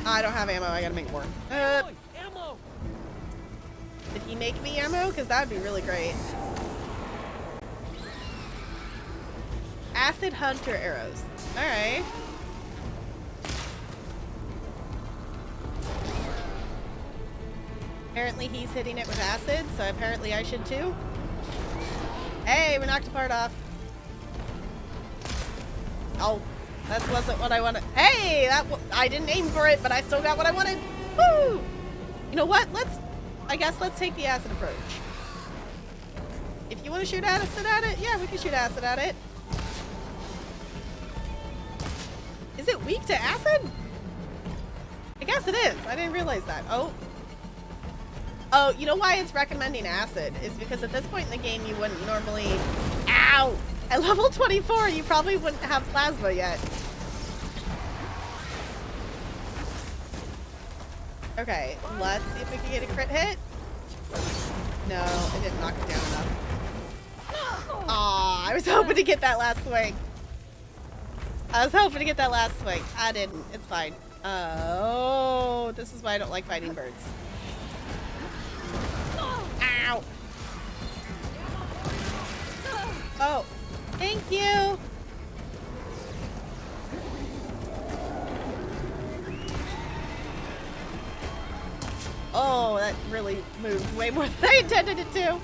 S1: I don't have ammo, I gotta make more.
S5: Ammo!
S1: Did he make me ammo? Because that'd be really great. Acid hunter arrows. Alright. Apparently he's hitting it with acid, so apparently I should too. Hey, we knocked a part off. Oh, that wasn't what I wanted. Hey, I didn't aim for it, but I still got what I wanted. Woo! You know what? I guess let's take the acid approach. If you want to shoot acid at it, yeah, we can shoot acid at it. Is it weak to acid? I guess it is. I didn't realize that. Oh. Oh, you know why it's recommending acid? Is because at this point in the game you wouldn't normally... Ow! At level 24, you probably wouldn't have plasma yet. Okay, let's see if we can get a crit hit. No, it didn't knock it down enough. Aw, I was hoping to get that last swing. I was hoping to get that last swing. I didn't. It's fine. Oh, this is why I don't like fighting birds. Ow! Oh, thank you! Oh, that really moved way more than I intended it to.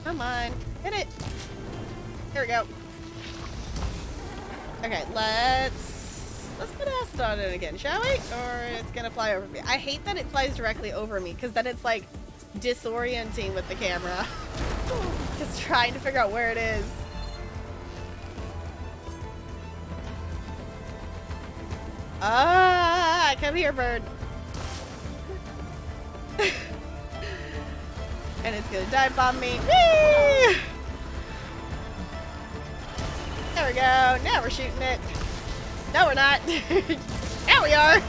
S1: Come on, hit it. There we go. Okay, let's put acid on it again, shall we? Or it's gonna fly over me. I hate that it flies directly over me, because then it's like disorienting with the camera. Just trying to figure out where it is. Ah, come here, bird. And it's gonna dive bomb me. Whee! There we go. Now we're shooting it. No, we're not. Now we are.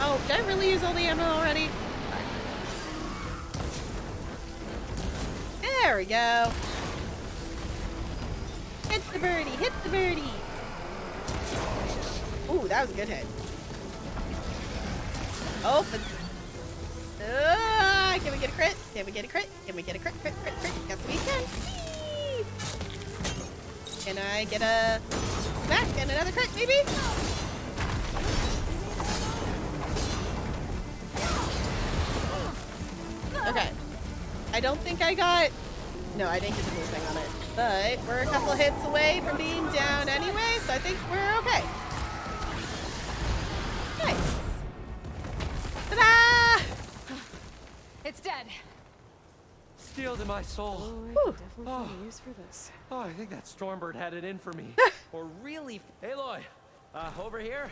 S1: Oh, did I really use all the ammo already? There we go. Hit the birdie. Hit the birdie. Ooh, that was a good hit. Oh, but... can we get a crit? Can we get a crit? Can we get a crit? Crit, crit, crit. Yes, we can. Whee! Can I get a smack and another crit, maybe? Okay. I don't think I got... No, I didn't get the blue thing on it. But we're a couple hits away from being down anyway, so I think we're okay. Nice. Ta-da!
S4: It's dead.
S5: Steel to my soul.
S2: Oh, I could definitely find a use for this.
S5: Oh, I think that Stormbird had it in for me. Or really... Hey, Aloy. Over here.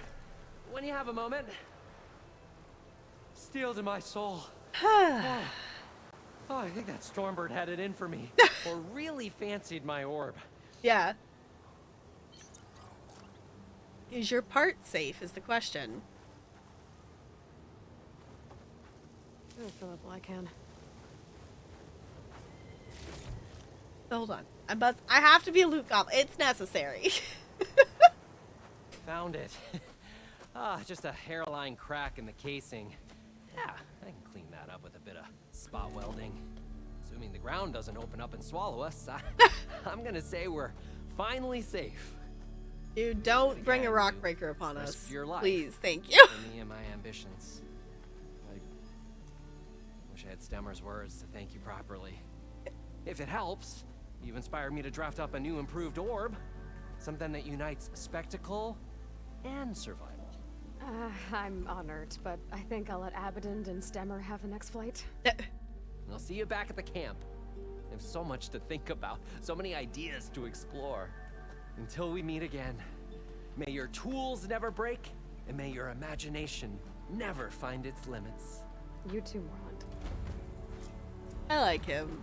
S5: When you have a moment. Steel to my soul. Oh, I think that Stormbird had it in for me. Or really fancied my orb.
S1: Yeah. Is your part safe is the question.
S2: I'm gonna fill up while I can.
S1: Hold on. I have to be a loot goblin. It's necessary.
S5: Found it. Just a hairline crack in the casing. Yeah, I can clean that up with a bit of spot welding. Assuming the ground doesn't open up and swallow us, I'm gonna say we're finally safe.
S1: Dude, don't bring a rock breaker upon us.
S5: Risk your life.
S1: Please, thank you.
S5: For me and my ambitions. I wish I had Stemmer's words to thank you properly. If it helps, you've inspired me to draft up a new improved orb. Something that unites spectacle and survival.
S2: I'm honored, but I think I'll let Abaddon and Stemmer have the next flight.
S5: I'll see you back at the camp. I have so much to think about, so many ideas to explore. Until we meet again, may your tools never break, and may your imagination never find its limits.
S2: You too, Morland.
S1: I like him.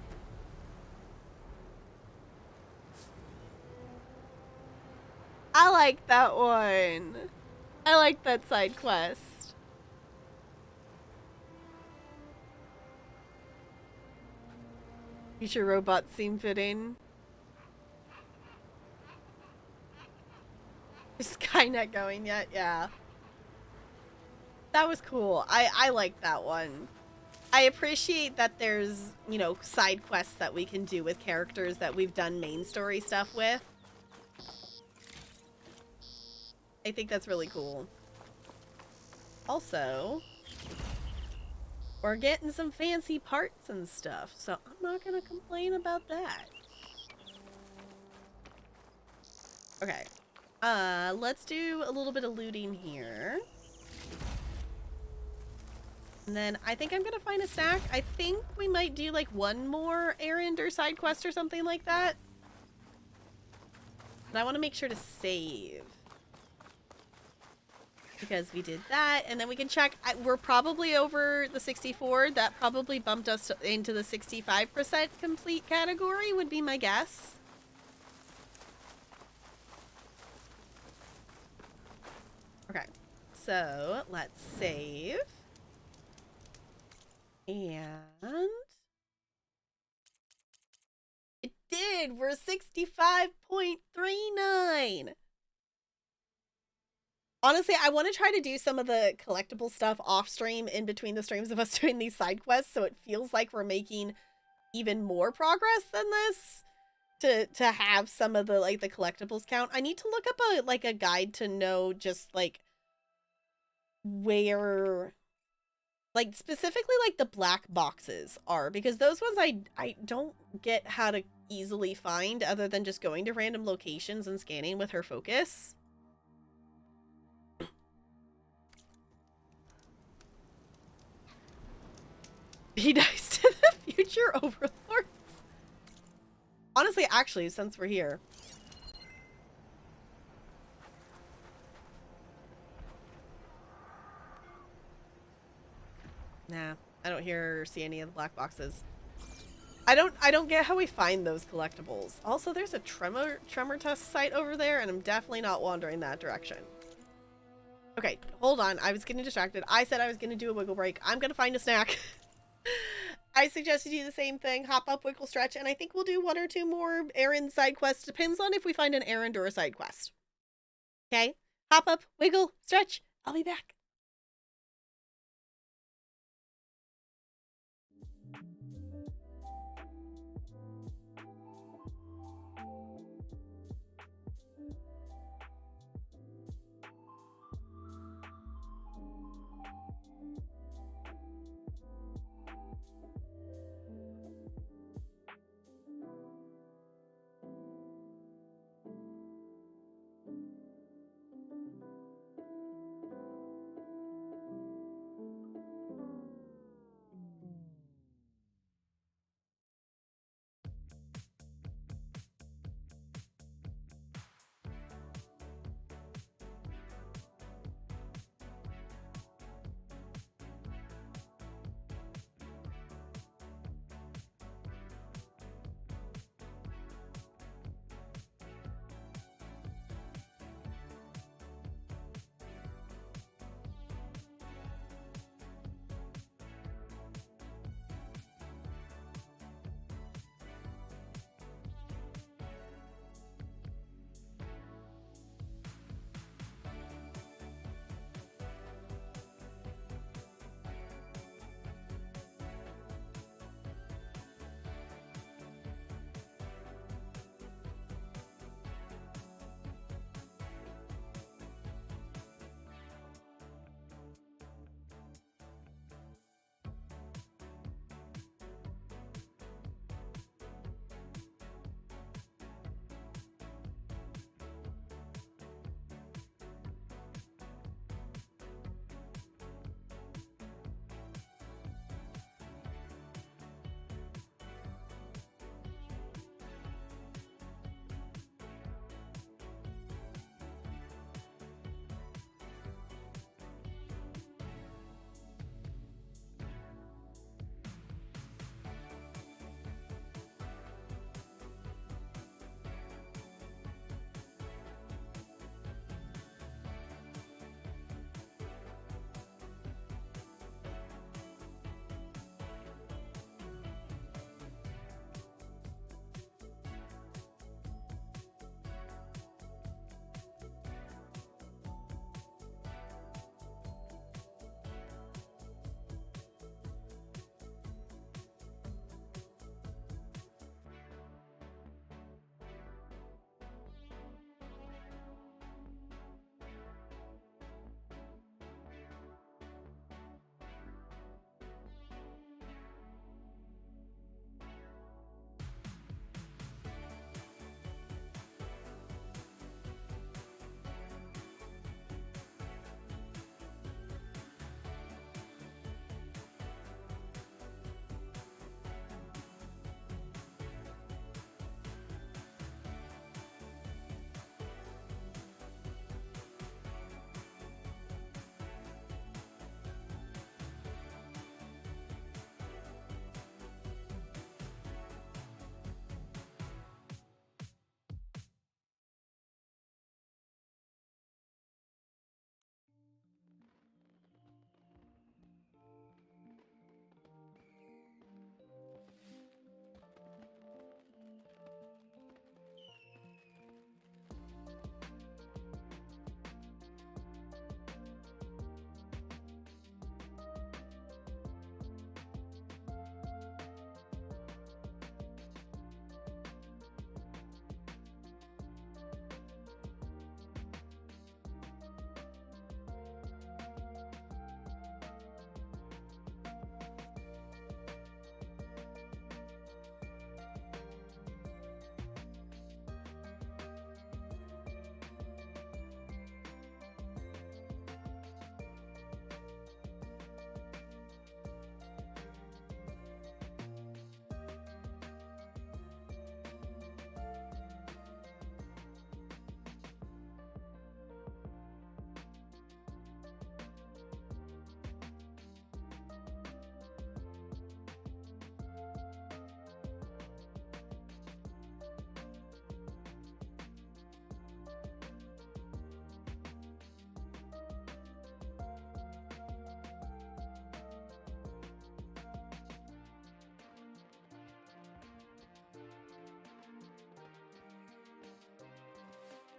S1: I like that one. I like that side quest. Future robots seem fitting. Is Skynet going yet? Yeah. That was cool. I like that one. I appreciate that there's, you know, side quests that we can do with characters that we've done main story stuff with. I think that's really cool. Also, we're getting some fancy parts and stuff, so I'm not gonna complain about that. Okay. Let's do a little bit of looting here. And then I think I'm gonna find a snack. I think we might do like one more errand or side quest or something like that. But I want to make sure to save. Because we did that, and then we can check. We're probably over the 64. That probably bumped us into the 65% complete category, would be my guess. Okay, so let's save. And it did! We're 65.39! Honestly, I want to try to do some of the collectible stuff off stream in between the streams of us doing these side quests, so it feels like we're making even more progress than this to have some of the like the collectibles count. I need to look up a guide to know just like where like specifically like the black boxes are, because those ones I don't get how to easily find other than just going to random locations and scanning with her focus. Be nice to the future overlords. Honestly, actually, since we're here. Nah, I don't hear or see any of the black boxes. I don't get how we find those collectibles. Also, there's a tremor test site over there, and I'm definitely not wandering that direction. Okay, hold on. I was getting distracted. I said I was gonna do a wiggle break. I'm gonna find a snack. I suggest you do the same thing. Hop up, wiggle, stretch, and I think we'll do one or two more errand side quests. Depends on if we find an errand or a side quest. Okay? Hop up, wiggle, stretch. I'll be back.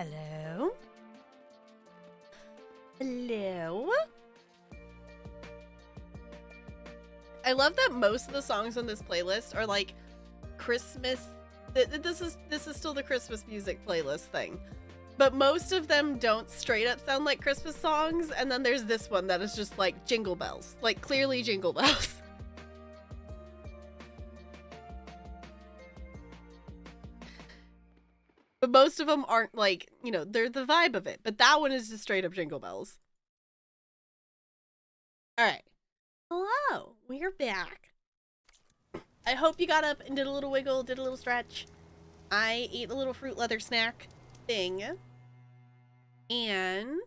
S1: Hello? Hello? I love that most of the songs on this playlist are like Christmas. This is still the Christmas music playlist thing. But most of them don't straight up sound like Christmas songs, and then there's this one that is just like Jingle Bells. Like clearly Jingle Bells. But most of them aren't like, you know, they're the vibe of it. But that one is just straight up Jingle Bells. Alright. Hello, we're back. I hope you got up and did a little wiggle, did a little stretch. I ate a little fruit leather snack thing. And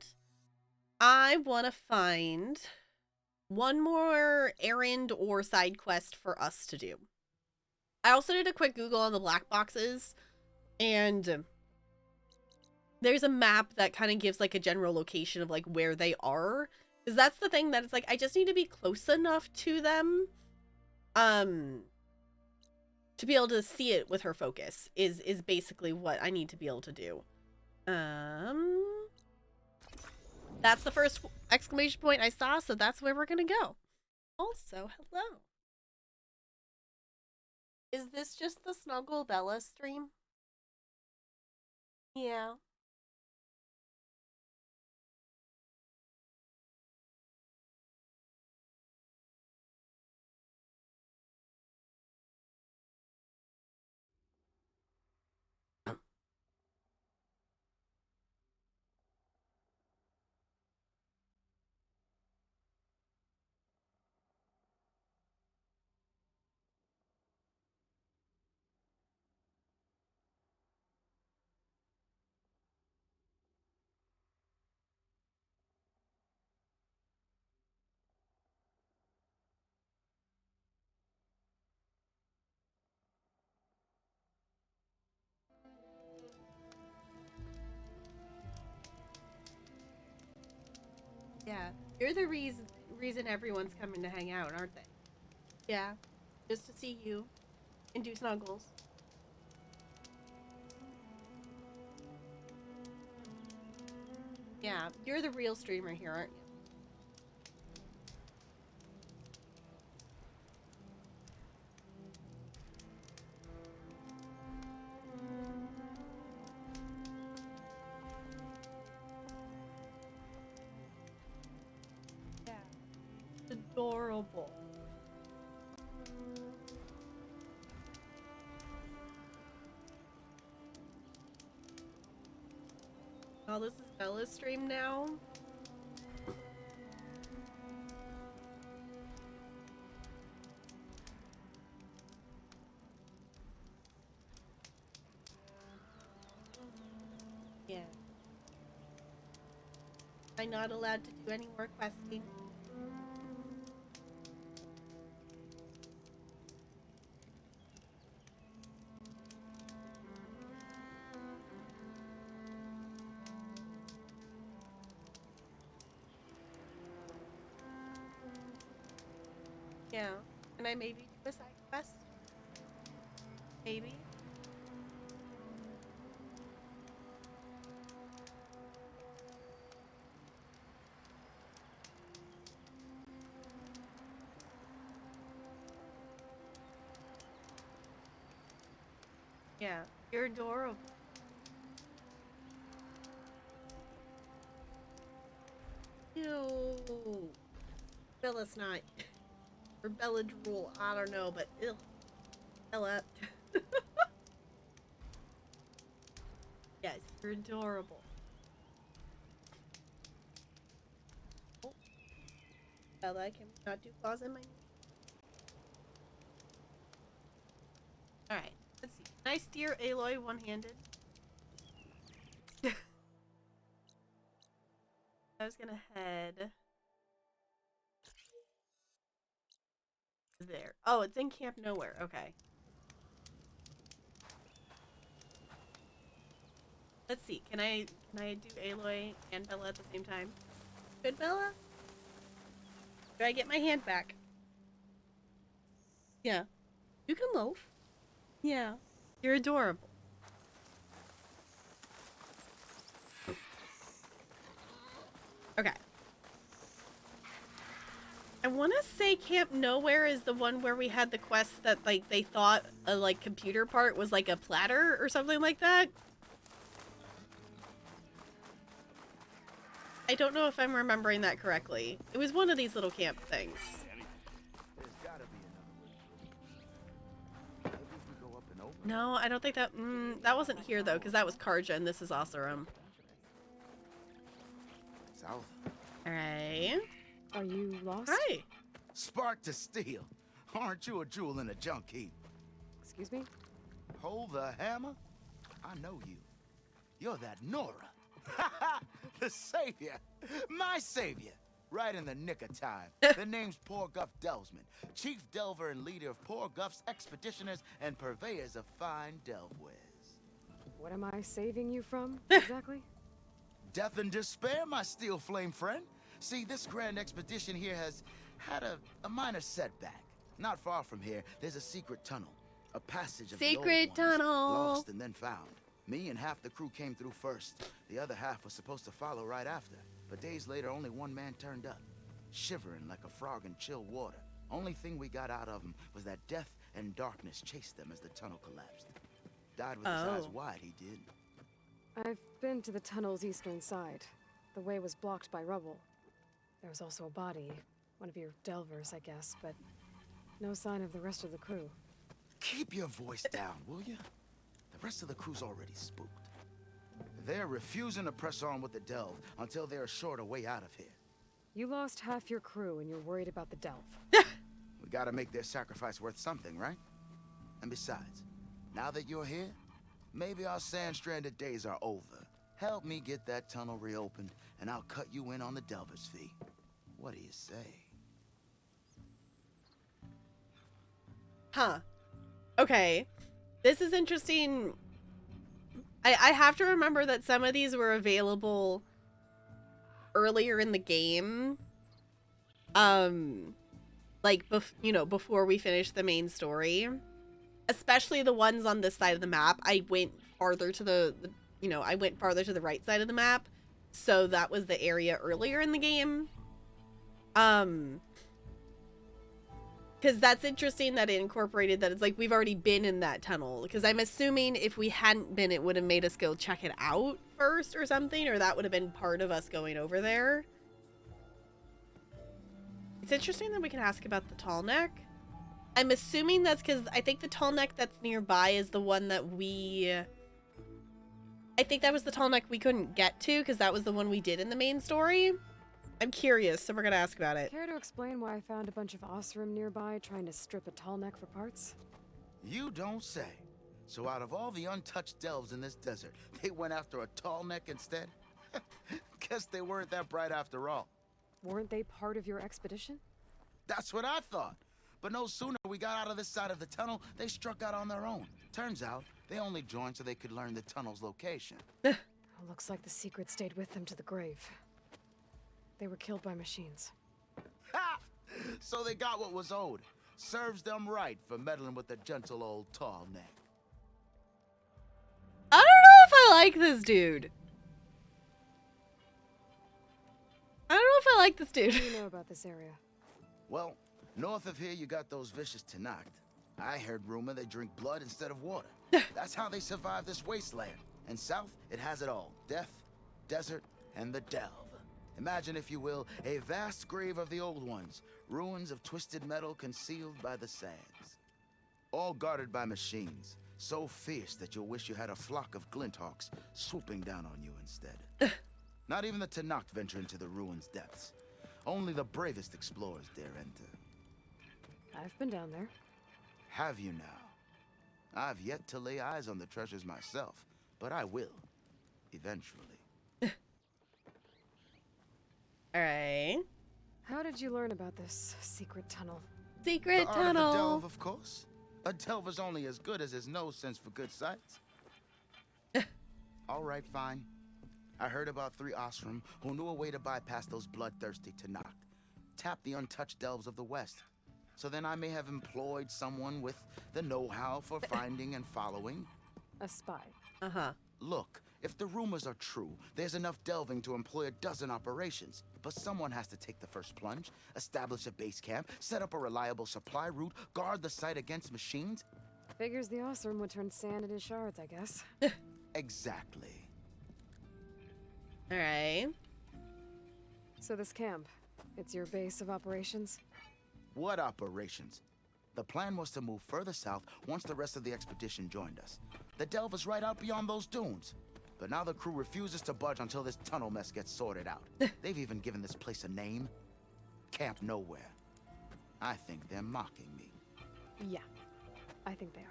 S1: I want to find one more errand or side quest for us to do. I also did a quick Google on the black boxes, and there's a map that kind of gives like a general location of like where they are. Because that's the thing that it's like, I just need to be close enough to them to be able to see it with her focus is basically what I need to be able to do. That's the first exclamation point I saw, so that's where we're gonna go. Also, hello. Is this just the Snuggle Bella stream? Yeah. Yeah, you're the reason everyone's coming to hang out, aren't they? Yeah, just to see you and do snuggles. Yeah, you're the real streamer here, aren't you? Yeah, adorable. Oh, this is Bella's stream now. Yeah. I'm not allowed to do any more questing. Yeah. Can I maybe do a side quest? Maybe? Yeah. You're adorable. Ew. Bella's not. Or Bella drool. I don't know, but ew. Bella. Yes, you're adorable. Oh. Bella, can we not do claws in my knee? Alright, let's see. Can I steer Aloy one-handed? I was gonna head there. Oh, it's in Camp Nowhere. Okay. Let's see. Can I do Aloy and Bella at the same time? Good, Bella? Do I get my hand back? Yeah. You can loaf. Yeah. You're adorable. I want to say Camp Nowhere is the one where we had the quest that, like, they thought a, like, computer part was, like, a platter or something like that. I don't know if I'm remembering that correctly. It was one of these little camp things.
S8: There's gotta be another way. Maybe we go up and over.
S1: No, I don't think that... that wasn't here, though, because that was Karja, and this is Oseram.
S8: South.
S1: Alright.
S2: Are you lost?
S1: Hi.
S8: Spark to steel. Aren't you a jewel in a junk heap?
S2: Excuse me?
S8: Hold the hammer? I know you. You're that Nora. The savior. My savior. Right in the nick of time. The name's Poor Guff Delvesman, chief delver and leader of Poor Guff's expeditioners and purveyors of fine delvewares.
S2: What am I saving you from, exactly?
S8: Death and despair, my steel flame friend. See, this grand expedition here has had a minor setback. Not far from here, there's a secret tunnel. A passage of the old
S1: Secret
S8: ones,
S1: tunnel.
S8: lost and then found. Me and half the crew came through first. The other half was supposed to follow right after. But days later, only one man turned up, shivering like a frog in chill water. Only thing we got out of him was that death and darkness chased them as the tunnel collapsed. Died with his eyes wide, he did.
S2: I've been to the tunnel's eastern side. The way was blocked by rubble. There was also a body, one of your delvers, I guess, but no sign of the rest of the crew.
S8: Keep your voice down, will you? The rest of the crew's already spooked. They're refusing to press on with the delve until they're assured a way out of here.
S2: You lost half your crew and you're worried about the delve.
S8: We gotta make their sacrifice worth something, right? And besides, now that you're here, maybe our sand-stranded days are over. Help me get that tunnel reopened, and I'll cut you in on the delver's fee. What do you say?
S1: Huh. Okay. This is interesting. I have to remember that some of these were available earlier in the game. Like, before we finished the main story. Especially the ones on this side of the map. I went farther to I went farther to the right side of the map. So that was the area earlier in the game. Because that's interesting that it incorporated that. It's like we've already been in that tunnel. Because I'm assuming if we hadn't been, it would have made us go check it out first or something. Or that would have been part of us going over there. It's interesting that we can ask about the tall neck. I'm assuming that's because I think the tall neck that's nearby is the one that we... I think that was the tall neck we couldn't get to because that was the one we did in the main story. I'm curious, so we're going to ask about it.
S2: Care to explain why I found a bunch of Oseram nearby trying to strip a tall neck for parts?
S8: You don't say. So out of all the untouched delves in this desert, they went after a tall neck instead? Guess they weren't that bright after all.
S2: Weren't they part of your expedition?
S8: That's what I thought. But no sooner we got out of this side of the tunnel, they struck out on their own. Turns out, they only joined so they could learn the tunnel's location.
S2: Looks like the secret stayed with them to the grave. They were killed by machines.
S8: Ha! So they got what was owed. Serves them right for meddling with the gentle old tall neck.
S1: I don't know if I like this dude. I don't know if I like this dude.
S2: What do you know about this area?
S8: Well, north of here you got those vicious Tenakth. I heard rumor they drink blood instead of water. That's how they survive this wasteland. And south, it has it all. Death, desert, and the delve. Imagine, if you will, a vast grave of the old ones. Ruins of twisted metal concealed by the sands. All guarded by machines. So fierce that you'll wish you had a flock of glinthawks swooping down on you instead. Not even the Tenakth venture into the ruins' depths. Only the bravest explorers dare enter.
S2: I've been down there.
S8: Have you now? I've yet to lay eyes on the treasures myself, but I will. Eventually.
S1: Alright.
S2: How did you learn about this secret tunnel?
S1: Secret
S8: The art
S1: tunnel.
S8: of the delve, of course. A delver's only as good as his nose sense for good sights. All right, fine. I heard about 3 Oseram who knew a way to bypass those bloodthirsty Tenakth. Tap the untouched delves of the West. So then I may have employed someone with the know-how for finding and following.
S2: A spy.
S1: Uh-huh.
S8: Look, If the rumors are true, there's enough delving to employ a dozen operations. But someone has to take the first plunge, establish a base camp, set up a reliable supply route, guard the site against machines.
S2: Figures the Osram would turn sand into shards, I guess.
S8: Exactly.
S1: All right.
S2: So this camp, it's your base of operations?
S8: What operations? The plan was to move further south once the rest of the expedition joined us. The delve is right out beyond those dunes. But now the crew refuses to budge until this tunnel mess gets sorted out. They've even given this place a name. Camp Nowhere. I think they're mocking me.
S2: Yeah, I think they are.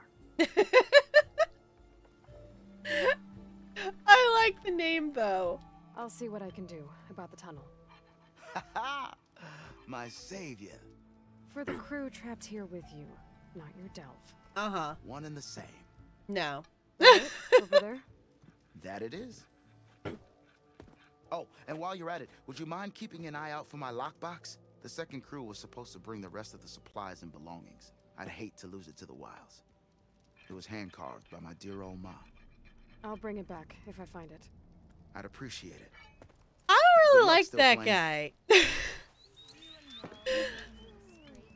S1: I like the name though.
S2: I'll see what I can do about the tunnel.
S8: My savior.
S2: For the crew trapped here with you, not your delve.
S1: Uh-huh.
S8: One and the same.
S1: No.
S2: Over there?
S8: That it is. Oh, and while you're at it, would you mind keeping an eye out for my lockbox? The second crew was supposed to bring the rest of the supplies and belongings. I'd hate to lose it to the wilds. It was hand-carved by my dear old ma.
S2: I'll bring it back if I find it.
S8: I'd appreciate it.
S1: I don't really
S8: Good luck
S1: like
S8: still
S1: that
S8: playing.
S1: guy.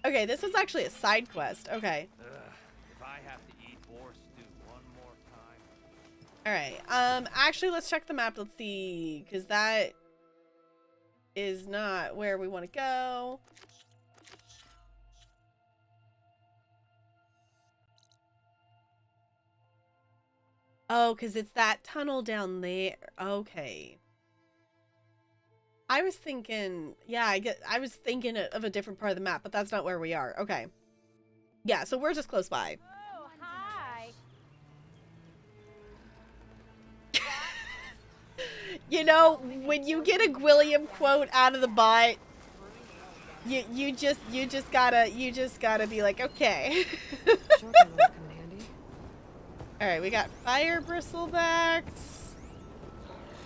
S1: Okay, this was actually a side quest. Okay.
S9: If I have to eat boar stew one more time.
S1: All right. Actually, let's check the map. Let's see, because that is not where we want to go. Oh, because it's that tunnel down there. Okay. I was thinking, yeah, I was thinking of a different part of the map, but that's not where we are. Okay. Yeah, so we're just close by.
S7: Oh, hi.
S1: You know, when you get a Gwilliam quote out of the butt, you just gotta be like, okay.
S2: Sure can come in handy.
S1: All right, we got fire bristlebacks.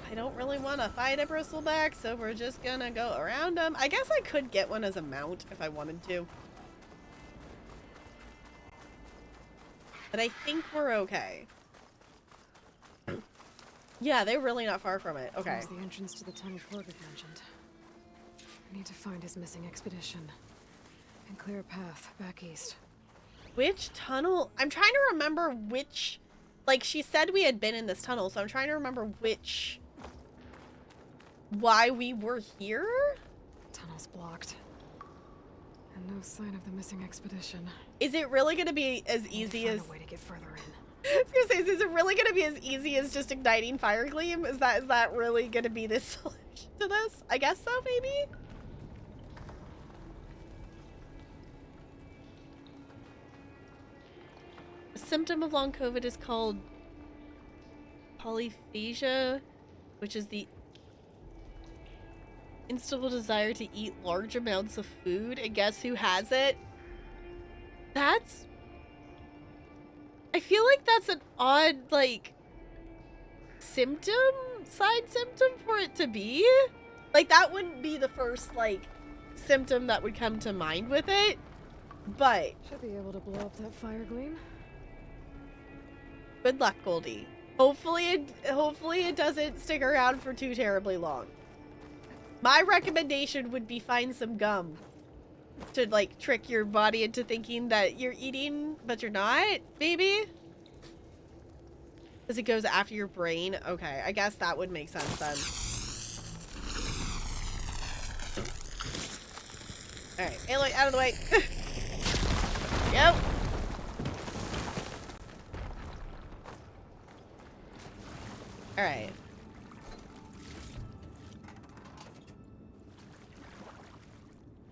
S1: I don't really want to fight a bristleback, so we're just gonna go around them. I guess I could get one as a mount if I wanted to. But I think we're okay. Yeah, they're really not far from it. Okay.
S2: There's the entrance to the tunnel Torvik mentioned. I need to find his missing expedition and clear a path back east.
S1: Which tunnel? I'm trying to remember which... Like, she said we had been in this tunnel, so I'm trying to remember which... Why we were here?
S2: Tunnel's blocked. And no sign of the missing expedition.
S1: Is it really going to be as easy as...
S2: Find a way to get further in.
S1: I was gonna say, is it really gonna be as easy as just igniting Fire Gleam? Is that really gonna be the solution to this? I guess so, maybe? A symptom of long COVID is called polyphagia, which is the instable desire to eat large amounts of food. And guess who has it? That's... I feel like that's an odd, like, symptom? Side symptom for it to be? Like, that wouldn't be the first, like, symptom that would come to mind with it. But...
S2: Should be able to blow up that Fire Gleam.
S1: Good luck, Goldie. Hopefully it doesn't stick around for too terribly long. My recommendation would be find some gum. To, like, trick your body into thinking that you're eating, but you're not, maybe? Because it goes after your brain? Okay, I guess that would make sense then. Alright, Aloy, out of the way. Yep. Alright.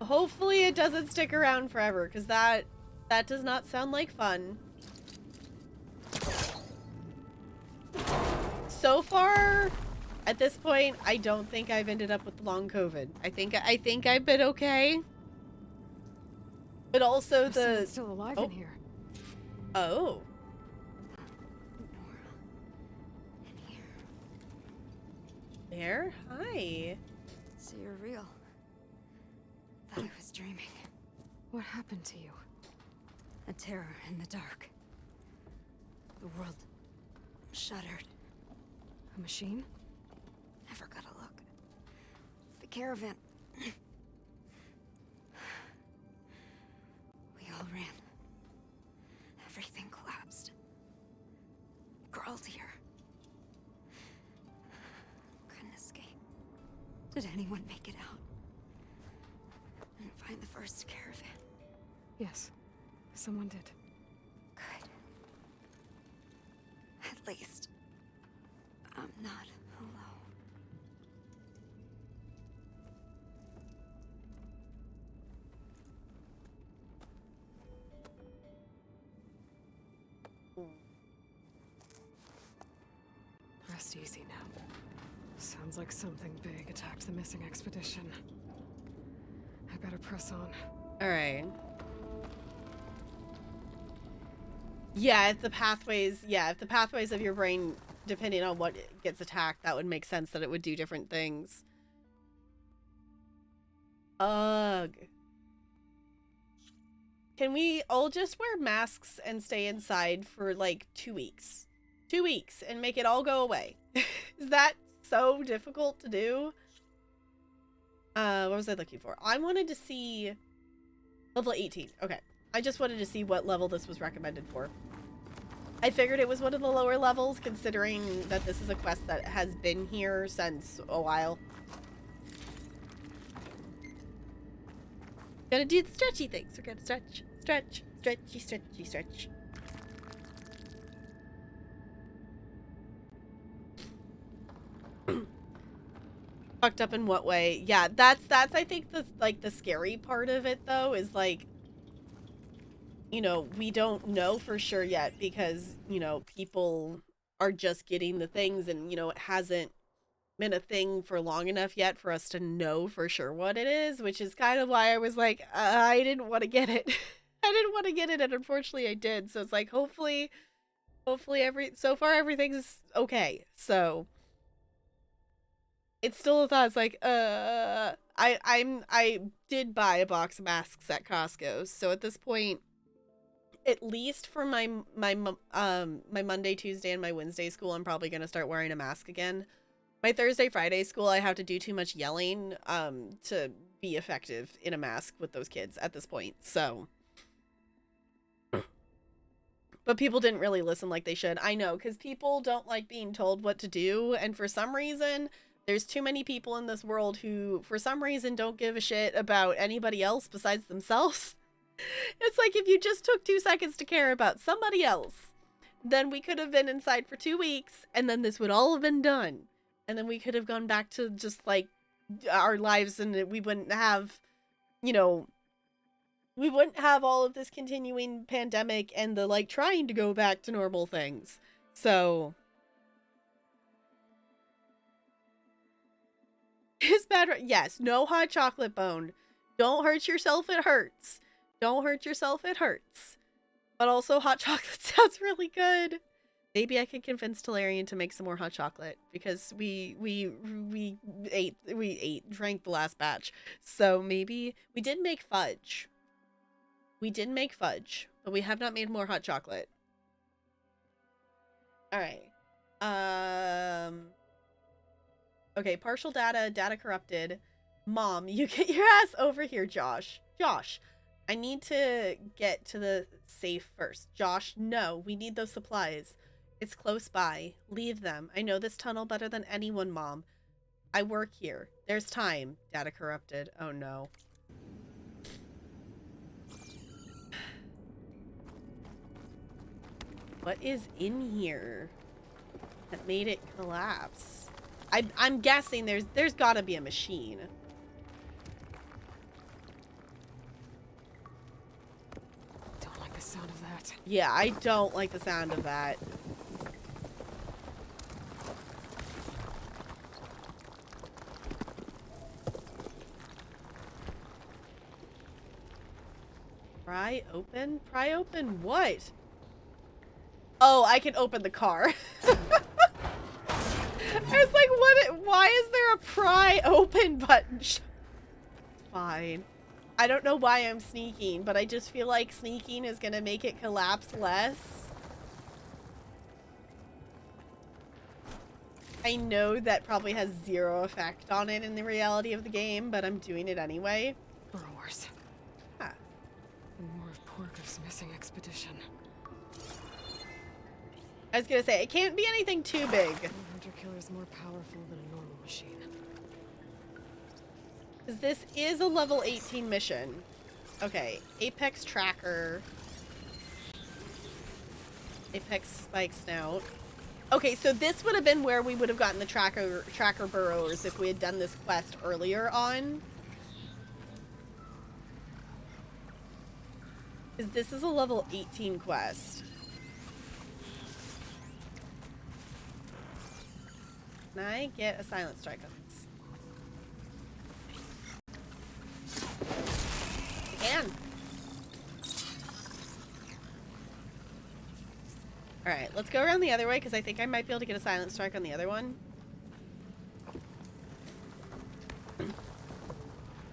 S1: Hopefully it doesn't stick around forever, because that does not sound like fun. So far, at this point, I don't think I've ended up with long COVID. I think I've been okay. But also
S2: There's someone still alive in here.
S1: Oh. There? Hi.
S10: So you're real. Thought I was dreaming.
S2: What happened to you?
S10: A terror in the dark. The world shuddered.
S2: A machine?
S10: Never got a look. The caravan. We all ran. Everything collapsed. Crawled here. Couldn't escape. Did anyone make it out? And find the first caravan?
S2: Yes, someone did.
S10: Good. At least, I'm not alone.
S2: Rest easy now. Sounds like something big attacked the missing expedition. I better press on.
S1: All right. Yeah, if the pathways of your brain, depending on what gets attacked, that would make sense that it would do different things. Ugh. Can we all just wear masks and stay inside for like 2 weeks? 2 weeks and make it all go away. Is that so difficult to do? What was I looking for? I wanted to see level 18. Okay. I just wanted to see what level this was recommended for. I figured it was one of the lower levels, considering that this is a quest that has been here since a while. Gotta do the stretchy things. We're gonna stretch, stretch, stretchy, stretchy, stretch. Fucked up in what way? Yeah, that's I think the scary part of it though is like, you know, we don't know for sure yet because, you know, people are just getting the things and, you know, it hasn't been a thing for long enough yet for us to know for sure what it is, which is kind of why I was like, I didn't want to get it. I didn't want to get it, and unfortunately I did. So it's like, hopefully so far everything's okay. So it's still a thought. It's like, I did buy a box of masks at Costco. So at this point, at least for my Monday, Tuesday, and my Wednesday school, I'm probably going to start wearing a mask again. My Thursday, Friday school, I have to do too much yelling to be effective in a mask with those kids at this point. So, but people didn't really listen like they should. I know, because people don't like being told what to do. And for some reason, there's too many people in this world who, for some reason, don't give a shit about anybody else besides themselves. It's like, if you just took 2 seconds to care about somebody else, then we could have been inside for 2 weeks, and then this would all have been done. And then we could have gone back to just, like, our lives, and we wouldn't have, you know, we wouldn't have all of this continuing pandemic and the, like, trying to go back to normal things. So it's bad. Yes, no hot chocolate bone. Don't hurt yourself, it hurts. Don't hurt yourself, it hurts. But also, hot chocolate sounds really good. Maybe I could convince Talarian to make some more hot chocolate, because we drank the last batch. So maybe we did make fudge. We did make fudge, but we have not made more hot chocolate. All right. Okay, partial data corrupted. Mom, you get your ass over here, Josh. Josh, I need to get to the safe first. Josh, no, we need those supplies. It's close by. Leave them. I know this tunnel better than anyone, Mom. I work here. There's time. Data corrupted. Oh, no. What is in here that made it collapse? I'm guessing there's gotta be a machine.
S2: Don't like the sound of that.
S1: Yeah, I don't like the sound of that. Pry open? Pry open what? Oh, I can open the car. I was like, why is there a pry open button? Fine. I don't know why I'm sneaking, but I just feel like sneaking is gonna make it collapse less. I know that probably has zero effect on it in the reality of the game, but I'm doing it anyway.
S2: Burrowers.
S1: Ah.
S2: And more of Porker's missing expedition.
S1: I was gonna say, it can't be anything too big.
S2: Hunter killer's more powerful than a normal machine.
S1: Because this is a level 18 mission. Okay, Apex Tracker. Apex Spike Snout. Okay, so this would have been where we would have gotten the tracker burrowers if we had done this quest earlier on. Because this is a level 18 quest. Can I get a silent strike on this? I can. Alright, let's go around the other way because I think I might be able to get a silent strike on the other one.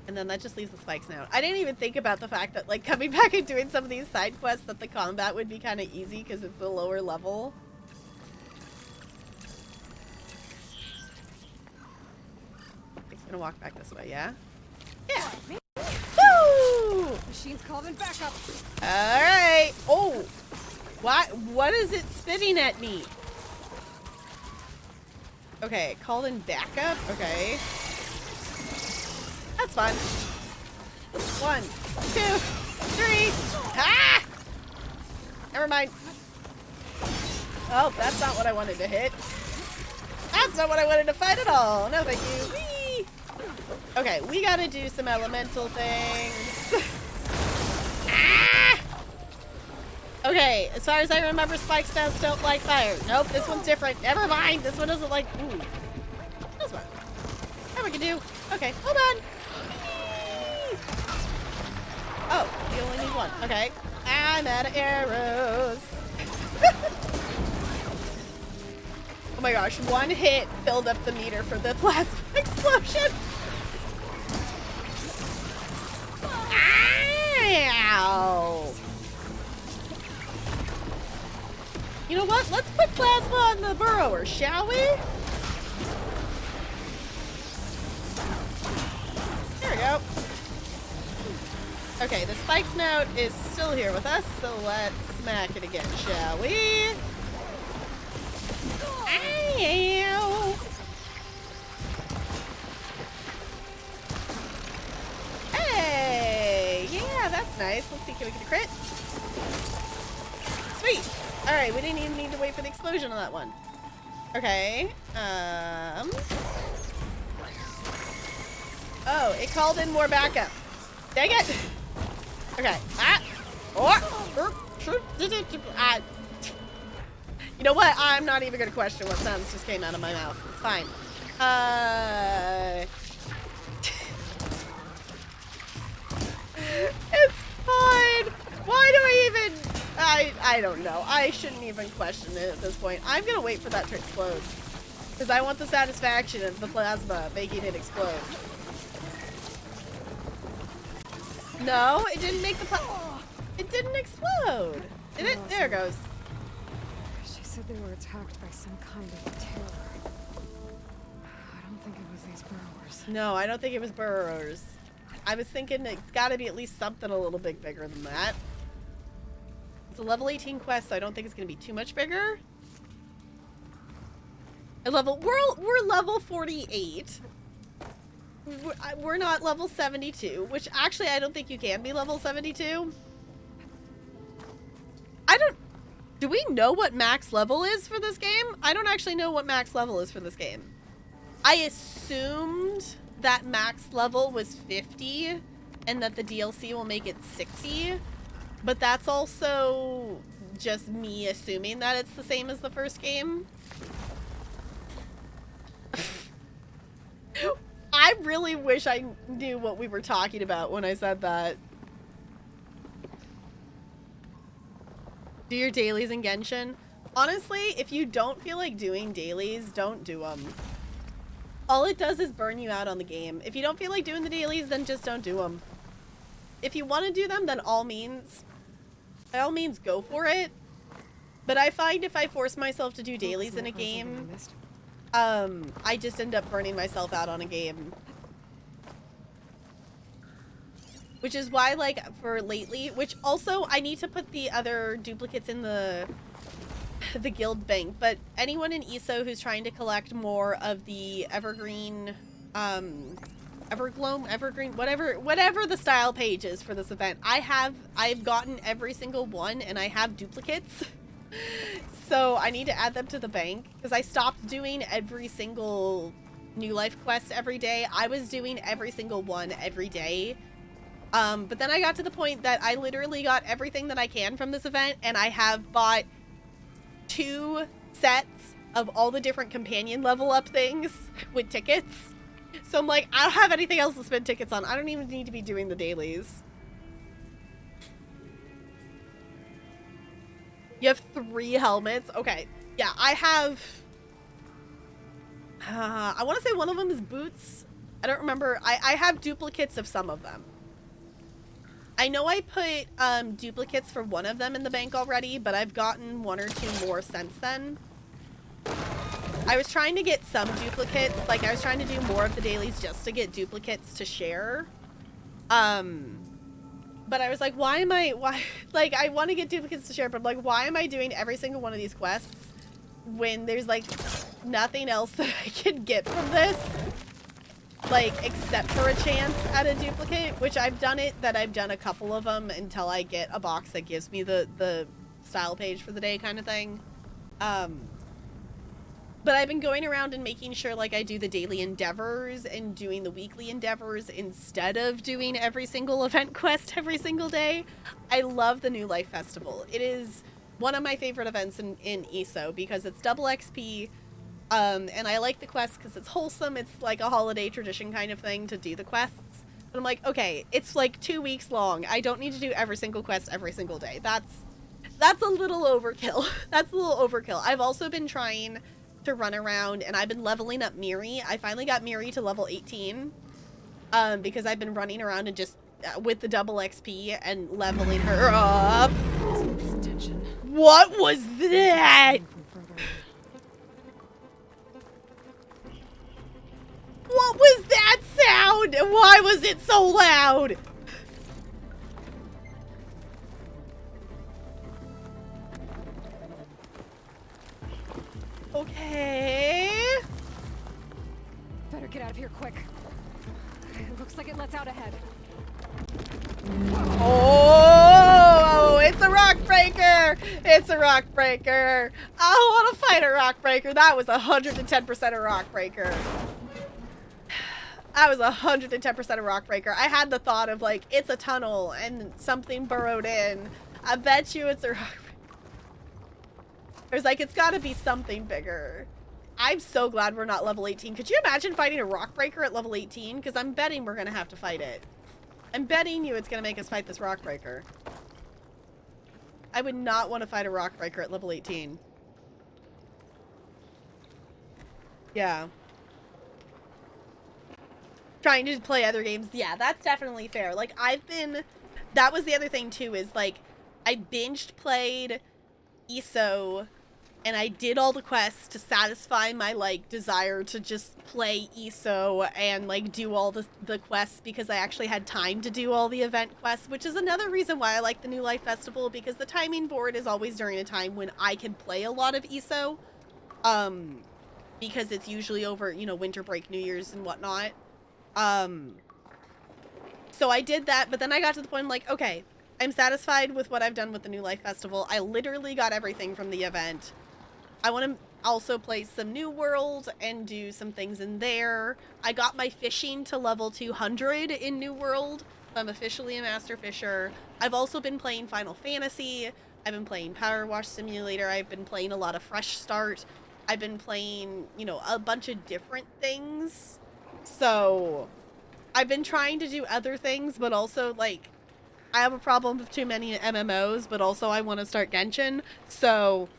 S1: And then that just leaves the spikes now. I didn't even think about the fact that, like, coming back and doing some of these side quests that the combat would be kind of easy because it's a lower level. It's gonna walk back this way, yeah? Yeah! Woo!
S2: Machine's calling back up.
S1: Alright! Oh! What is it spitting at me? Okay, called in backup? Okay. That's fun. 1, 2, 3. Ah! Never mind. Oh, that's not what I wanted to hit. That's not what I wanted to fight at all. No, thank you. Whee! Okay, we gotta do some elemental things. Ah! Okay, as far as I remember, spike stones don't like fire. Nope, this one's different. Never mind. This one doesn't like. Ooh. This one. That we can do. Okay, hold on. Oh, you only need one. Okay. I'm out of arrows. Oh my gosh, one hit filled up the meter for the plasma explosion. Ow! You know what? Let's put plasma on the burrower, shall we? There we go. Okay, the spike snout is still here with us, so let's smack it again, shall we? Ow! Hey! Yeah, that's nice. Let's see, can we get a crit? Sweet! Alright, we didn't even need to wait for the explosion on that one. Okay, oh, it called in more backup. Dang it! Okay. You know what? I'm not even gonna question what sounds just came out of my mouth. It's fine. It's fine. Why do I even... I don't know. I shouldn't even question it at this point. I'm gonna wait for that to explode. Because I want the satisfaction of the plasma making it explode. No, it didn't make the it didn't explode. Did it? There it goes.
S2: She said they were attacked by some kind of terror. I don't think it was these burrowers.
S1: No, I don't think it was burrowers. I was thinking it's gotta be at least something a little bit bigger than that. It's a level 18 quest, so I don't think it's gonna be too much bigger. We're level 48. We're not level 72, which actually I don't think you can be level 72. Do we know what max level is for this game? I don't actually know what max level is for this game. I assumed that max level was 50 and that the DLC will make it 60, but that's also just me assuming that it's the same as the first game. I really wish I knew what we were talking about when I said that. Do your dailies in Genshin. Honestly, if you don't feel like doing dailies, don't do them. All it does is burn you out on the game. If you don't feel like doing the dailies, then just don't do them. If you want to do them, then by all means, go for it. But I find if I force myself to do dailies in a game, I just end up burning myself out on a game. Which is why, like, for lately, which also I need to put the other duplicates in the guild bank, but anyone in ESO who's trying to collect more of the evergreen, Evergloam, evergreen, whatever the style page is for this event, I've gotten every single one and I have duplicates. So I need to add them to the bank because I stopped doing every single New Life quest every day. I was doing every single one every day. But then I got to the point that I literally got everything that I can from this event, and I have bought 2 sets of all the different companion level up things with tickets. So I'm like, I don't have anything else to spend tickets on. I don't even need to be doing the dailies. You have 3 helmets? Okay. Yeah, I have... I want to say one of them is boots. I don't remember. I have duplicates of some of them. I know I put duplicates for one of them in the bank already, but I've gotten 1 or 2 more since then. I was trying to get some duplicates. Like, I was trying to do more of the dailies just to get duplicates to share. But I was like, why, like, I want to get duplicates to share, but I'm like, why am I doing every single one of these quests when there's, like, nothing else that I can get from this? Like, except for a chance at a duplicate, which I've done a couple of them until I get a box that gives me the style page for the day kind of thing. But I've been going around and making sure, like, I do the daily endeavors and doing the weekly endeavors instead of doing every single event quest every single day. I love the New Life Festival. It is one of my favorite events in ESO because it's double XP. And I like the quests because it's wholesome. It's like a holiday tradition kind of thing to do the quests. But I'm like, okay, it's like 2 weeks long. I don't need to do every single quest every single day. That's a little overkill. That's a little overkill. I've also been trying to run around and I've been leveling up Miri. I finally got Miri to level 18 because I've been running around and just with the double XP and leveling her up. What was that? What was that sound? And why was it so loud? Okay.
S2: Better get out of here quick. It looks like it lets out ahead.
S1: Oh, it's a rock breaker. It's a rock breaker. I want to fight a rock breaker. That was 110% a rock breaker. I was 110% a rock breaker. I had the thought of, like, it's a tunnel and something burrowed in. I bet you it's a rock breaker. I was like, it's got to be something bigger. I'm so glad we're not level 18. Could you imagine fighting a rock breaker at level 18? Because I'm betting we're going to have to fight it. I'm betting you it's going to make us fight this rock breaker. I would not want to fight a rock breaker at level 18. Yeah. Trying to play other games. Yeah, that's definitely fair. Like, that was the other thing too, is like, I binged played ESO and I did all the quests to satisfy my, like, desire to just play ESO and, like, do all the quests because I actually had time to do all the event quests, which is another reason why I like the New Life Festival, because the timing for it is always during a time when I can play a lot of ESO, because it's usually over, you know, winter break, New Year's and whatnot. So I did that, but then I got to the point, I'm like, okay, I'm satisfied with what I've done with the New Life Festival. I literally got everything from the event. I want to also play some New World and do some things in there. I got my fishing to level 200 in New World. So I'm officially a master fisher. I've also been playing Final Fantasy. I've been playing Power Wash Simulator. I've been playing a lot of Fresh Start. I've been playing, you know, a bunch of different things. So I've been trying to do other things, but also, like, I have a problem with too many MMOs, but also I want to start Genshin. So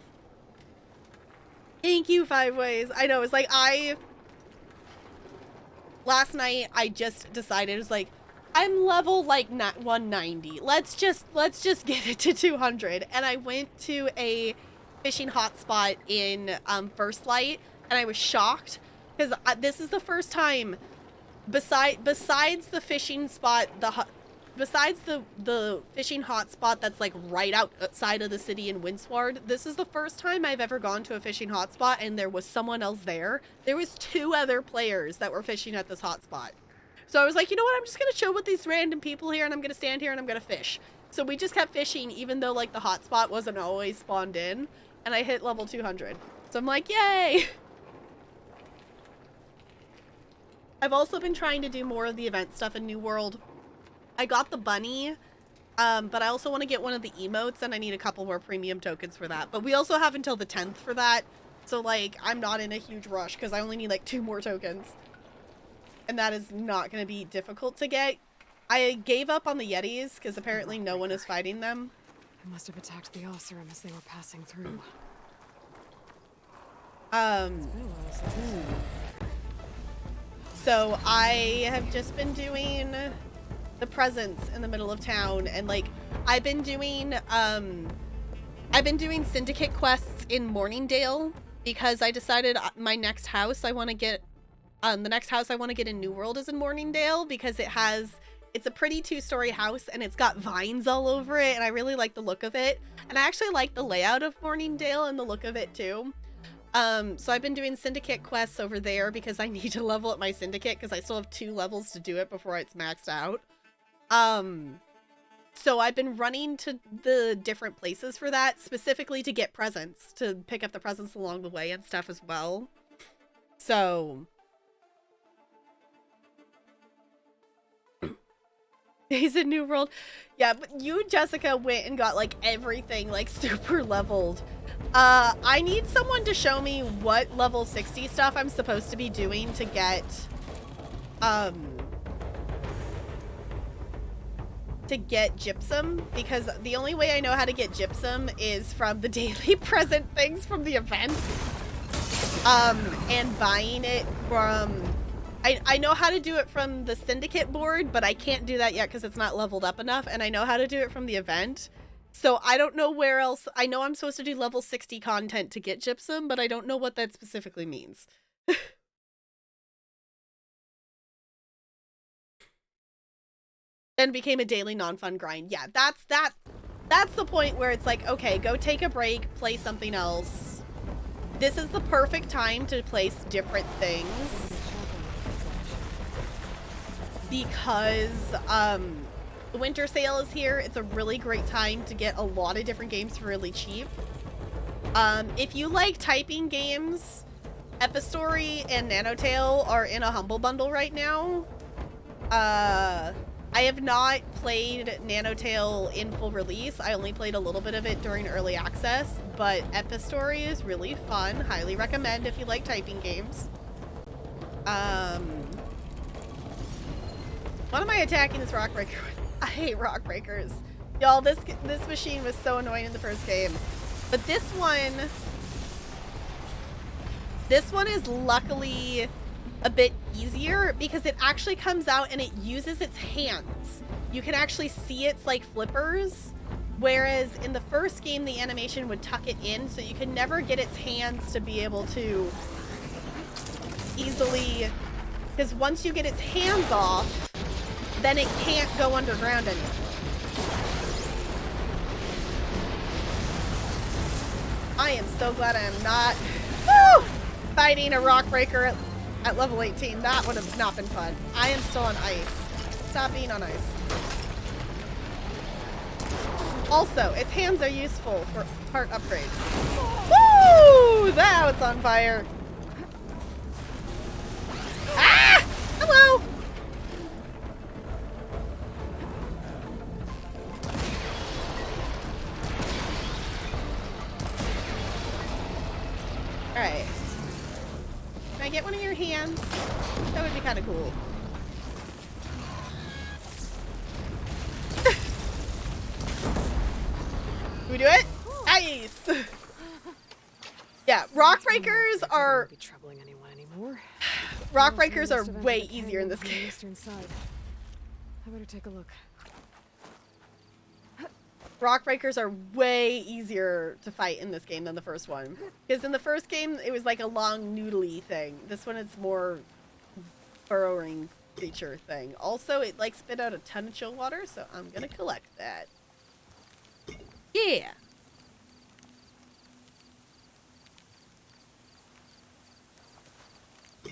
S1: thank you, Five Ways. I know, it's like, last night I just decided, it was like, I'm level like 190. Let's just get it to 200. And I went to a fishing hotspot in First Light, and I was shocked because this is the first time, besides the fishing spot, besides the fishing hotspot that's like right outside of the city in Windsward, this is the first time I've ever gone to a fishing hotspot and there was someone else there. There was 2 other players that were fishing at this hotspot. So I was like, you know what, I'm just gonna chill with these random people here and I'm gonna stand here and I'm gonna fish. So we just kept fishing even though like the hotspot wasn't always spawned in, and I hit level 200. So I'm like, yay! I've also been trying to do more of the event stuff in New World. I got the bunny, but I also want to get one of the emotes, and I need a couple more premium tokens for that. But we also have until the 10th for that, so like I'm not in a huge rush because I only need like 2 more tokens, and that is not going to be difficult to get. I gave up on the Yetis because apparently no one is fighting them.
S2: I must have attacked the Ossurum as they were passing through.
S1: So I have just been doing the presents in the middle of town, and like I've been doing syndicate quests in Morningdale because I decided my next house I want to get the next house I want to get in New World is in Morningdale because it's a pretty 2-story house and it's got vines all over it, and I really like the look of it, and I actually like the layout of Morningdale and the look of it too. So I've been doing syndicate quests over there because I need to level up my syndicate because I still have 2 levels to do it before it's maxed out. So I've been running to the different places for that, specifically to get presents, to pick up the presents along the way and stuff as well. So Days in New World. Yeah, but you, Jessica, went and got like everything like super leveled. I need someone to show me what level 60 stuff I'm supposed to be doing to get gypsum, because the only way I know how to get gypsum is from the daily present things from the event, and buying it from I know how to do it from the syndicate board, but I can't do that yet because it's not leveled up enough, and I know how to do it from the event. So I don't know where else. I know I'm supposed to do level 60 content to get gypsum, but I don't know what that specifically means. Then became a daily non-fun grind. Yeah, that's the point where it's like, okay, go take a break, play something else. This is the perfect time to place different things. Because the winter sale is here. It's a really great time to get a lot of different games for really cheap. If you like typing games, Epistory and Nanotale are in a Humble Bundle right now. I have not played Nanotale in full release. I only played a little bit of it during early access, but Epistory is really fun. Highly recommend if you like typing games. What am I attacking this rock breaker with? I hate rock breakers. Y'all, this machine was so annoying in the first game. But this one is luckily a bit easier because it actually comes out and it uses its hands. You can actually see its like flippers, whereas in the first game the animation would tuck it in, so you can never get its hands to be able to easily, because once you get its hands off, then it can't go underground anymore. I am so glad I am not fighting a rock breaker at level 18. That would have not been fun. I am still on ice. Stop being on ice. Also, its hands are useful for part upgrades. Woo! Now it's on fire. Ah! Hello! Alright. Can I get one of your hands? That would be kind of cool. Can we do it? Nice! Yeah, rock breakers are...
S2: Be troubling anyone anymore.
S1: Rock breakers are way easier in this game.
S2: Eastern side. I better take a look.
S1: rock breakers are way easier to fight in this game than the first one. Because in the first game, it was like a long noodly thing. This one is more burrowing creature thing. Also, it like spit out a ton of chill water, so I'm gonna collect that. Yeah.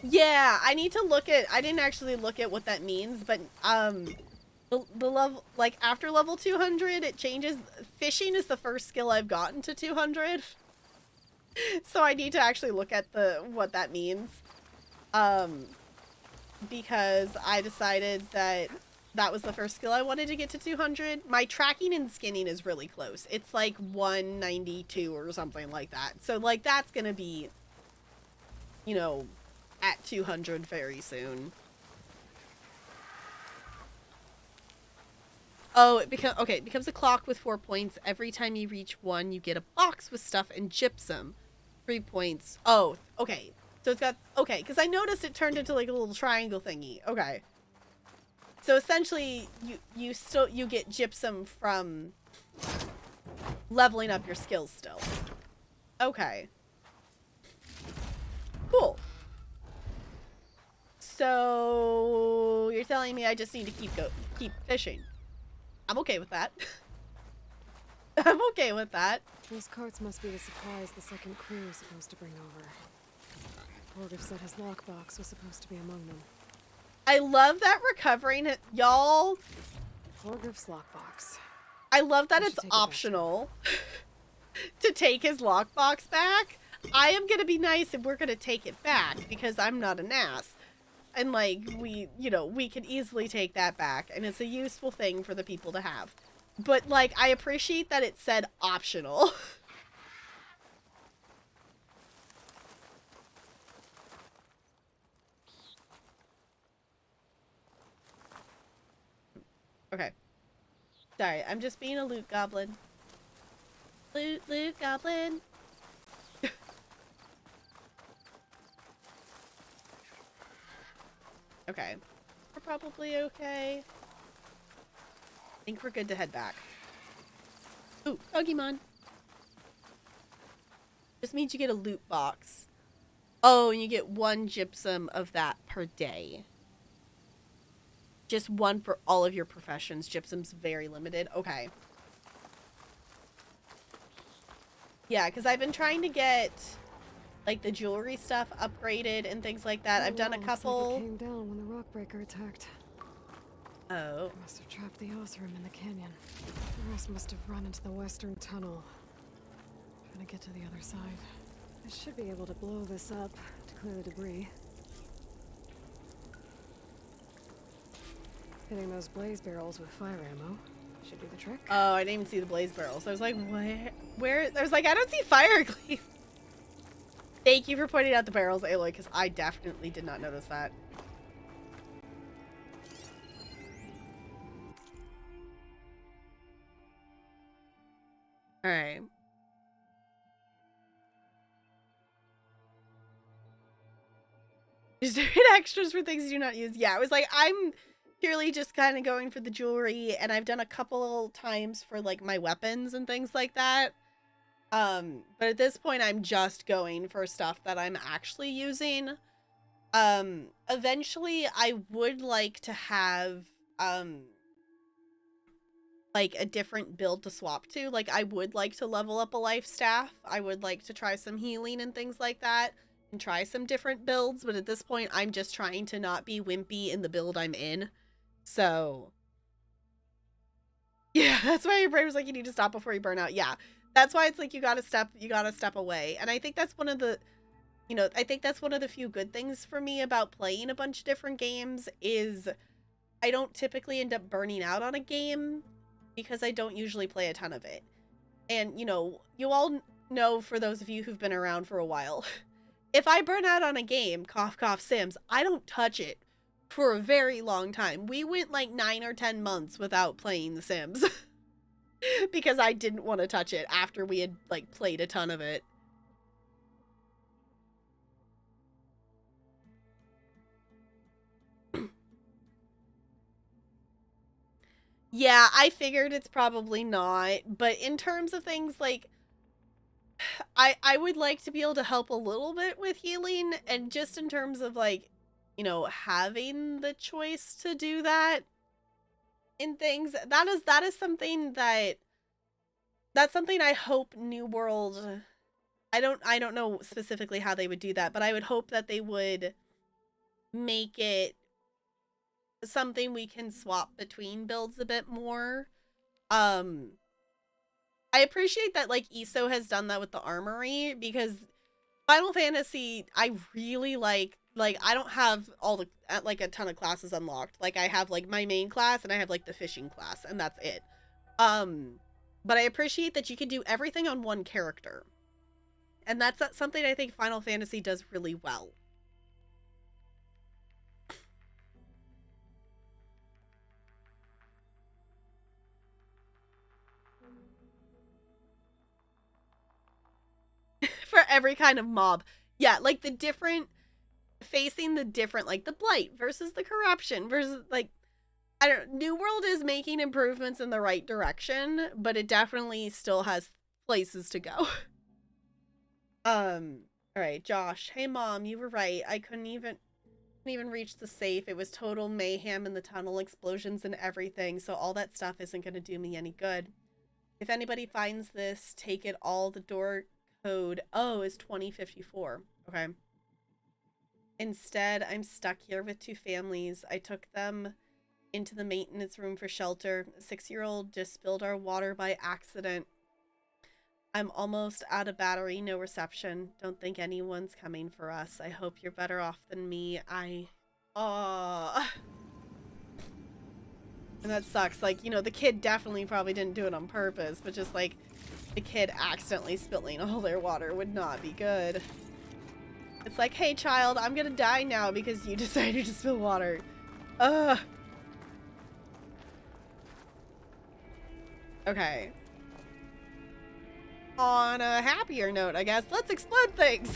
S1: Yeah, I need to look at, I didn't actually look at what that means, but the level, like after level 200 it changes. Fishing is the first skill I've gotten to 200. So I need to actually look at what that means. Because I decided that was the first skill I wanted to get to 200. My tracking and skinning is really close. It's like 192 or something like that. So like that's gonna be, you know, at 200 very soon. Oh, it becomes a clock with 4 points. Every time you reach 1, you get a box with stuff and gypsum. 3 points. Oh, okay. So it's got, okay, because I noticed it turned into like a little triangle thingy. Okay. So essentially, you get gypsum from leveling up your skills still. Okay. Cool. So you're telling me I just need to keep fishing. I'm okay with that. I'm okay with that.
S2: Those carts must be the supplies the second crew was supposed to bring over. Torgif said his lockbox was supposed to be among them.
S1: I love that recovering it, y'all.
S2: Torgif's lockbox.
S1: I love that it's optional to take his lockbox back. I am gonna be nice and we're gonna take it back because I'm not an ass. And like we can easily take that back and it's a useful thing for the people to have. But like I appreciate that it said optional. Okay. Sorry, I'm just being a loot goblin. Loot goblin. Okay. We're probably okay. I think we're good to head back. Ooh, Pokemon. Just means you get a loot box. Oh, and you get 1 gypsum of that per day. Just 1 for all of your professions. Gypsum's very limited. Okay. Yeah, because I've been trying to get like the jewelry stuff upgraded and things like that. I've done a couple.
S2: Like it came down when the rockbreaker attacked.
S1: Oh.
S2: Must have trapped the Oseram in the canyon. The rest must have run into the western tunnel. Trying to get to the other side. I should be able to blow this up to clear the debris. Hitting those blaze barrels with fire ammo should do the trick.
S1: Oh, I didn't even see the blaze barrels. I was like, where? I was like, I don't see fire gleam. Thank you for pointing out the barrels, Aloy, because I definitely did not notice that. Alright. Is there extras for things you do not use? Yeah, it was like, I'm purely just kind of going for the jewelry, and I've done a couple times for like my weapons and things like that. But at this point I'm just going for stuff that I'm actually using. Eventually I would like to have, like a different build to swap to. Like I would like to level up a life staff. I would like to try some healing and things like that and try some different builds. But at this point I'm just trying to not be wimpy in the build I'm in. So yeah, that's why your brain was like, you need to stop before you burn out. Yeah. That's why it's like you gotta step away. And I think that's one of the, I think that's one of the few good things for me about playing a bunch of different games is I don't typically end up burning out on a game because I don't usually play a ton of it. And, you all know, for those of you who've been around for a while, if I burn out on a game, cough, cough, Sims, I don't touch it for a very long time. We went like 9 or 10 months without playing The Sims. Because I didn't want to touch it after we had, like, played a ton of it. Yeah, I figured it's probably not, but in terms of things like I would like to be able to help a little bit with healing, and just in terms of like, you know, having the choice to do that in things, that is something that's something I hope New World, I don't know specifically how they would do that, but I would hope that they would make it something we can swap between builds a bit more. I appreciate that like ESO has done that with the armory, because Final Fantasy, I really like I don't have all the like a ton of classes unlocked. Like I have like my main class and I have like the fishing class, and that's it. But I appreciate that you can do everything on one character. And that's something I think Final Fantasy does really well. For every kind of mob. Yeah, like the different, facing the different, like the blight versus the corruption versus like, I don't know, New World is making improvements in the right direction, but it definitely still has places to go. All right, Josh. Hey mom, you were right. I couldn't even reach the safe. It was total mayhem in the tunnel, explosions and everything, so all that stuff isn't going to do me any good. If anybody finds this, take it all. The door code, oh, is 2054. Okay. Instead, I'm stuck here with two families. I took them into the maintenance room for shelter. A 6-year-old just spilled our water by accident. I'm almost out of battery, no reception. Don't think anyone's coming for us. I hope you're better off than me. And that sucks. Like, you know, the kid definitely probably didn't do it on purpose, but just like the kid accidentally spilling all their water would not be good. It's like, hey child, I'm gonna die now because you decided to spill water. Ugh. Okay. On a happier note, I guess, let's explode things.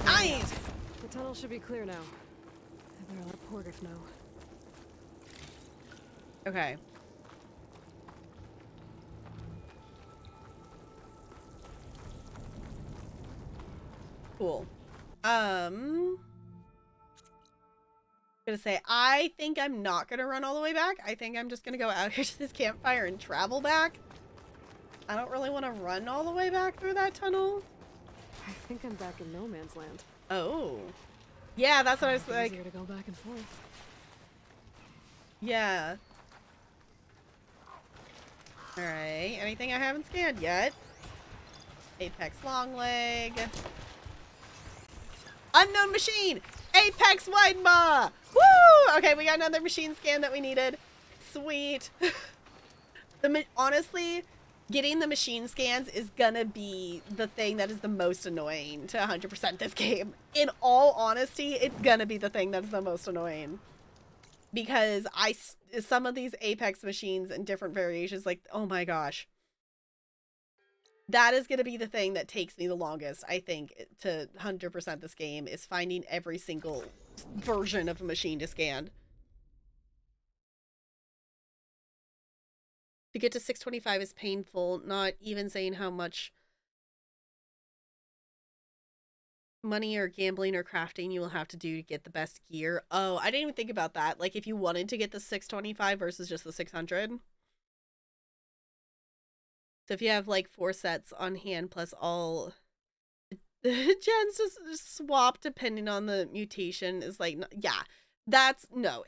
S1: Nice!
S2: The tunnel should be clear now. I better let Porgif know.
S1: Okay. Cool. Gonna say, I think I'm not gonna run all the way back. I think I'm just gonna go out here to this campfire and travel back. I don't really want to run all the way back through that tunnel.
S2: I think I'm back in no man's land.
S1: Oh. Yeah, that's what I was like.
S2: Easier to go back and forth.
S1: Yeah. Alright, anything I haven't scanned yet? Apex Longleg. Unknown machine! Apex Wide Maw! Woo! Okay, we got another machine scan that we needed. Sweet. Honestly, getting the machine scans is gonna be the thing that is the most annoying to 100% this game. In all honesty, it's gonna be the thing that's the most annoying. Because some of these Apex machines and different variations, like, oh my gosh. That is going to be the thing that takes me the longest, I think, to 100% this game, is finding every single version of a machine to scan. To get to 625 is painful, not even saying how much money or gambling or crafting you will have to do to get the best gear. Oh, I didn't even think about that. Like, if you wanted to get the 625 versus just the 600. So if you have like 4 sets on hand plus all gens just swap depending on the mutation is like, yeah, that's not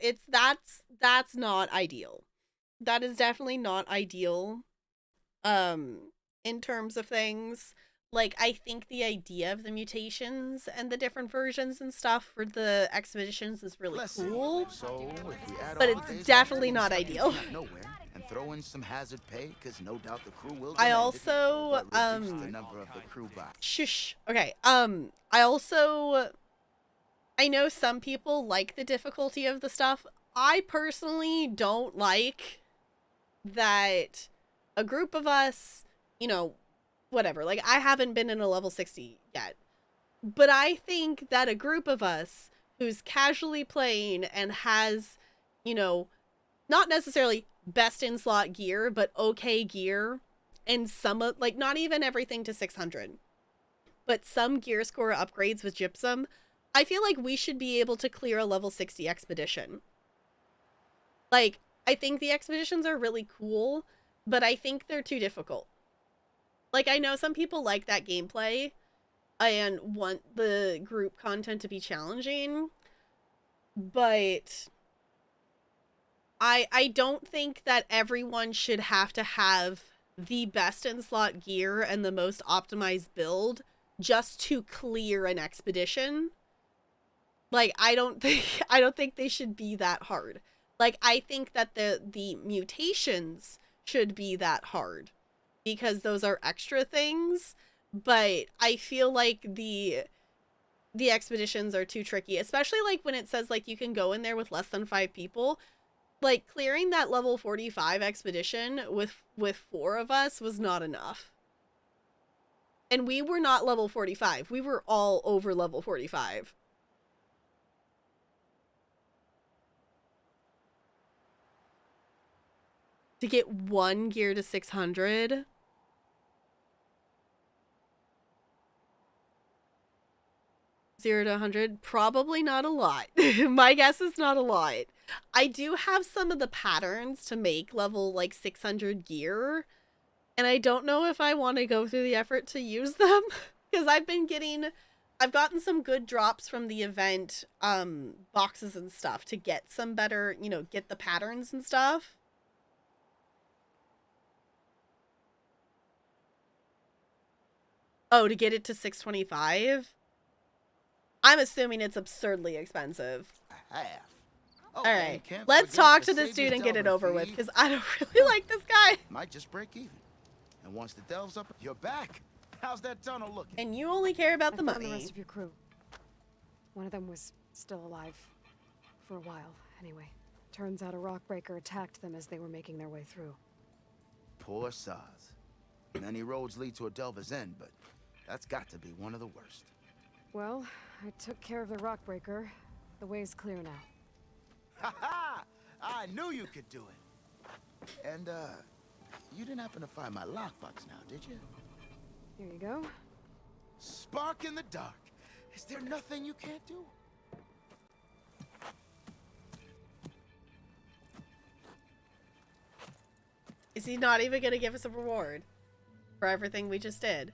S1: ideal. That is definitely not ideal. In terms of things, like, I think the idea of the mutations and the different versions and stuff for the expeditions is really cool,
S8: So if we add
S1: but
S8: all
S1: it's
S8: days,
S1: definitely
S8: I'm
S1: not
S8: getting
S1: ideal.
S8: something out of nowhere and throw in some hazard pay, because no doubt the crew will
S1: I
S8: demand it,
S1: also,
S8: but reduce the number of the crew by.
S1: Shush. Okay. I know some people like the difficulty of the stuff. I personally don't like that a group of us, you know, whatever. Like, I haven't been in a level 60 yet. But I think that a group of us who's casually playing and has, you know, not necessarily best in slot gear, but okay gear, and some of, like, not even everything to 600, but some gear score upgrades with Gypsum, I feel like we should be able to clear a level 60 expedition. Like, I think the expeditions are really cool, but I think they're too difficult. Like, I know some people like that gameplay and want the group content to be challenging, but I don't think that everyone should have to have the best in slot gear and the most optimized build just to clear an expedition. Like, I don't think they should be that hard. Like, I think that the mutations should be that hard because those are extra things, but I feel like the expeditions are too tricky, especially like when it says like you can go in there with less than 5 people. Like, clearing that level 45 expedition with 4 of us was not enough. And we were not level 45. We were all over level 45. To get 1 gear to 600. Zero to 100, probably not a lot. My guess is not a lot. I do have some of the patterns to make level like 600 gear, and I don't know if I want to go through the effort to use them because I've gotten some good drops from the event boxes and stuff to get some better, you know, get the patterns and stuff. Oh, to get it to 625? I'm assuming it's absurdly expensive.
S8: Oh,
S1: Alright, let's talk to this dude and get it over with, because I don't really like this guy.
S8: Might just break even. And once the delve's up, you're back. How's that tunnel looking?
S1: And you only care about the
S2: I found
S1: money.
S2: the rest of your crew. One of them was still alive. For a while, anyway. Turns out a rockbreaker attacked them as they were making their way through.
S8: Poor Saz. Many roads lead to a delver's end, but that's got to be one of the worst.
S2: Well, I took care of the rockbreaker. The way's clear now.
S8: Ha ha! I knew you could do it. And, you didn't happen to find my lockbox now, did you?
S2: Here you go.
S8: Spark in the dark. Is there nothing you can't do?
S1: Is he not even gonna give us a reward for everything we just did?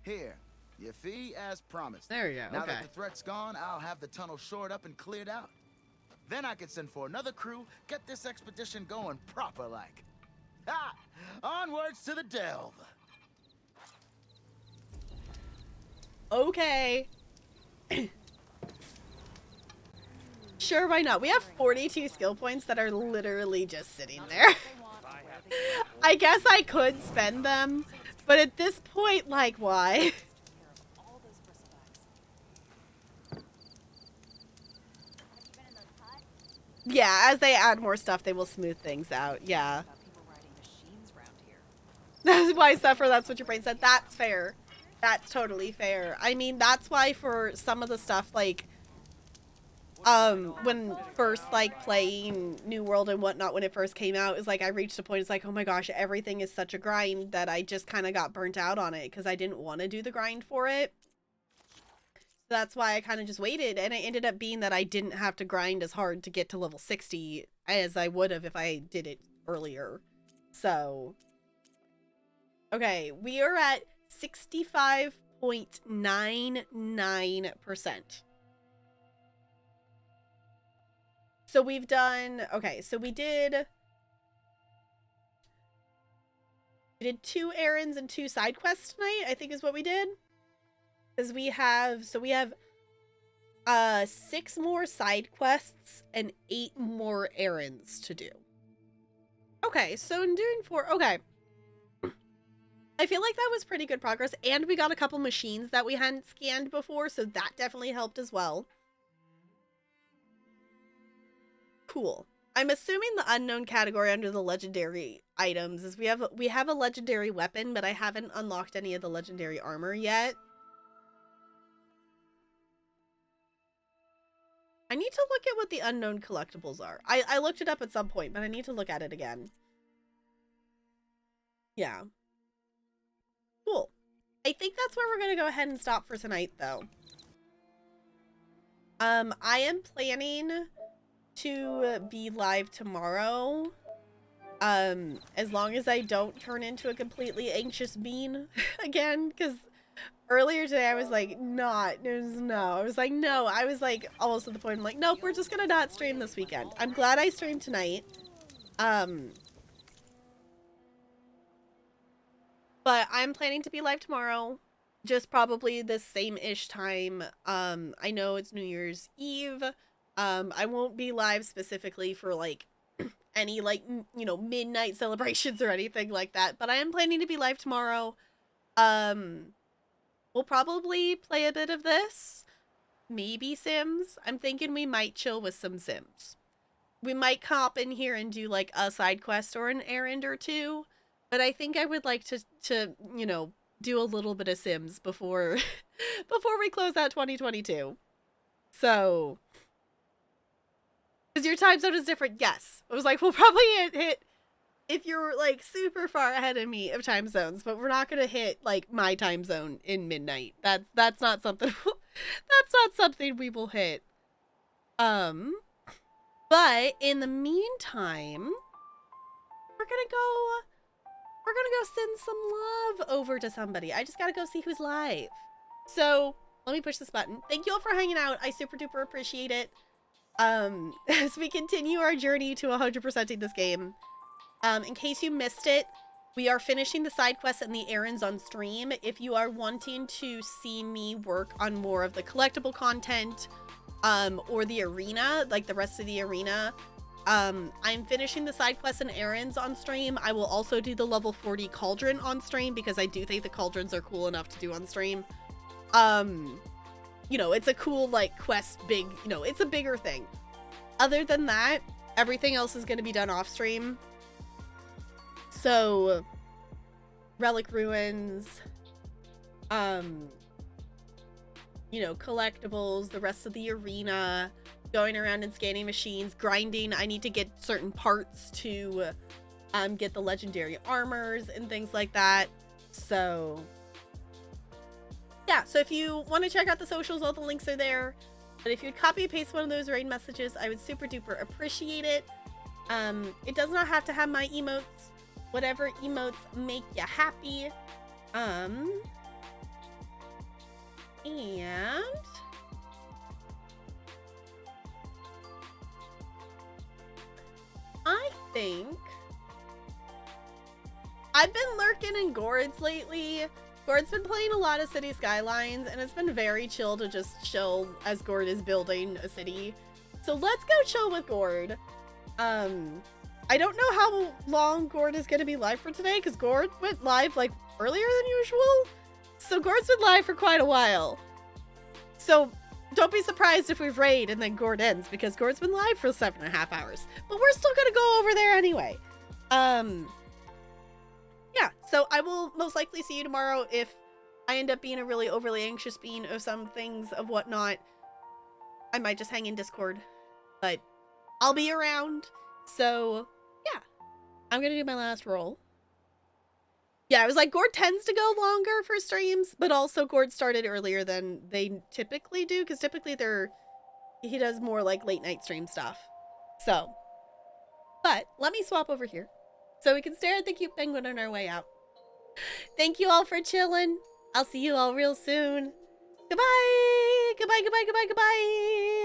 S8: Here, your fee as promised.
S1: There we go,
S8: Now
S1: okay.
S8: that the threat's gone, I'll have the tunnel shored up and cleared out. Then I can send for another crew, get this expedition going proper like. Ha! Onwards to the delve.
S1: Okay. Sure, why not? We have 42 skill points that are literally just sitting there. I guess I could spend them, but at this point, like, why? Yeah, as they add more stuff, they will smooth things out. Yeah. That's why, Suffer, that's what your brain said. That's fair. That's totally fair. I mean, that's why for some of the stuff, like, when first, like, playing New World and whatnot, when it first came out, is like, I reached a point, it's like, oh my gosh, everything is such a grind that I just kind of got burnt out on it because I didn't want to do the grind for it. So that's why I kind of just waited, and it ended up being that I didn't have to grind as hard to get to level 60 as I would have if I did it earlier. So, okay, we are at 65.99%. So we've done, okay, so we did 2 errands and 2 side quests tonight, I think is what we did. Because we have 6 more side quests and 8 more errands to do. Okay, so in doing 4, okay. I feel like that was pretty good progress, and we got a couple machines that we hadn't scanned before, so that definitely helped as well. Cool. I'm assuming the unknown category under the legendary items is we have a legendary weapon, but I haven't unlocked any of the legendary armor yet. I need to look at what the unknown collectibles are. I looked it up at some point, but I need to look at it again. Yeah. Cool. I think that's where we're going to go ahead and stop for tonight, though. I am planning to be live tomorrow. As long as I don't turn into a completely anxious bean again, because earlier today I was like, I was like, no. I was like, almost at the point, I'm like, nope, we're just gonna not stream this weekend. I'm glad I streamed tonight. But I'm planning to be live tomorrow. Just probably the same-ish time. I know it's New Year's Eve. I won't be live specifically for, like, any, like, you know, midnight celebrations or anything like that. But I am planning to be live tomorrow. We'll probably play a bit of this. Maybe Sims. I'm thinking we might chill with some Sims. We might hop in here and do, like, a side quest or an errand or two. But I think I would like to you know, do a little bit of Sims before we close out 2022. So, because your time zone is different, yes. I was like, we'll probably hit if you're like super far ahead of me of time zones, but we're not gonna hit like my time zone in midnight. That's not something that's not something we will hit. But in the meantime, we're gonna go send some love over to somebody. I just gotta go see who's live. So let me push this button. Thank you all for hanging out. I super duper appreciate it. As we continue our journey to 100%ing this game. In case you missed it, we are finishing the side quests and the errands on stream. If you are wanting to see me work on more of the collectible content, or the arena, like the rest of the arena, I'm finishing the side quests and errands on stream. I will also do the level 40 cauldron on stream because I do think the cauldrons are cool enough to do on stream. You know, it's a cool, like, quest, big, you know, it's a bigger thing. Other than that, everything else is going to be done off stream. So, Relic Ruins, you know, collectibles, the rest of the arena, going around and scanning machines, grinding. I need to get certain parts to get the legendary armors and things like that. So yeah, so if you want to check out the socials, all the links are there. But if you'd copy and paste one of those raid messages, I would super duper appreciate it. It does not have to have my emotes. Whatever emotes make you happy. And I think I've been lurking in Gourds lately. Gord's been playing a lot of City Skylines, and it's been very chill to just chill as Gord is building a city. So let's go chill with Gord. I don't know how long Gord is going to be live for today, because Gord went live, like, earlier than usual. So Gord's been live for quite a while. So don't be surprised if we raid and then Gord ends, because Gord's been live for 7.5 hours. But we're still going to go over there anyway. Yeah, so I will most likely see you tomorrow. If I end up being a really overly anxious bean of some things of whatnot, I might just hang in Discord. But I'll be around. So, yeah. I'm going to do my last roll. Yeah, I was like, Gord tends to go longer for streams, but also Gord started earlier than they typically do, because typically he does more like late night stream stuff. So, but let me swap over here so we can stare at the cute penguin on our way out. Thank you all for chilling. I'll see you all real soon. Goodbye! Goodbye, goodbye, goodbye, goodbye!